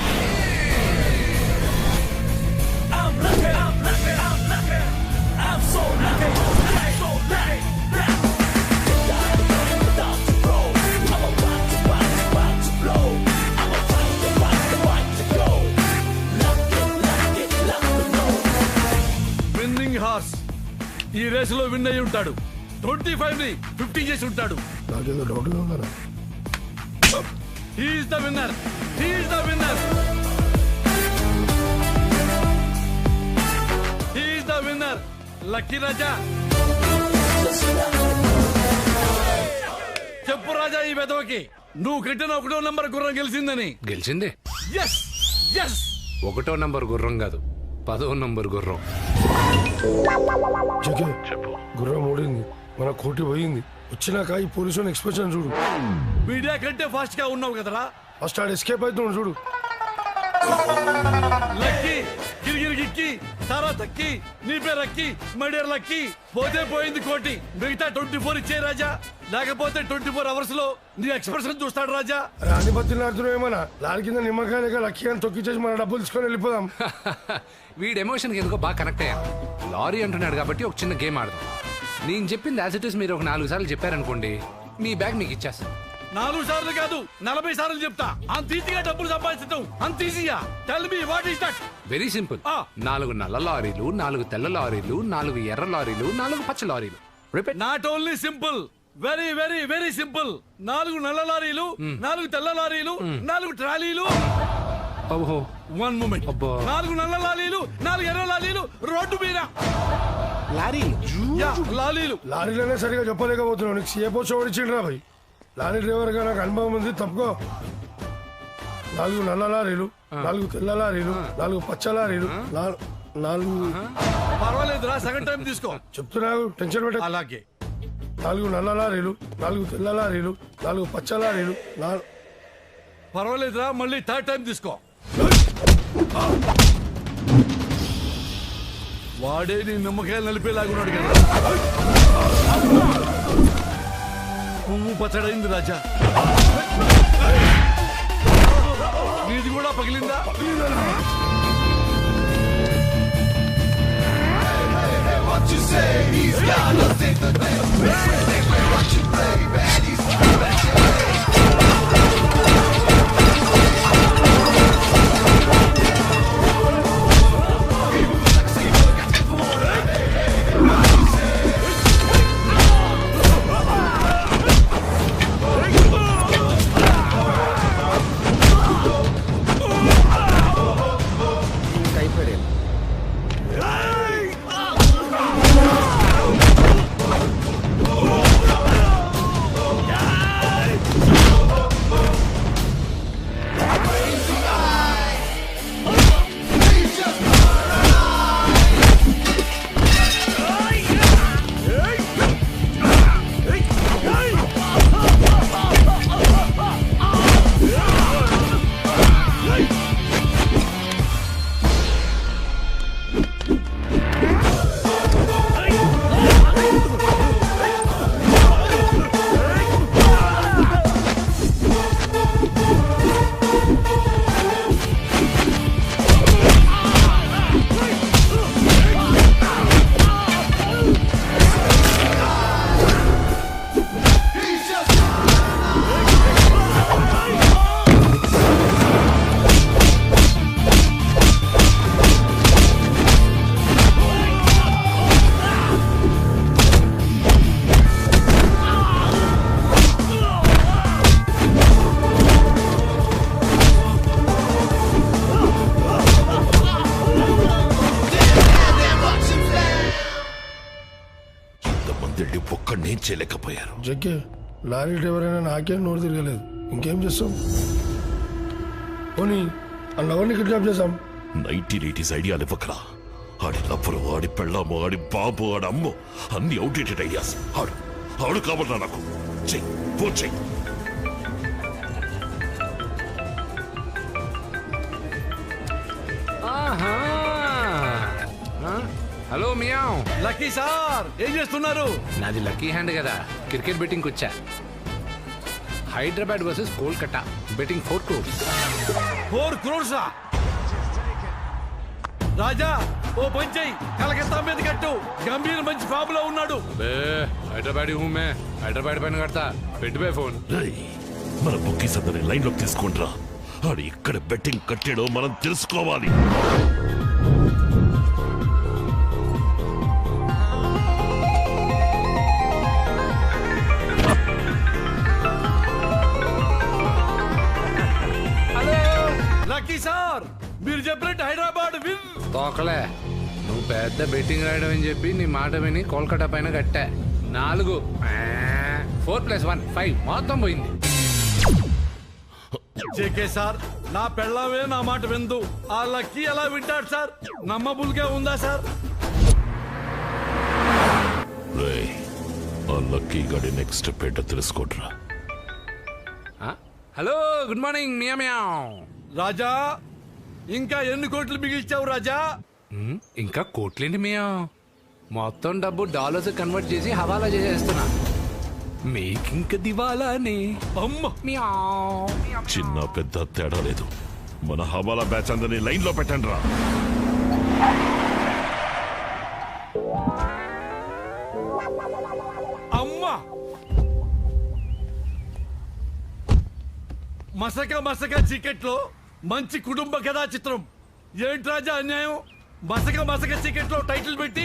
[SPEAKER 18] విన్నింగ్ హార్స్ ఈ రేసులో విన్ అయి ఉంటాడు. 25 ని 50 చేసి ఉంటాడు.
[SPEAKER 12] నాకేదో డౌట్గా ఉందా?
[SPEAKER 18] He is the winner. He is the winner. He is the winner. Lucky Raja. చెప్పు రాజా ఈ వెధవకి నువ్వు కట్టిన 1వ నంబర్ గుర్రం గెలిచిందని.
[SPEAKER 6] గెలిచింది.
[SPEAKER 18] ఎస్ ఎస్
[SPEAKER 6] 1వ నంబర్ గుర్రం కాదు, 10వ నంబర్ గుర్రం.
[SPEAKER 12] చెప్పు. గుర్రం ఓడింది, మన కోటి పోయింది. వచ్చినాక ఈ పోలీసు ఎక్స్ప్రెషన్ చూడు.
[SPEAKER 18] మీడియా కంటే ఫాస్ట్ గా ఉన్నావు కదరా.
[SPEAKER 12] ఫస్ట్ ఆడ ఎస్కేప్ అవుతున్నాడు చూడు.
[SPEAKER 18] లక్కీ గిరిగిరి గిక్కి సారా తక్కి నీ పేరు అక్కి మడియర్ లక్కి. పోతే పోయింది కోటి, మిగతా 24 ఇచ్చే రాజా. లేకపోతే 24 అవర్స్ లో నీ ఎక్స్ప్రెషన్ చూస్తాడు రాజా.
[SPEAKER 12] రాణి బత్తిని ఆడుతున్నావు ఏమన్నా? లారీ కింద నిమ్మకాయలుగా లక్కీ అని తొక్కిచ్చేసి మన డబ్బులు తీసుకొని వెళ్ళిపోదాం.
[SPEAKER 6] వీడి ఎమోషన్కి ఎందుకో బాగా కనెక్ట్ అయ్యాను. లారీ అంటున్నాడు కాబట్టి ఒక చిన్న గేమ్ ఆడదాం. నేను చెప్పింది యాజ్ ఇట్ ఈస్ మీరు ఒక 4 సార్లు చెప్పారనుకోండి, మీ బ్యాగ్ మీకు ఇచ్చేస్తాను.
[SPEAKER 18] 4 సార్లు కాదు 40 సార్లు చెప్తా. అంత ఈజీగా డబ్బులు సంపాదించడం అంత ఈజీగా? Tell me what is that?
[SPEAKER 6] Very simple. 4 నల్ల లారీలు, 4 తెల్ల లారీలు, 4 ఎర్ర లారీలు, 4 పచ్చ లారీలు. Repeat.
[SPEAKER 18] Not only simple, very very very simple. 4 నల్ల లారీలు, 4 తెల్ల లారీలు, 4 ట్రాలీలు.
[SPEAKER 6] ఓహో
[SPEAKER 18] 1 మూమెంట్. 4 నల్ల లారీలు, 4 ఎర్ర లారీలు రోడ్డు మీద. లారీలు
[SPEAKER 12] లారీలోనే సరిగా చెప్పలేకపోతున్నావు. నీకు సీఏ పోస్ట్ ఓడిచ్చిండ్రా భయ్. లారీ డ్రైవర్ గా నాకు అనుభవం ఉంది, తప్పుకో. 4 నల్ల లారీలు, 4 తెల్ల లారీలు, 4 పచ్చ లారీలు, 4
[SPEAKER 18] పర్వాలేదురా, సగం టైం తీసుకో.
[SPEAKER 12] చెప్తున్నావు, టెన్షన్ పెట్ట.
[SPEAKER 18] అలాగే
[SPEAKER 12] 4 నల్ల లారీలు, 4 తెల్ల లారీలు, 4 పచ్చ లారీలు, 4.
[SPEAKER 18] పర్వాలేదురా, మళ్ళీ 3rd టైం తీసుకో. వాడే నీ నిమ్మకాయలు నలిపేలాగున్నాడు కదా. పువ్వు పచ్చడైంది రాజా. నీది కూడా పగిలిందా?
[SPEAKER 10] ఒక్కడేం చేయలేకపోయారు.
[SPEAKER 12] జగ్గే లారీ డ్రైవర్ అయినా నాకేం నోరు తిరగలేదు. ఇంకేం చేస్తాం? పోనీ అన్నవాడిని కిడ్నాప్ చేసాం.
[SPEAKER 10] 1980s ఐడియాలు ఇవ్వకరా. ఆడి లవ్వరు, ఆడి పెళ్ళాము, ఆడి బాబు, ఆడి అమ్ము అన్ని అవుట్డేటెడ్ ఐడియాస్. ఆడు కావాలన్నా నాకు చెయ్యి, ఫోన్ చెయ్యి.
[SPEAKER 6] Hello meow.
[SPEAKER 18] లక్కీ సార్ ఏం చేస్తున్నారు?
[SPEAKER 6] నాది లక్కీ హ్యాండ్ కదా, క్రికెట్ బెట్టింగ్ వచ్చా. Hyderabad versus Kolkata betting 4 crores.
[SPEAKER 18] 4 crores రాజా ఓ పంచై కలకత్తా మీద కట్టు. గంభీర్ మంచి ఫామ్ లో ఉన్నాడు.
[SPEAKER 6] హైదరాబాద్ హైదరాబాద్ పైన కడతా. పెట్టిపోయి ఫోన్.
[SPEAKER 10] మన బుక్కీస్ అందరి లైన్ లోకి తీసుకుంటారా? ఆడు ఇక్కడ బెట్టింగ్ కట్టాడో మనం తెలుసుకోవాలి.
[SPEAKER 18] లక్కీ సార్ మీరు చెప్పినట్టు హైదరాబాద్ విన్.
[SPEAKER 6] తోకలే, నువ్వు పెద్ద బెట్టింగ్ రాయడం అని చెప్పి నీ మాట విని కోల్కతా పైన కట్టా. 4 4 + 1 5 మొత్తం పోయింది.
[SPEAKER 18] జేకే సార్ నా పెళ్ళామే నా మాట విందు. ఆ లక్కీ ఎలా వింటాడు సార్? నమ్మబుల్గా ఉందా సార్?
[SPEAKER 10] ఆ లక్కీ గడి నెక్స్ట్ పేట తెలుసుకోట్రా.
[SPEAKER 6] హలో గుడ్ మార్నింగ్ మియా మియావ్.
[SPEAKER 18] రాజా ఇంకా ఎన్ని కోట్లు మిగిల్చావు రాజా?
[SPEAKER 6] ఇంకా కోట్లేంటి మియా, మొత్తం డబ్బు డాలర్స్ కన్వర్ట్ చేసి హవాలా చేసేస్తున్నా. మీకింక దివాలానే.
[SPEAKER 10] చిన్న పెద్ద తేడా లేదు. మన హవాలా బ్యాచ్ అందరినీ లైన్ లో పెట్టండి రా.
[SPEAKER 18] అమ్మా మసక చీకట్లో మంచి కుటుంబ కథా చిత్రం. ఏంటి రాజా అన్యాయం? మసక చీకట్లో టైటిల్ పెట్టి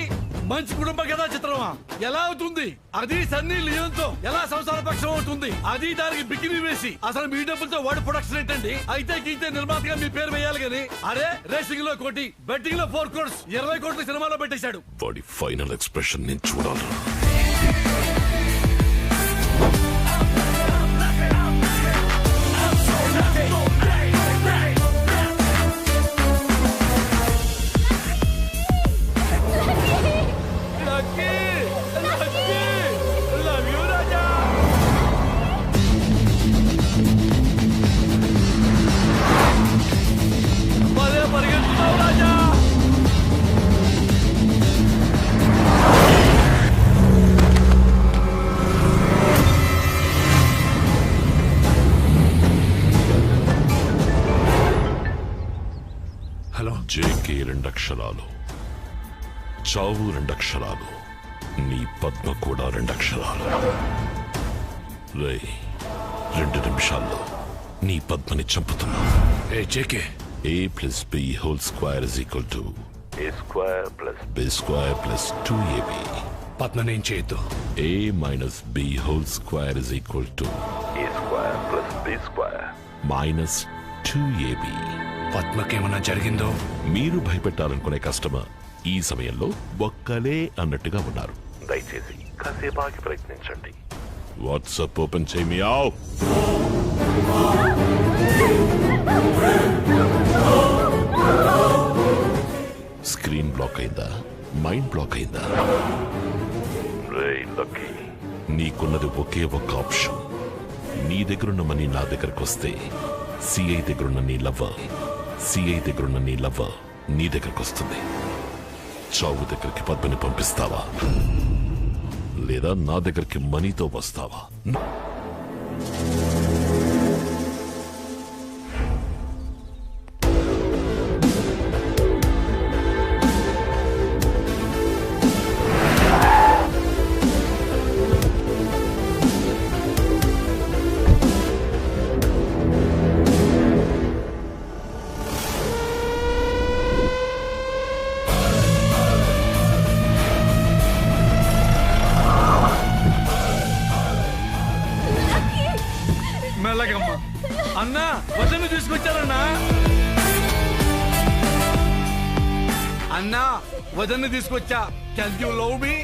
[SPEAKER 18] మంచి కుటుంబ కథా చిత్రమా? ఎలా అవుతుంది? అది సన్నీ లియోన్తో ఎలా సంసార పక్షం అవుతుంది? అది దానికి బికినీ వేసి అసలు మీ డబ్బులతో వాడు ప్రొడక్షన్ ఏంటండి? అయితే గీతే నిర్మాతగా మీ పేరు వేయాలి గాని. అరే రేసింగ్ లో 1 కోటి, బెట్టింగ్ లో 4 crores, 20 కోట్ల సినిమాలో పెట్టేశాడు.
[SPEAKER 10] వాడి ఫైనల్ ఎక్స్ప్రెషన్ నేను చూడాలి. జేకే 2 అక్షరాలు, చావు 2 అక్షరాలు, నీ పద్మ కూడా 2 అక్షరాలు. రే 2 నిమిషాల్లో నీ పద్మని చంపుతున్నా.
[SPEAKER 6] JK
[SPEAKER 10] A + B² = A² + B² + 2AB.
[SPEAKER 6] పద్మనేం చేయొద్దు.
[SPEAKER 10] A - B² = A² + B² - 2AB.
[SPEAKER 6] పద్మకేమన్నా జరిగిందో?
[SPEAKER 10] మీరు భయపెట్టాలనుకునే కస్టమర్ ఈ సమయంలో ఒక్కలే అన్నట్టుగా ఉన్నారు. దయచేసి కాసేపు ఆగి ప్రయత్నించండి. వాట్సాప్ ఓపెన్ చేయి మియావ్. స్క్రీన్ బ్లాక్ అయిందా? మైండ్ బ్లాక్ అయిందా? నీకున్నది ఒకే ఒక్క ఆప్షన్. నీ దగ్గరున్న మనీ నా దగ్గరకు వస్తే సిఐ దగ్గరున్న నీ లవ్వర్, సిఐ దగ్గరున్న నీ లవ్వర్ నీ దగ్గరకు వస్తుంది. చావు దగ్గరికి పద్మని పంపిస్తావా లేదా నా దగ్గరికి మనీతో వస్తావా?
[SPEAKER 18] మెల్లగమ్మా. అన్నా వదిన తీసుకొచ్చారన్నా. అన్నా వదిన తీసుకొచ్చా. Can you love me?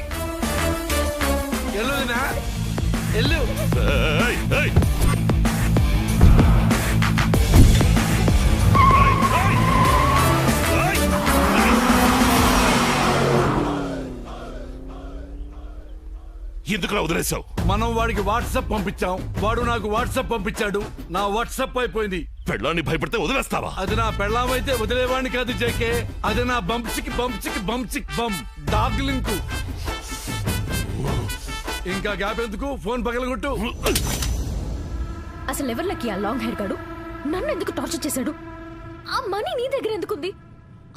[SPEAKER 18] ఎల్లుదినా ఎల్లు.
[SPEAKER 10] ఎందుకులా వదిలేసావు?
[SPEAKER 18] మనం వాడికి వాట్సాప్ పంపించాం, వాడు నాకు వాట్సాప్ పంపించాడు. నా వాట్సాప్ అయిపోయింది.
[SPEAKER 10] పెళ్ళాన్ని భయపడితే వదిలేస్తావా?
[SPEAKER 18] అది నా పెళ్ళామైతే వదిలేవాడిని కాదు జేకే. అది నా బంప్చికి బమ్ డార్లింగ్. ఇంకా గ్యాప్ ఎందుకు? ఫోన్ పగలగొట్టు.
[SPEAKER 13] అసలు ఎవరిలకి ఆ లాంగ్ హెయిర్ గాడు నన్ను ఎందుకు టార్చర్ చేశాడు? ఆ మనీ నీ దగ్గర ఎందుకుంది?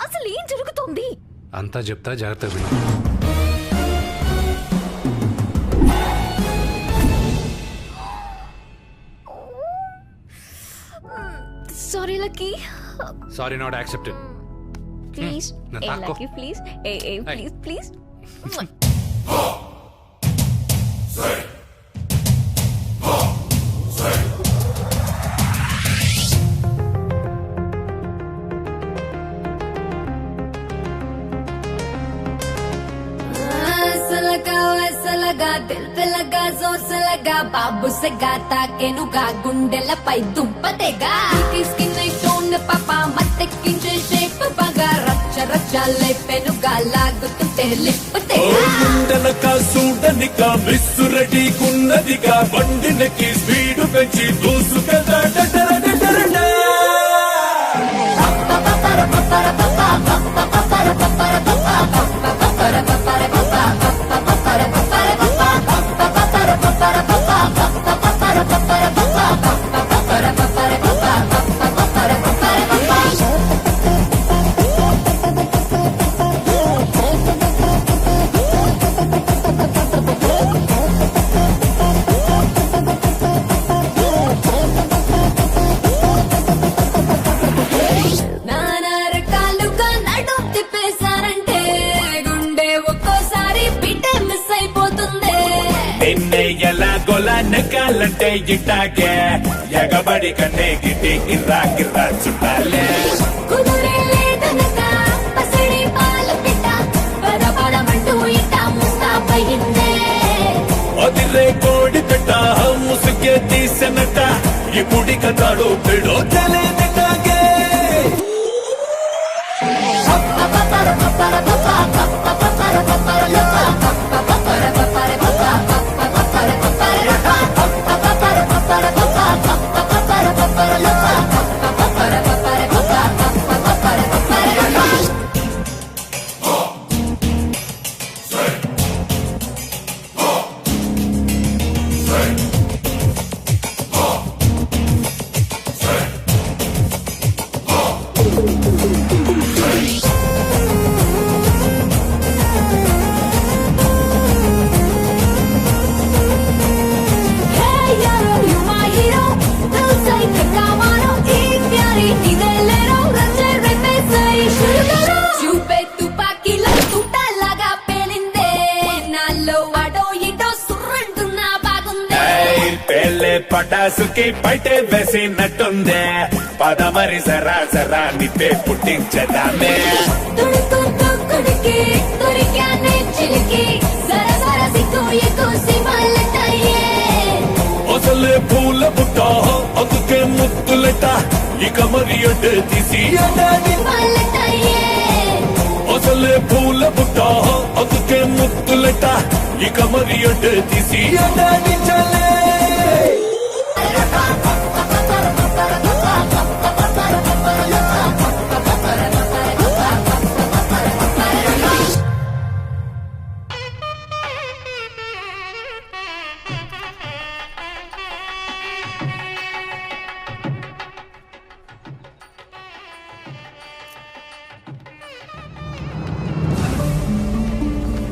[SPEAKER 13] అసలు ఏం జరుగుతోంది?
[SPEAKER 6] అంతా చెప్తా, జాగ్రత్త విను.
[SPEAKER 13] Sorry Lucky.
[SPEAKER 6] Sorry not accepted.
[SPEAKER 13] Please
[SPEAKER 6] నా
[SPEAKER 13] ఏ
[SPEAKER 6] తాకో.
[SPEAKER 13] లక్కీ ప్లీజ్ ఏ ప్లీజ్ ప్లీజ్.
[SPEAKER 16] ऐसा लगा दिल पे लगा जोर से लगा बाबू से गाता केनुगा गुंडेलपై దుంపదేగా స్కిన్ టోన్ పాపా మత్తెక్కించే షేప్ బాగా రచ్చ రచ్చ లేపెనుగా లాగుతుంటే లిప్పుతేగా
[SPEAKER 2] గుండెలక సూడనిక మిస్సు రెడీకున్నదిగా బండినకి స్పీడ్ పెంచి దూసుకెళ్తా
[SPEAKER 16] నానా రకాలుగా నడుం తిప్పేశారంటే గుండె ఒక్కోసారి బిడ్డే మిస్ అయిపోతుంది.
[SPEAKER 2] నిన్నే ఎలా గొల నెక్కాలంటే ఇట్టాగే ఎగబడి కన్నే గిట్టి గిర్రా గిర్రా చుట్టాలే
[SPEAKER 16] కుదురే లేదనక పసిడి పాల పిట్ట పదపడమంటూ ఇట్ట ముస్తాబయిందే.
[SPEAKER 2] అదిరే కోడి పెట్ట ముసుగే తీసనట ఇప్పుడి కథాడు పెడో తెలియనిటాగే
[SPEAKER 16] Hey yaro, you my hero. दिल से धक्का मारो, एक प्यारी नींदें ले लो, रचे रेते सही शुरू करो. చూపే తుపాకీలో తుట లాగా పేలిందే, నాలో అడో ఇటో సుర్రంటున్నా బాగుందే.
[SPEAKER 2] పెళ్ళే పటాసుకి బయటే వేసినట్టుందే పద మరి జరా జరా నిప్పే పుట్టించదామే
[SPEAKER 16] తుడుకు తుక్కుడికి దొరికానే చిలికి, జర జర సిక్కు ఎక్కువ సిమాలటయ్యే.
[SPEAKER 2] అసలే పూల బుట్ట అందుకే ముద్దులట ఇక మరి అడ్డు తీసి
[SPEAKER 16] సిమాలటయ్యే.
[SPEAKER 2] అసలే పూల బుట్ట అందుకే ముద్దులట ఇక మరి అడ్డు తీసి అడ్డాడించలే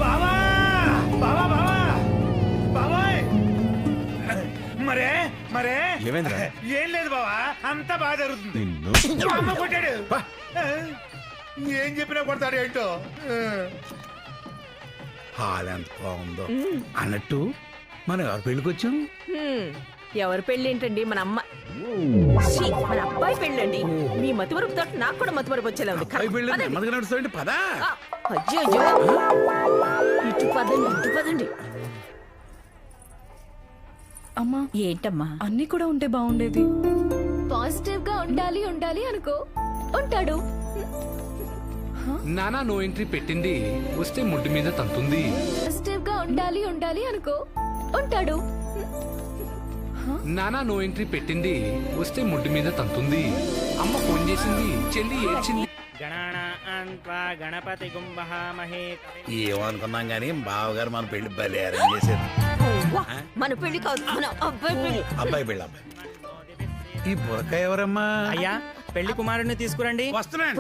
[SPEAKER 3] బావా బావా బావా బాబాయ్ మరే మరే
[SPEAKER 20] ఏమైందిరా?
[SPEAKER 3] ఏం లేదు బావా, అంతా బాగా జరుగుతుంది.
[SPEAKER 20] నిన్ను
[SPEAKER 3] అమ్మ కొట్టాడు. ఏం చెప్పినా కొడతాడు ఏంటో.
[SPEAKER 8] హాల్ ఎంత బాగుందో అన్నట్టు మనం ఎవరి పెళ్ళికి వచ్చాం?
[SPEAKER 19] ఎవరి పెళ్లి ఏంటండి? మన అమ్మ ఛీ, మన అబ్బాయి పెళ్ళండి. మీ మతివరపు తోట నాకు కూడా మతివరపు వచ్చేలా ఉంది.
[SPEAKER 8] నెమ్మదిగా నడుస్తాండి పదా.
[SPEAKER 19] అయ్యో అయ్యో. ఇటు పదండి ఇటు పదండి.
[SPEAKER 23] అమ్మా
[SPEAKER 19] ఏంటమ్మా?
[SPEAKER 23] అన్ని కూడా ఉంటే బాగుండేది.
[SPEAKER 13] పాజిటివ్ గా ఉండాలి ఉండాలి అనుకో, ఉంటాడు.
[SPEAKER 6] నానా నో ఎంట్రీ పెట్టింది, వస్తే ముడ్డు మీద తంతుంది.
[SPEAKER 13] పాజిటివ్ గా ఉండాలి ఉండాలి అనుకో, ఉంటాడు.
[SPEAKER 6] నానా నో ఎంట్రీ పెట్టింది, వస్తే ముడ్డు మీద తంతుంది. అమ్మ ఫోన్ చేసింది, చెల్లి ఏడ్చింది.
[SPEAKER 9] గణపతి గుంభహామహే.
[SPEAKER 8] ఏమనుకున్నాం గానీ బావగారు మన పెళ్లి బలి అరేంజ్ చేశారు.
[SPEAKER 19] మన పెళ్లి కాదు, మన అబ్బాయి పెళ్లి.
[SPEAKER 8] అబ్బాయి పెళ్ళి అబ్బాయి. ఈ బురక ఎవరమ్మా?
[SPEAKER 9] అయ్యా పెళ్లి కుమారుని తీసుకురండి.
[SPEAKER 8] వస్తున్నాను.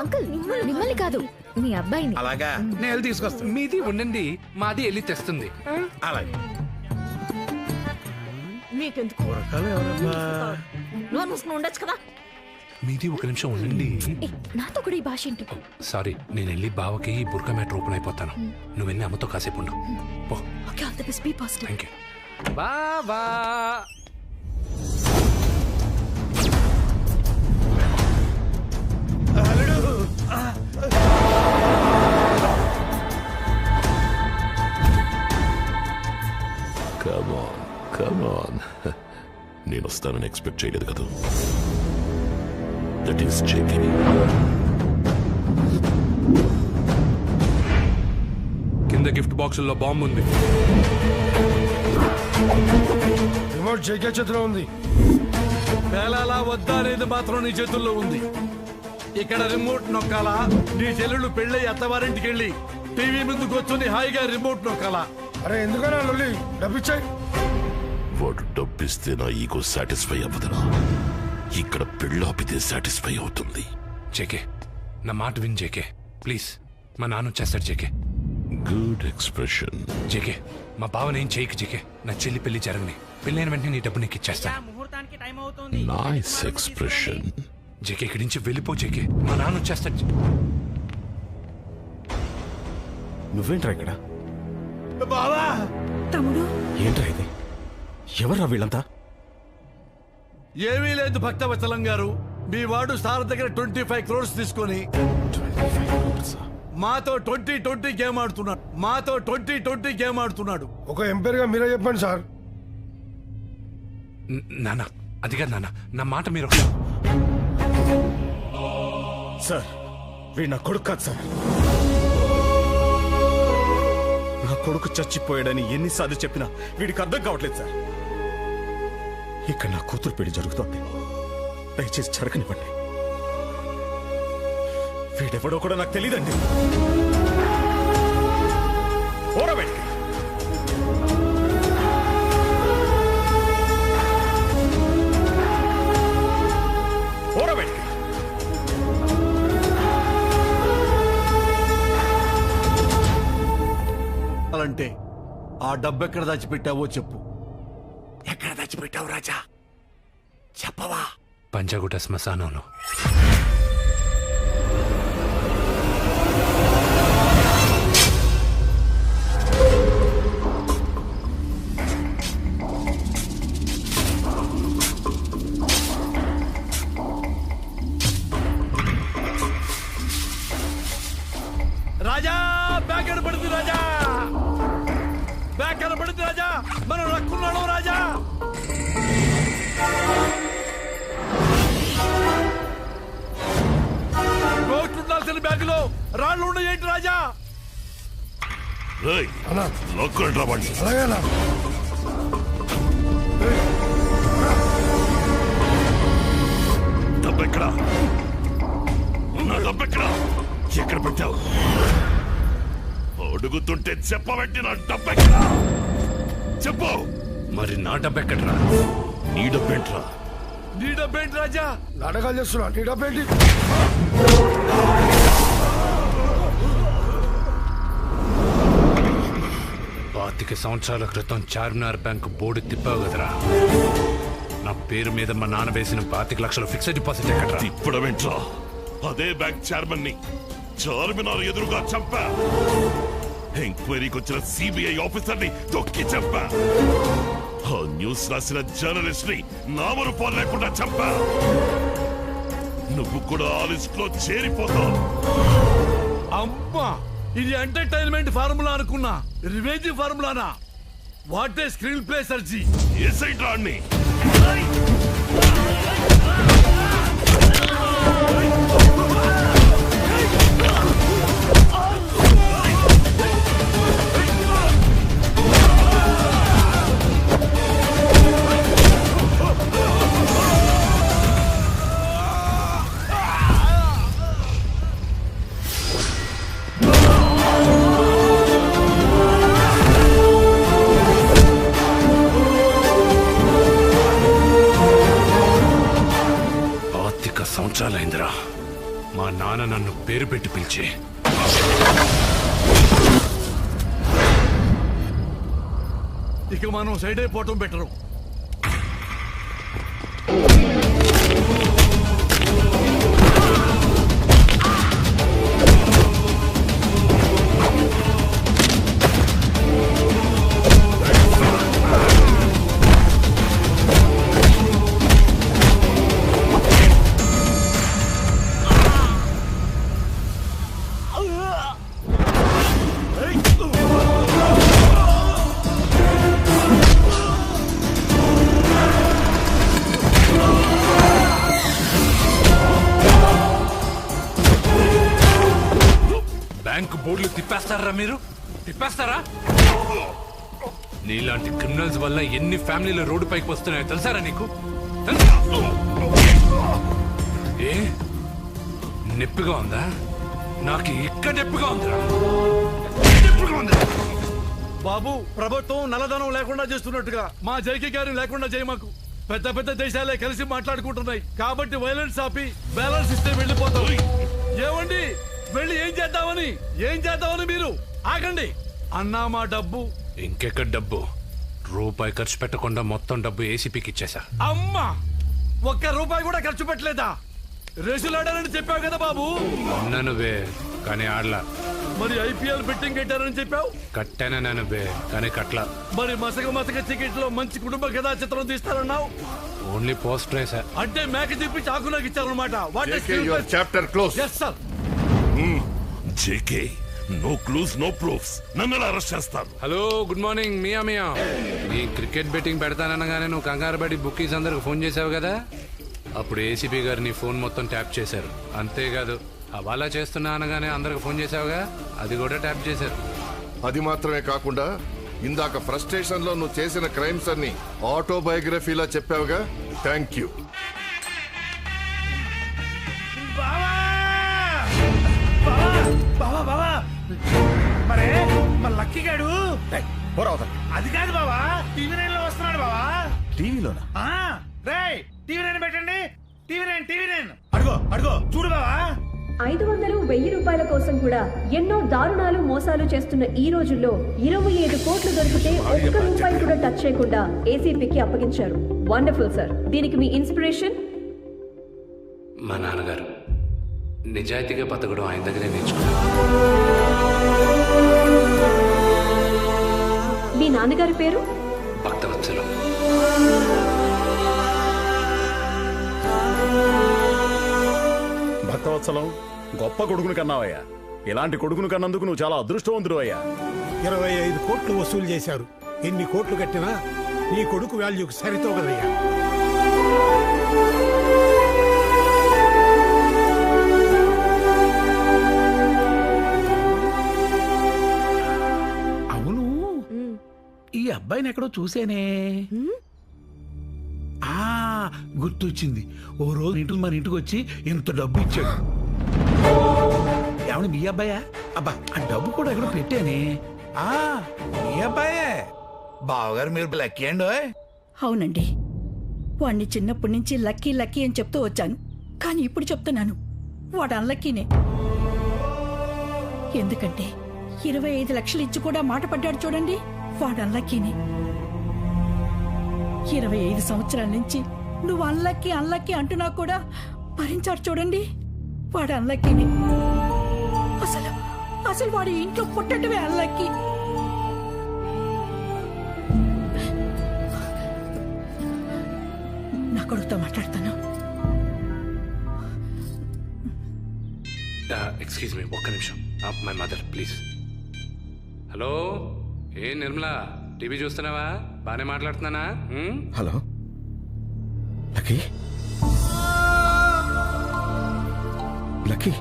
[SPEAKER 13] అంకుల్ మిమ్మల్ని కాదు, మీ అబ్బాయిని.
[SPEAKER 8] అలాగా, నేను వెళ్ళి తీసుకొస్తాను.
[SPEAKER 6] మీది ఉండండి, మాది వెళ్ళి తెస్తుంది.
[SPEAKER 8] అలాగే.
[SPEAKER 19] మీకెందుకు?
[SPEAKER 8] బురకలు ఎవరమ్మా?
[SPEAKER 19] నువ్వు ఉండొచ్చు కదా.
[SPEAKER 6] మీది ఒక నిమిషం ఉండండి.
[SPEAKER 13] నాతో కూడా ఈ భాష ఏంటి?
[SPEAKER 6] సారీ, నేను వెళ్ళి బావకి ఈ బుర్కా మ్యాటర్ ఓపెన్ అయిపోతాను. నువ్వు వెళ్ళి అమ్మతో కాసేపు ఉండు. పో.
[SPEAKER 13] Okay, all the best, be positive.
[SPEAKER 6] Thank you. బావా.
[SPEAKER 10] Come on. నేను వస్తానని ఎక్స్పెక్ట్ చేయలేదు కదా. That is JK.
[SPEAKER 6] కింద గిఫ్ట్ బాక్సుల్లో బాంబు ఉంది.
[SPEAKER 12] రిమోట్ జేకే చేతిలో ఉంది.
[SPEAKER 18] పేలాలా వద్దా అనేది మాత్రం నీ చేతుల్లో ఉంది. ఇక్కడ రిమోట్ నొక్కాలా, నీ చెల్లెళ్ళు పెళ్ళి అత్తవారింటికి వెళ్ళి టీవీ ముందుకు వచ్చి హాయిగా రిమోట్ నొక్కాలా?
[SPEAKER 12] అరే ఎందుకన్నా లొల్లి? డబ్బిచ్చాయి.
[SPEAKER 10] వాడు డబ్బిస్తే నా ఈగో సాటిస్ఫై అవ్వదురా. ఇక్కడ పెళ్ళాపితే సాటిస్ఫై అవుతుంది.
[SPEAKER 6] జేకే, నా మాట విన్ జేకే, ప్లీజ్. మా నాన్న వచ్చేస్తాడు జేకే.
[SPEAKER 10] Good expression.
[SPEAKER 6] జేకే, మా బావనేం చేయకు జేకే. నా చెల్లి పెళ్లి జరగని, పెళ్ళైన వెంటనే నీ డబ్బు నీకు ఇచ్చేస్తాను.
[SPEAKER 9] ముహూర్తానికి టైం అవుతుంది.
[SPEAKER 10] Nice expression.
[SPEAKER 6] జేకే, ఇక్కడి నుంచి వెళ్ళిపో జేకే, మా నాన్న వచ్చేస్తాడు.
[SPEAKER 20] నువ్వేంట్రా ఇక్కడ?
[SPEAKER 18] బావా.
[SPEAKER 19] తమ్ముడు
[SPEAKER 20] ఏంట్రా ఇది? ఎవరా వీళ్ళంతా?
[SPEAKER 18] ఏమీ లేదు భక్తవత్సలం గారు, మీ వాడు సార్ దగ్గర 25 crores తీసుకొని మాతో 20-20 గేమ్ ఆడుతున్నాడు. మాతో 20-20 గేమ్ ఆడుతున్నాడు.
[SPEAKER 12] ఒక ఎంపైర్ గా మీరే చెప్పండి సార్.
[SPEAKER 6] నాన్న, అది కాదు నాన్న, నా మాట మీరు.
[SPEAKER 20] సార్, వీడు నా కొడుకు కాదు సార్. నా కొడుకు చచ్చిపోయాడని ఎన్నిసార్లు చెప్పినా వీడికి అర్థం కావట్లేదు సార్. ఇక్కడ నా కూతురు పెళ్లి జరుగుతోంది, దయచేసి జరగనివ్వండి. వీడెవడో కూడా నాకు తెలియదండి. ఓరబెట్టి ఓరబెట్టి
[SPEAKER 18] అంటే ఆ డబ్బు ఎక్కడ దాచిపెట్టావో చెప్పు.
[SPEAKER 8] ఎక్కడ దాచిపెట్టావు రాజా? చెప్పవా?
[SPEAKER 6] పంచగుట్ట శ్మశానంలో.
[SPEAKER 18] రాజా, బ్యాగ్ కనపడుతుంది రాజా, బ్యాగ్ కనపడుతుంది రాజా, మనం రక్కున్నాడు రాజా. కోట్లు ఉండాల్సిన బ్యాగులో రాళ్ళు ఉండేంటి రాజా?
[SPEAKER 10] డబ్బెక్కడా? నా డబ్బెక్కడా? ఎక్కడ పెట్టావు? అడుగుతుంటే చెప్పబెట్టి నా డబ్బెక్కడా? చెప్పు.
[SPEAKER 6] మరి నా డబ్బెక్కడరా?
[SPEAKER 10] నీ డబ్బేంట్రా?
[SPEAKER 18] నీ డబ్బేంటి రాజా?
[SPEAKER 12] నాటకాలు చేస్తున్నా. నీ డబ్బేంటి?
[SPEAKER 6] 25 సంవత్సరాల క్రితం చార్మినార్ బ్యాంకు బోర్డు తిప్పావు కదరా. నా పేరు మీద మా నాన్న వేసిన 25 లక్షల ఫిక్స్డ్ డిపాజిట్ ఎక్కడరా?
[SPEAKER 10] తిప్పడమేంట్రా? అదే బ్యాంక్ చైర్మన్ ని చార్మినార్ ఎదురుగా చంపా. ఎంక్వైరీకి వచ్చిన సిబిఐ ఆఫీసర్ ని తొక్కి చంపా. ఆ న్యూస్ రాసిన జర్నలిస్ట్ ని నామరూపాలు లేకుండా చంపా. నువ్వు కూడా ఆ లిస్ట్ లో చేరిపోతావు.
[SPEAKER 18] అమ్మా, ఇది ఎంటర్టైన్మెంట్ ఫార్ములా అనుకున్నా, revenge ఫార్ములానా? What a screen play సర్జీ.
[SPEAKER 10] SI డ్రాన్ని
[SPEAKER 6] పేరు పెట్టి పిలిచే.
[SPEAKER 18] ఇక మనం సైడ్ అయిపోవటం బెటరు.
[SPEAKER 6] బ్యాంకు బోర్డులు తిప్పేస్తారా మీరు? తిప్పేస్తారా? నీలాంటి క్రిమినల్స్ వల్ల ఎన్ని ఫ్యామిలీలు రోడ్డు పైకి వస్తున్నాయో తెలుసారా నీకు? ఏ నొప్పిగా ఉందా? నాకు ఇక్కడ నొప్పిగా ఉందిరా.
[SPEAKER 18] బాబు, ప్రభుత్వం నల్లధనం లేకుండా చేస్తున్నట్టుగా మా జైకి గారిని లేకుండా చేయమాకు. పెద్ద పెద్ద దేశాలే కలిసి మాట్లాడుకుంటున్నాయి కాబట్టి వైలెన్స్ ఆపి బ్యాలెన్స్ ఇస్తే వెళ్ళిపోతాం. ఏమండి, వెళ్ళి ఏం చేద్దామని మీరు ఆగండి. అన్నా మా డబ్బు.
[SPEAKER 6] ఇంకెక్కడ డబ్బు? రూపాయి ఖర్చు పెట్టకుండా మొత్తం డబ్బు ఏసీపీకి ఇచ్చేసా.
[SPEAKER 18] అమ్మా, ఒక్క రూపాయి కూడా ఖర్చు పెట్టలేదా? రేసులాడారని చెప్పావు కదా బాబు.
[SPEAKER 6] అన్నాను బే, కానీ ఆడలా.
[SPEAKER 18] మరి ఐపీఎల్ బెట్టింగ్ కట్టారని చెప్పావు.
[SPEAKER 6] కట్టాను బే, కానీ కట్లా.
[SPEAKER 18] మరి మసక టికెట్ లో మంచి కుటుంబ కథా చిత్రం తీస్తారన్నావు.
[SPEAKER 6] ఓన్లీ పోస్టర్ వేసా.
[SPEAKER 18] అంటే మేక తిప్పి చాకు నాకు ఇచ్చారన్నమాట.
[SPEAKER 11] Chapter close.
[SPEAKER 18] Yes sir.
[SPEAKER 10] JK, no clues no proofs, నన్ను అరెస్ట్ చేస్తారు.
[SPEAKER 6] Hello, good morning. మియా నీ క్రికెట్ బెట్టింగ్ పెడతాననగానే నువ్వు కంగారు పడి బుక్కీస్ అందరికి ఫోన్ చేసావు కదా. అప్పుడు ఏసీపీ గారు నీ ఫోన్ మొత్తం ట్యాప్ చేశారు. అంతేకాదు, హవాలా చేస్తున్నా అనగానే అందరికి ఫోన్ చేసావుగా, అది కూడా ట్యాప్ చేశారు.
[SPEAKER 11] అది మాత్రమే కాకుండా ఇందాక ఫ్రస్ట్రేషన్ లో నువ్వు చేసిన క్రైమ్స్ అన్ని ఆటోబయోగ్రఫీలా చెప్పావుగా. Thank you.
[SPEAKER 3] బావా మరే మన లక్కీ గాడు అది కాదు బావా, టీవీ 9 లో వస్తున్నాడు బావా.
[SPEAKER 20] టీవీలోనా?
[SPEAKER 3] రేయ్, టీవీ 9 పెట్టండి. టీవీ 9 అడుగో చూడు బావా.
[SPEAKER 14] 500, 1000 రూపాయల కోసం కూడా ఎన్నో దారుణాలు మోసాలు చేస్తున్న ఈ రోజుల్లో 25 కోట్లు దొరికితే ఒక్క రూపాయి కూడా టచ్ చేయకుండా ఏసీపీకి అప్పగించారు. Wonderful sir. దీనికి మీ ఇన్స్పిరేషన్?
[SPEAKER 6] మా నాన్నగారు నిజాయితీగా బతకడం ఆయన దగ్గరే నేర్చుకున్నాను.
[SPEAKER 14] మీ నాన్నగారి పేరు?
[SPEAKER 6] భక్తవత్సలం.
[SPEAKER 20] భక్తవత్సలం, గొప్ప కొడుకును కన్నావయ్యా. ఇలాంటి కొడుకును కన్నందుకు నువ్వు చాలా అదృష్టవంతుడు అయ్యా.
[SPEAKER 8] 25 కోట్లు వసూలు చేశారు. ఎన్ని కోట్లు కట్టినా నీ కొడుకు వాల్యూకి సరితోగదయ్యా. అవును, ఈ అబ్బాయిని ఎక్కడో చూసేనే. గుర్తొచ్చింది. ఓ రోజు మన ఇంటికి వచ్చి ఇంత డబ్బు ఇచ్చాడు. ఏమన్నా మీ అబ్బాయా? అబ్బా, ఆ డబ్బు కూడా ఎక్కడో పెట్టానే. మీ అబ్బాయే. బావగారు మీరు లక్కీ అండి.
[SPEAKER 21] అవునండి, వాడిని చిన్నప్పటి నుంచి లక్కీ లక్కీ అని చెప్తూ వచ్చాను. కానీ ఇప్పుడు చెప్తున్నాను, వాడు అన్లక్కీనే. ఎందుకంటే 25 లక్షలు ఇచ్చి కూడా మాట పడ్డాడు చూడండి, వాడు అన్లక్కీనే. 25 సంవత్సరాల నుంచి నువ్వు అన్లక్కీ అంటున్నా కూడా భరించాడు చూడండి, వాడు అన్లక్కీనే. అసలు వాడి ఇంట్లో పుట్టటమే అన్లక్కీ. నా కొడుకుతో మాట్లాడతాను.
[SPEAKER 6] ఎక్స్క్యూజ్ మీ, ఒక్క నిమిషం. My mother please. హలో, ఏ నిర్మలా, టీవీ చూస్తున్నావా? బానే మాట్లాడుతున్నానా?
[SPEAKER 20] Hello Lucky. Lucky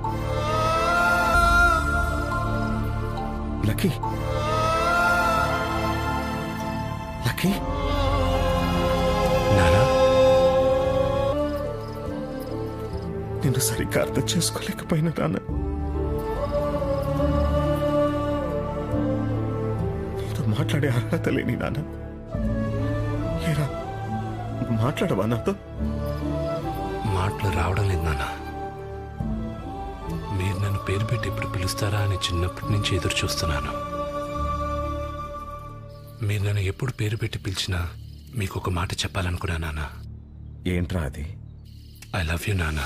[SPEAKER 20] Lucky Lucky. నేను సరిగ్గా అర్థం చేసుకోలేకపోయినా నాన్న. నీతో మాట్లాడే అర్హత లేని నాన్న. ఏరా, మాట్లాడవా నాతో?
[SPEAKER 6] మాటలు రావడం లేదు నాన్న. మీరు నన్ను పేరు పెట్టి ఎప్పుడు పిలుస్తారా అని చిన్నప్పటి నుంచి ఎదురు చూస్తున్నాను. మీరు నన్ను ఎప్పుడు పేరు పెట్టి పిలిచినా మీకు ఒక మాట చెప్పాలనుకున్నా నాన్న.
[SPEAKER 5] ఏంట్రా అది?
[SPEAKER 6] ఐ లవ్ యూ నాన్న.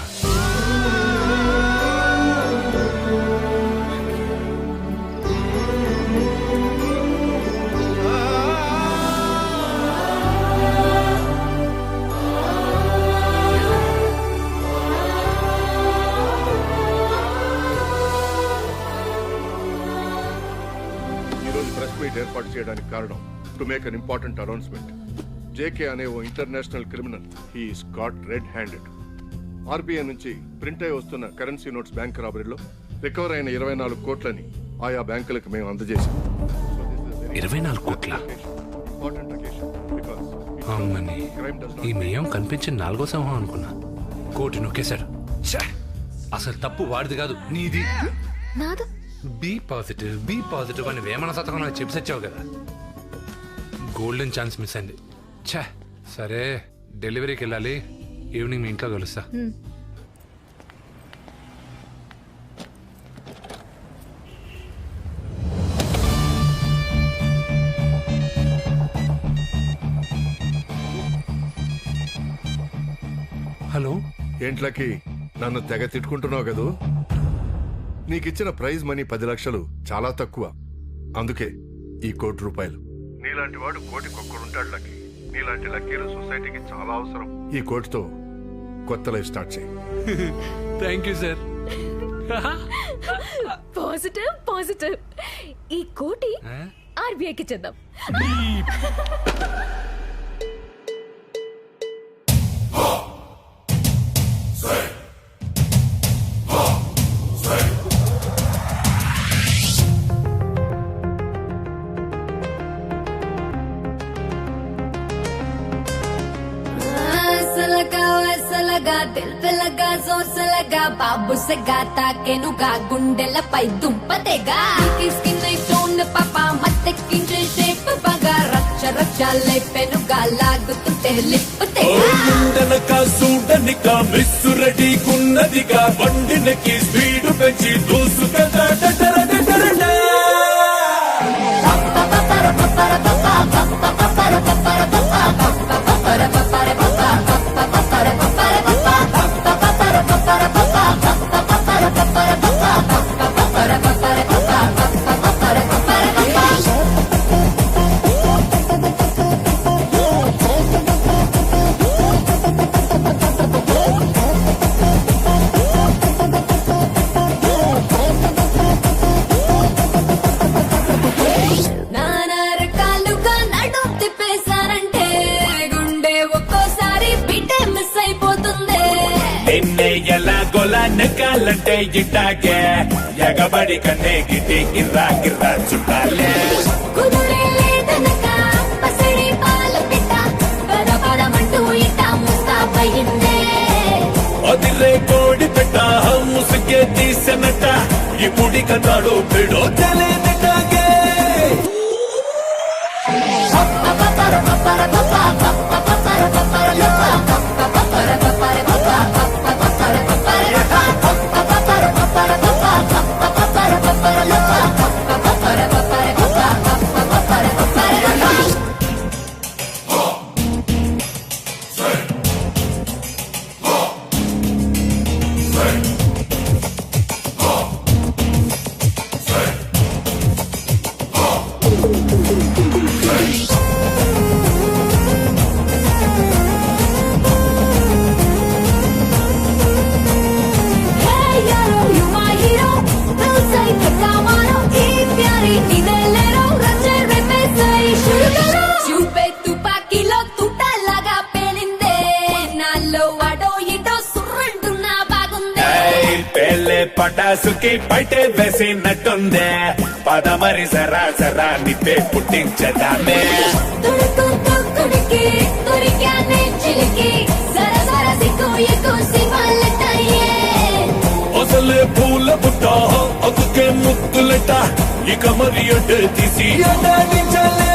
[SPEAKER 11] ఏర్పాటు చేయడానికి కారణం to make an important announcement. JK అనే ఓ international criminal he is caught red-handed. RBI నుంచి ప్రింట్ అయి వస్తున్న కరెన్సీ నోట్స్ బ్యాంక్ రాబరీలో రికవర్ అయిన 24 కోట్లని ఆయా బ్యాంకులకు మేము అందజేశాం.
[SPEAKER 6] 24 కోట్ల? అమ్మని, ఈ మేయం కనిపించిన 4వ సింహం అనుకున్నా. కోటి నొక్కేశాడు. అసలు తప్పు వాడిది కాదు, నీది. బీ పాజిటివ్ అని వేమన శతకం నాకు చెప్పి సచ్చావు కదా. గోల్డెన్ ఛాన్స్ మిస్ అయింది. ఛా, సరే డెలివరీకి వెళ్ళాలి. ఈవినింగ్ మీ ఇంట్లో కలుస్తా. హలో.
[SPEAKER 11] ఏంట్లకి నన్ను తెగ తిట్టుకుంటున్నావు కదూ? నీకిచ్చిన ప్రైజ్ మనీ 10 లక్షలు చాలా తక్కువ. అందుకే ఈ ₹1 కోటి. నీలాంటి వాడు కోటికొక్కడుంటాడు లక్కీ. నీలాంటి లక్కీలు సొసైటీకి చాలా అవసరం. ఈ కోటితో కొత్త లైఫ్ స్టార్ట్ చేయి.
[SPEAKER 6] Thank you sir.
[SPEAKER 13] పాజిటివ్. ఈ కోటి ఆర్బీఐకి చేద్దాం.
[SPEAKER 16] दिल पे लगा जोर से लगा बाबू से गाता के नुगा गुंडेलपై దుంపదేగా స్కిన్ టోన్ పాపా మత్తె కింజే షేప్ బాగా రచ్చ రచ్చ లేపెనుగా లాగుతుంటే లిప్పుతేగా
[SPEAKER 2] గుండెనక సూడనిక మిస్ రెడీ కున్నదిగా బండినకి స్పీడ్ పెంచి దూసుకదా డడరడడరడా నకాలంటే ఇట్టాగే ఎగబడి కన్నే గిటి గిర్రా గిర్రా చుట్టాలే
[SPEAKER 16] కుదురే లేదనక పసిడి పాల పిట్ట పరపరమంటూ ఇట ముస్తాబయిందే
[SPEAKER 2] అదిరే కోడి పెట్ట ముసుగే తీసనట ఇప్పుడి కథాడు పెడో తెలియనటాగే పటాసుకి పైటే వేసినట్టుందే పద మరి సరా సరా నిప్పే పుట్టించదామే అసలే పూల బుట్ట అదుకే ముద్దులట ఇక మరి అడ్డు తీసి అడాడించలే